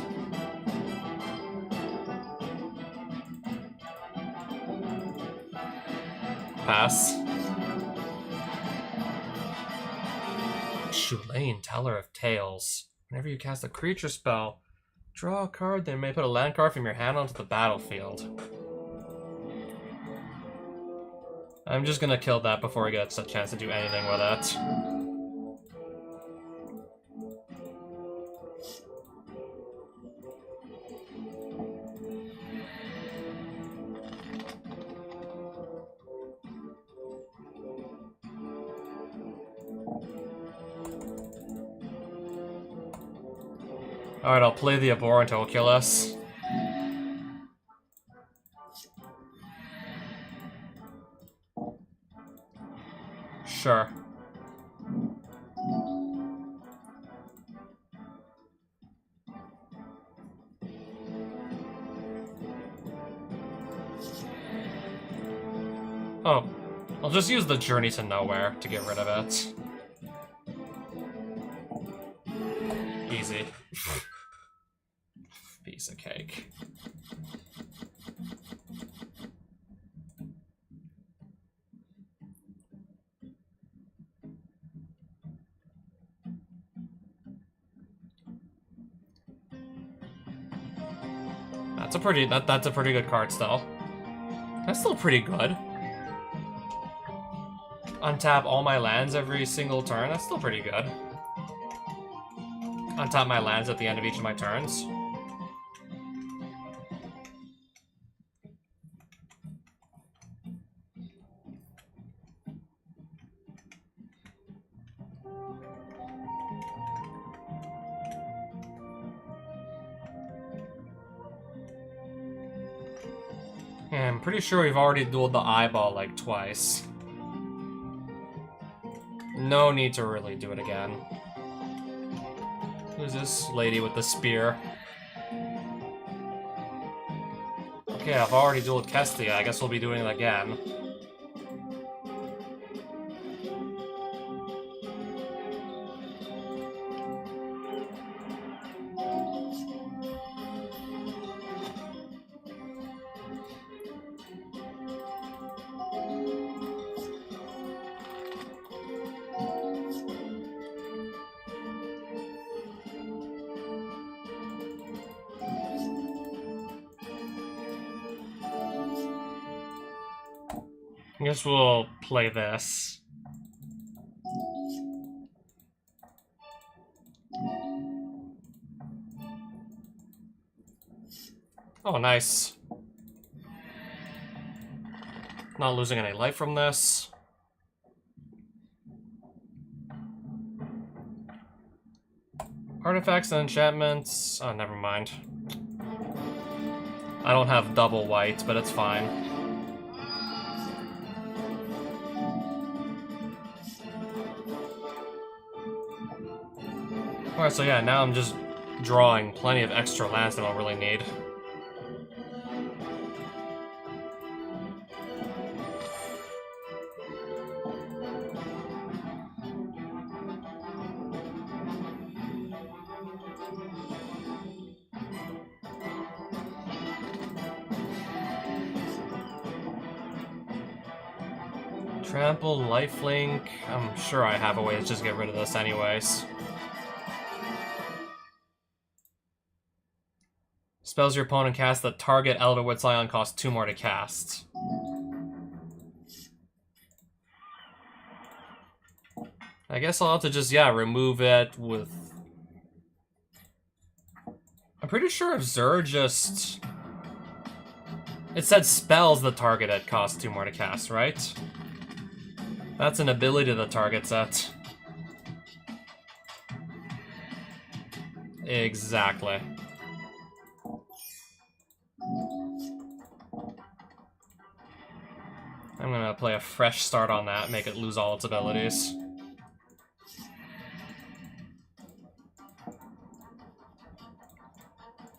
Pass. Shulain, Teller of Tales. Whenever you cast a creature spell, draw a card, then you may put a land card from your hand onto the battlefield. I'm just gonna kill that before he gets a chance to do anything with it. Alright, I'll play the Abhorrent Oculus. Sure. Oh, I'll just use the Journey to Nowhere to get rid of it. Easy. Piece of cake. That's a pretty good card still. That's still pretty good. Untap all my lands every single turn. That's still pretty good. Untap my lands at the end of each of my turns. Yeah, I'm pretty sure we've already dueled the eyeball like twice. No need to really do it again. Who's this lady with the spear? Okay, I've already dueled Kestia. I guess we'll be doing it again. I guess we'll play this. Oh, nice. Not losing any life from this. Artifacts and enchantments. Oh, never mind. I don't have double white, but it's fine. Alright, so yeah, now I'm just drawing plenty of extra lands that I don't really need. Trample, lifelink. I'm sure I have a way to just get rid of this anyways. Spells your opponent cast that target Elderwood Scion cost 2 more to cast. I guess I'll have to just, yeah, remove it with... I'm pretty sure if Zur just... It said spells that target it cost 2 more to cast, right? That's an ability that targets it. Exactly. I'm gonna play a fresh start on that, make it lose all its abilities.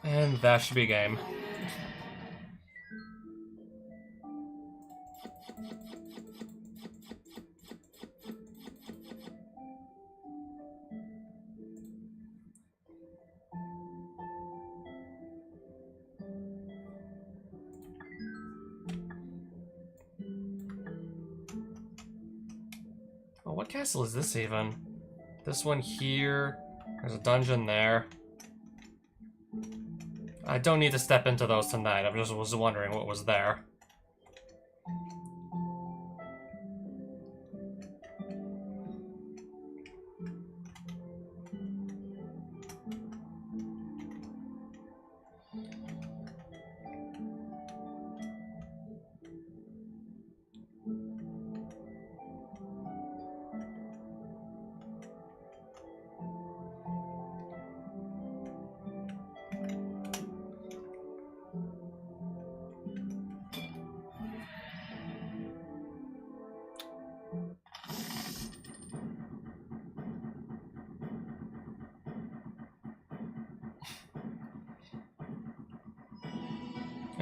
And that should be game. Oh, what castle is this even? This one here. There's a dungeon there. I don't need to step into those tonight. I just was wondering what was there.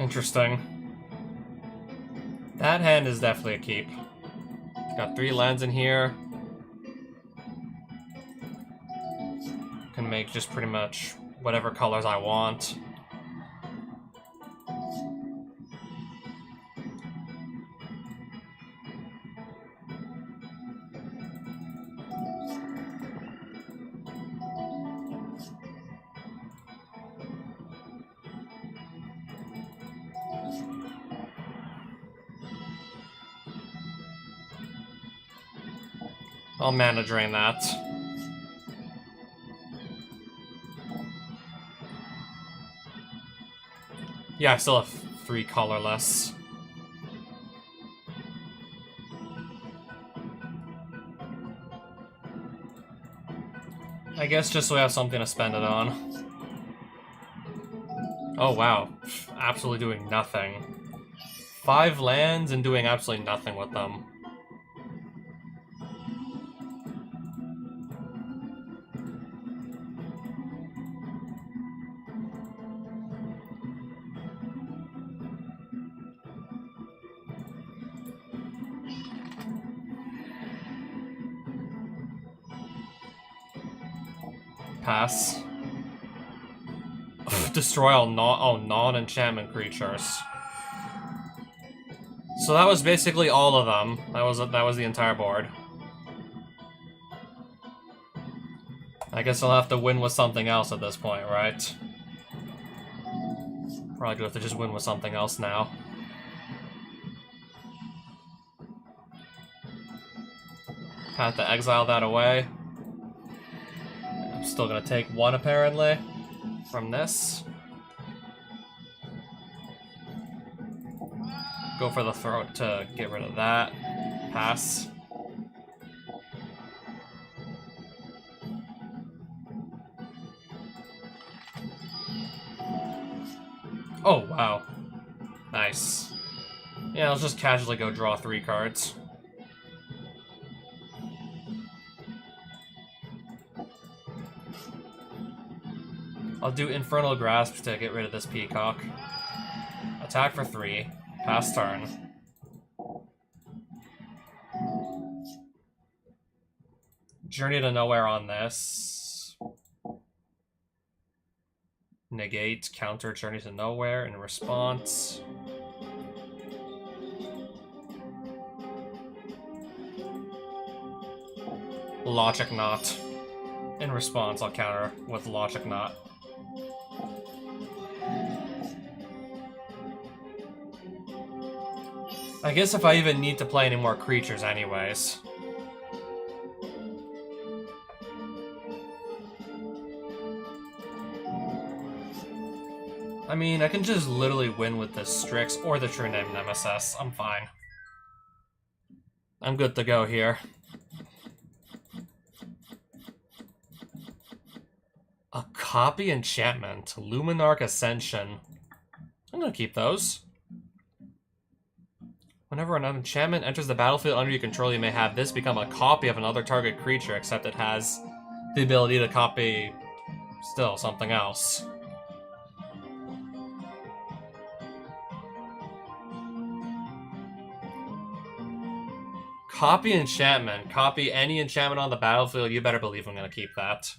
Interesting. That hand is definitely a keep. Got 3 lands in here. Can make just pretty much whatever colors I want. I'll mana drain that. Yeah, I still have 3 colorless. I guess just so we have something to spend it on. Oh wow, absolutely doing nothing. 5 lands and doing absolutely nothing with them. Pass. Destroy all non-enchantment creatures. So that was basically all of them. That was the entire board. I guess I'll have to win with something else at this point, right? Probably gonna have to just win with something else now. Have to exile that away. I'm still gonna take 1 apparently from this. Go for the throat to get rid of that. Pass. Oh, wow. Nice. Yeah, let's just casually go draw 3 cards. I'll do Infernal Grasp to get rid of this Peacock. Attack for 3. Pass turn. Journey to Nowhere on this. Negate, counter Journey to Nowhere in response. Logic Knot. In response, I'll counter with Logic Knot. I guess if I even need to play any more creatures anyways. I mean, I can just literally win with the Strix or the True Name Nemesis. I'm fine. I'm good to go here. A copy enchantment. Luminarch Ascension. I'm gonna keep those. Whenever an enchantment enters the battlefield under your control, you may have this become a copy of another target creature, except it has the ability to copy still something else. Copy enchantment. Copy any enchantment on the battlefield. You better believe I'm gonna keep that.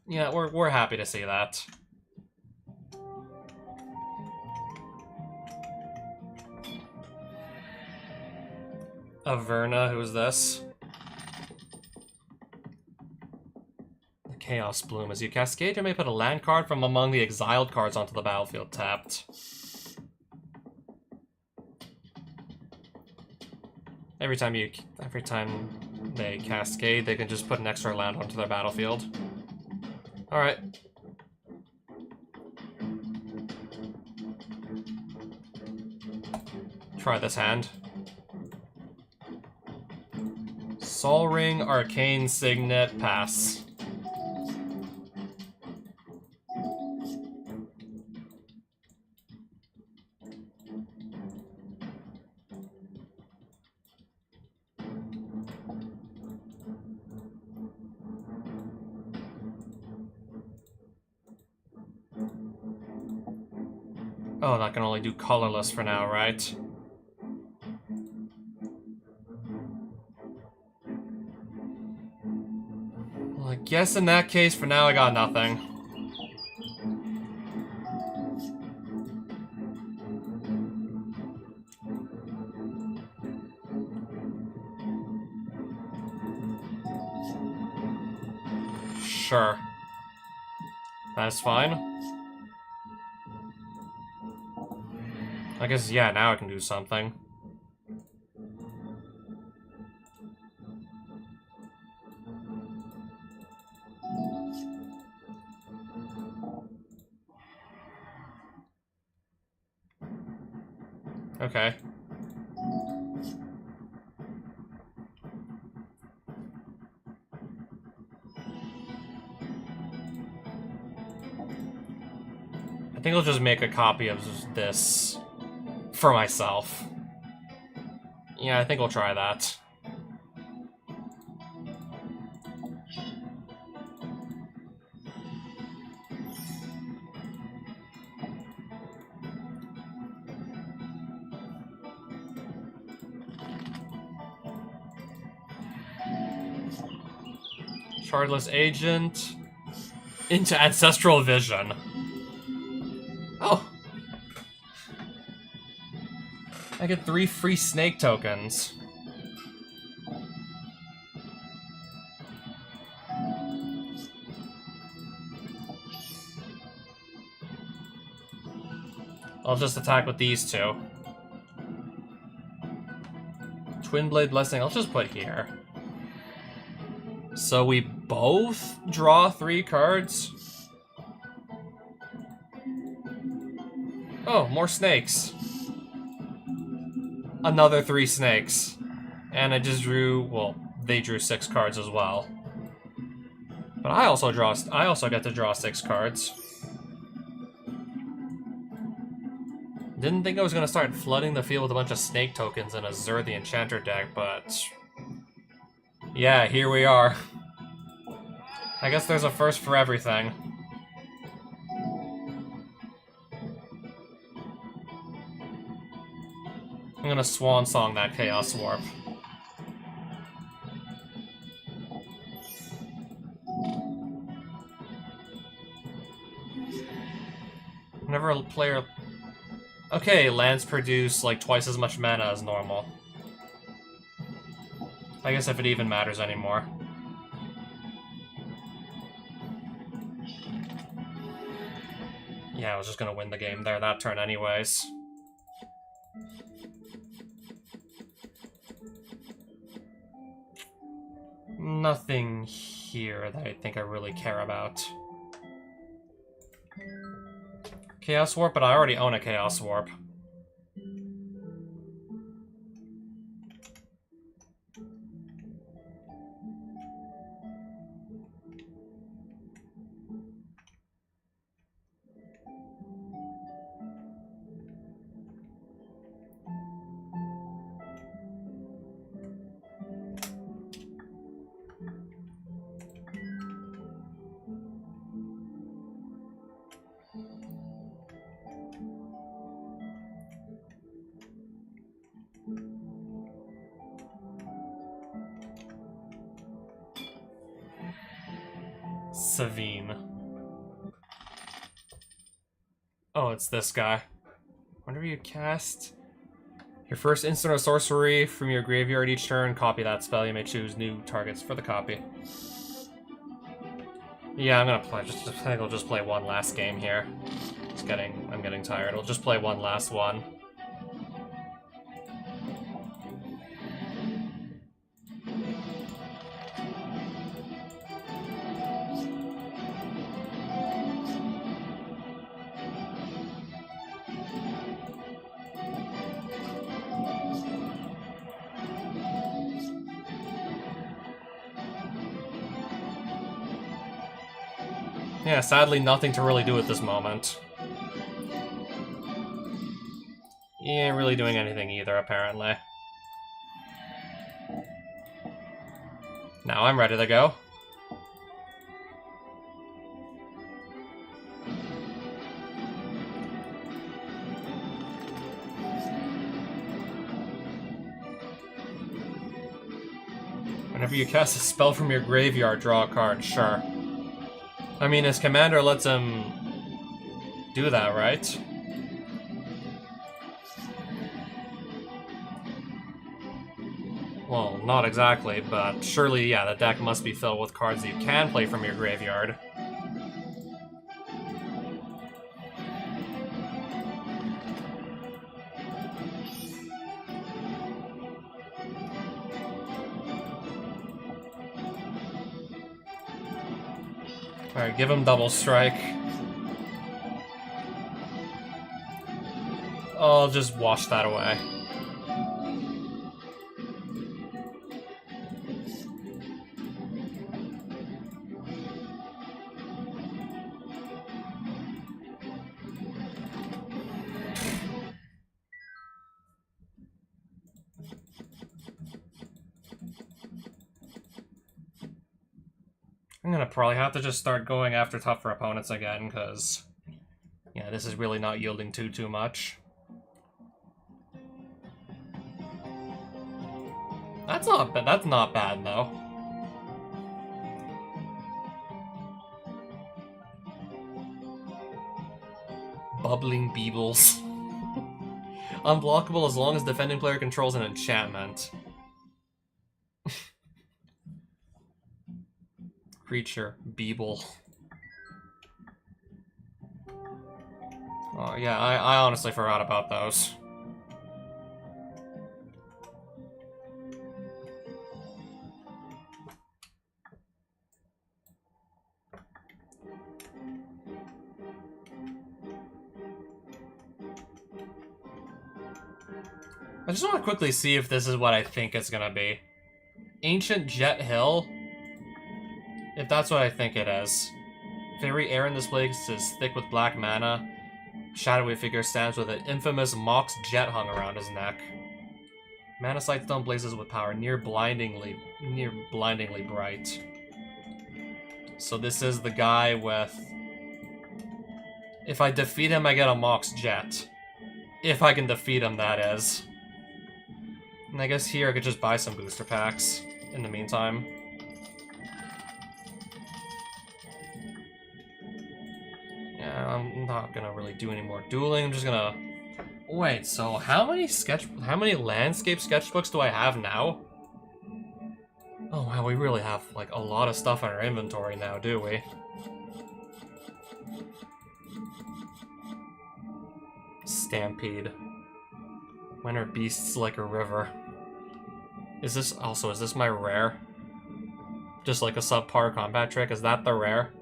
Yeah, we're happy to see that. Averna, who's this? The Chaos Bloom. As you cascade, you may put a land card from among the exiled cards onto the battlefield tapped. Every time they cascade, they can just put an extra land onto their battlefield. Alright. Try this hand. Sol Ring, Arcane Signet, pass. Oh, that can only do colorless for now, right? Well, I guess in that case, for now I got nothing. Sure. That's fine. I guess, yeah, now I can do something. Okay. I think I'll just make a copy of this for myself. Yeah, I think we'll try that. Shardless Agent into Ancestral Vision. Oh! I get 3 free snake tokens. I'll just attack with these 2. Twin Blade Blessing, I'll just put here. So we both draw 3 cards? Oh, more snakes. Another 3 snakes. And I just drew, well, they drew 6 cards as well. But I also get to draw 6 cards. Didn't think I was gonna start flooding the field with a bunch of snake tokens in a Zur the Enchanter deck, but yeah, here we are. I guess there's a first for everything. I'm gonna Swan Song that Chaos Warp. Whenever a player... Okay, lands produce like twice as much mana as normal. I guess if it even matters anymore. Yeah, I was just gonna win the game there that turn anyways. Nothing here that I think I really care about. Chaos Warp, but I already own a Chaos Warp. Savine. Oh, it's this guy. Whenever you cast your first instant or sorcery from your graveyard each turn, copy that spell. You may choose new targets for the copy. Yeah, I'm gonna play. I think I'll just play one last game here. I'm getting tired. I'll just play one last one. Yeah, sadly nothing to really do at this moment. He ain't really doing anything either, apparently. Now I'm ready to go. Whenever you cast a spell from your graveyard, draw a card. Sure. I mean, his commander lets him do that, right? Well, not exactly, but surely, yeah, the deck must be filled with cards that you can play from your graveyard. Alright, give him double strike. I'll just wash that away. I'm gonna probably have to just start going after tougher opponents again, because yeah, this is really not yielding too much. That's not bad though. Bubbling Beebles. Unblockable as long as defending player controls an enchantment. Creature, Beeble. Oh yeah, I honestly forgot about those. I just want to quickly see if this is what I think it's gonna be. Ancient Jet Hill? If that's what I think it is. Fairy air in this place is thick with black mana. Shadowy figure stands with an infamous Mox jet hung around his neck. Mana Sightstone blazes with power, near blindingly bright. So this is the guy with... If I defeat him, I get a Mox jet. If I can defeat him, that is. And I guess here I could just buy some booster packs in the meantime. Yeah, I'm not gonna really do any more dueling. I'm just gonna... Wait, so how many landscape sketchbooks do I have now? Oh wow, we really have like a lot of stuff in our inventory now, do we? Stampede. When are beasts like a river? Is this my rare? Just like a subpar combat trick, is that the rare?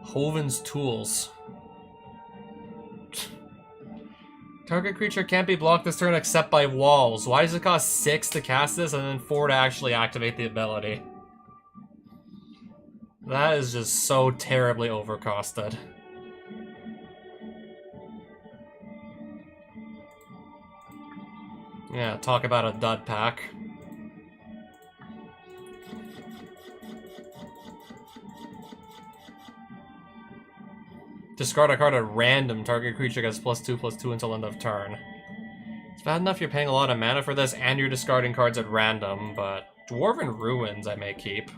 Hoven's Tools. Target creature can't be blocked this turn except by walls. Why does it cost 6 to cast this and then 4 to actually activate the ability? That is just so terribly overcosted. Yeah, talk about a dud pack. Discard a card at random. Target creature gets +2/+2 until end of turn. It's bad enough you're paying a lot of mana for this and you're discarding cards at random, but Dwarven Ruins I may keep.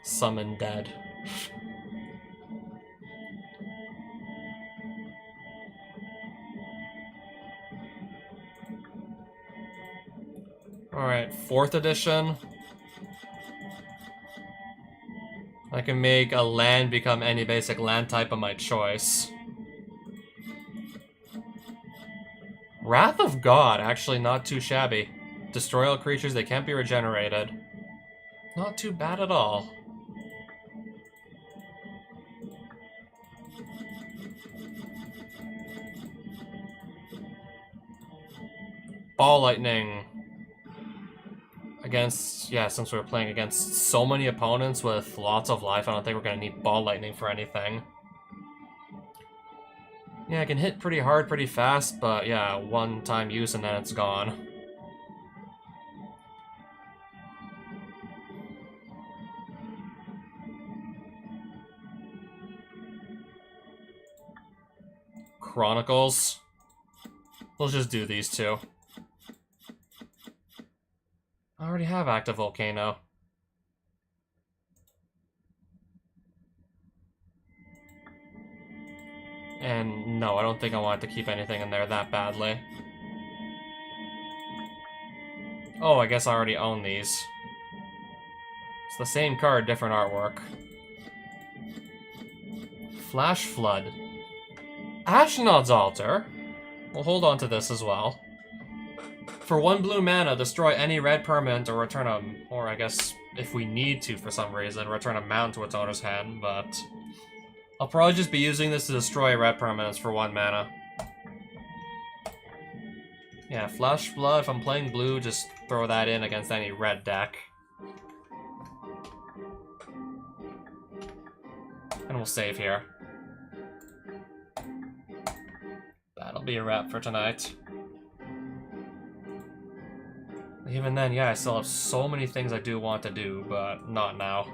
Summon Dead. Alright, 4th edition. I can make a land become any basic land type of my choice. Wrath of God, actually not too shabby. Destroy all creatures that can't be regenerated. Not too bad at all. Ball Lightning. Against, yeah, since we're playing against so many opponents with lots of life, I don't think we're going to need Ball Lightning for anything. Yeah, I can hit pretty hard, pretty fast, but yeah, one-time use and then it's gone. Chronicles. We'll just do these two. I already have Active Volcano. And no, I don't think I want to keep anything in there that badly. Oh, I guess I already own these. It's the same card, different artwork. Flash Flood. Ashnod's Altar. We'll hold on to this as well. For 1 blue mana, destroy any red permanent or return a... Or I guess, if we need to for some reason, return a mountain to its owner's hand, but... I'll probably just be using this to destroy red permanents for 1 mana. Yeah, Flash Flood, if I'm playing blue, just throw that in against any red deck. And we'll save here. That'll be a wrap for tonight. Even then, yeah, I still have so many things I do want to do, but not now.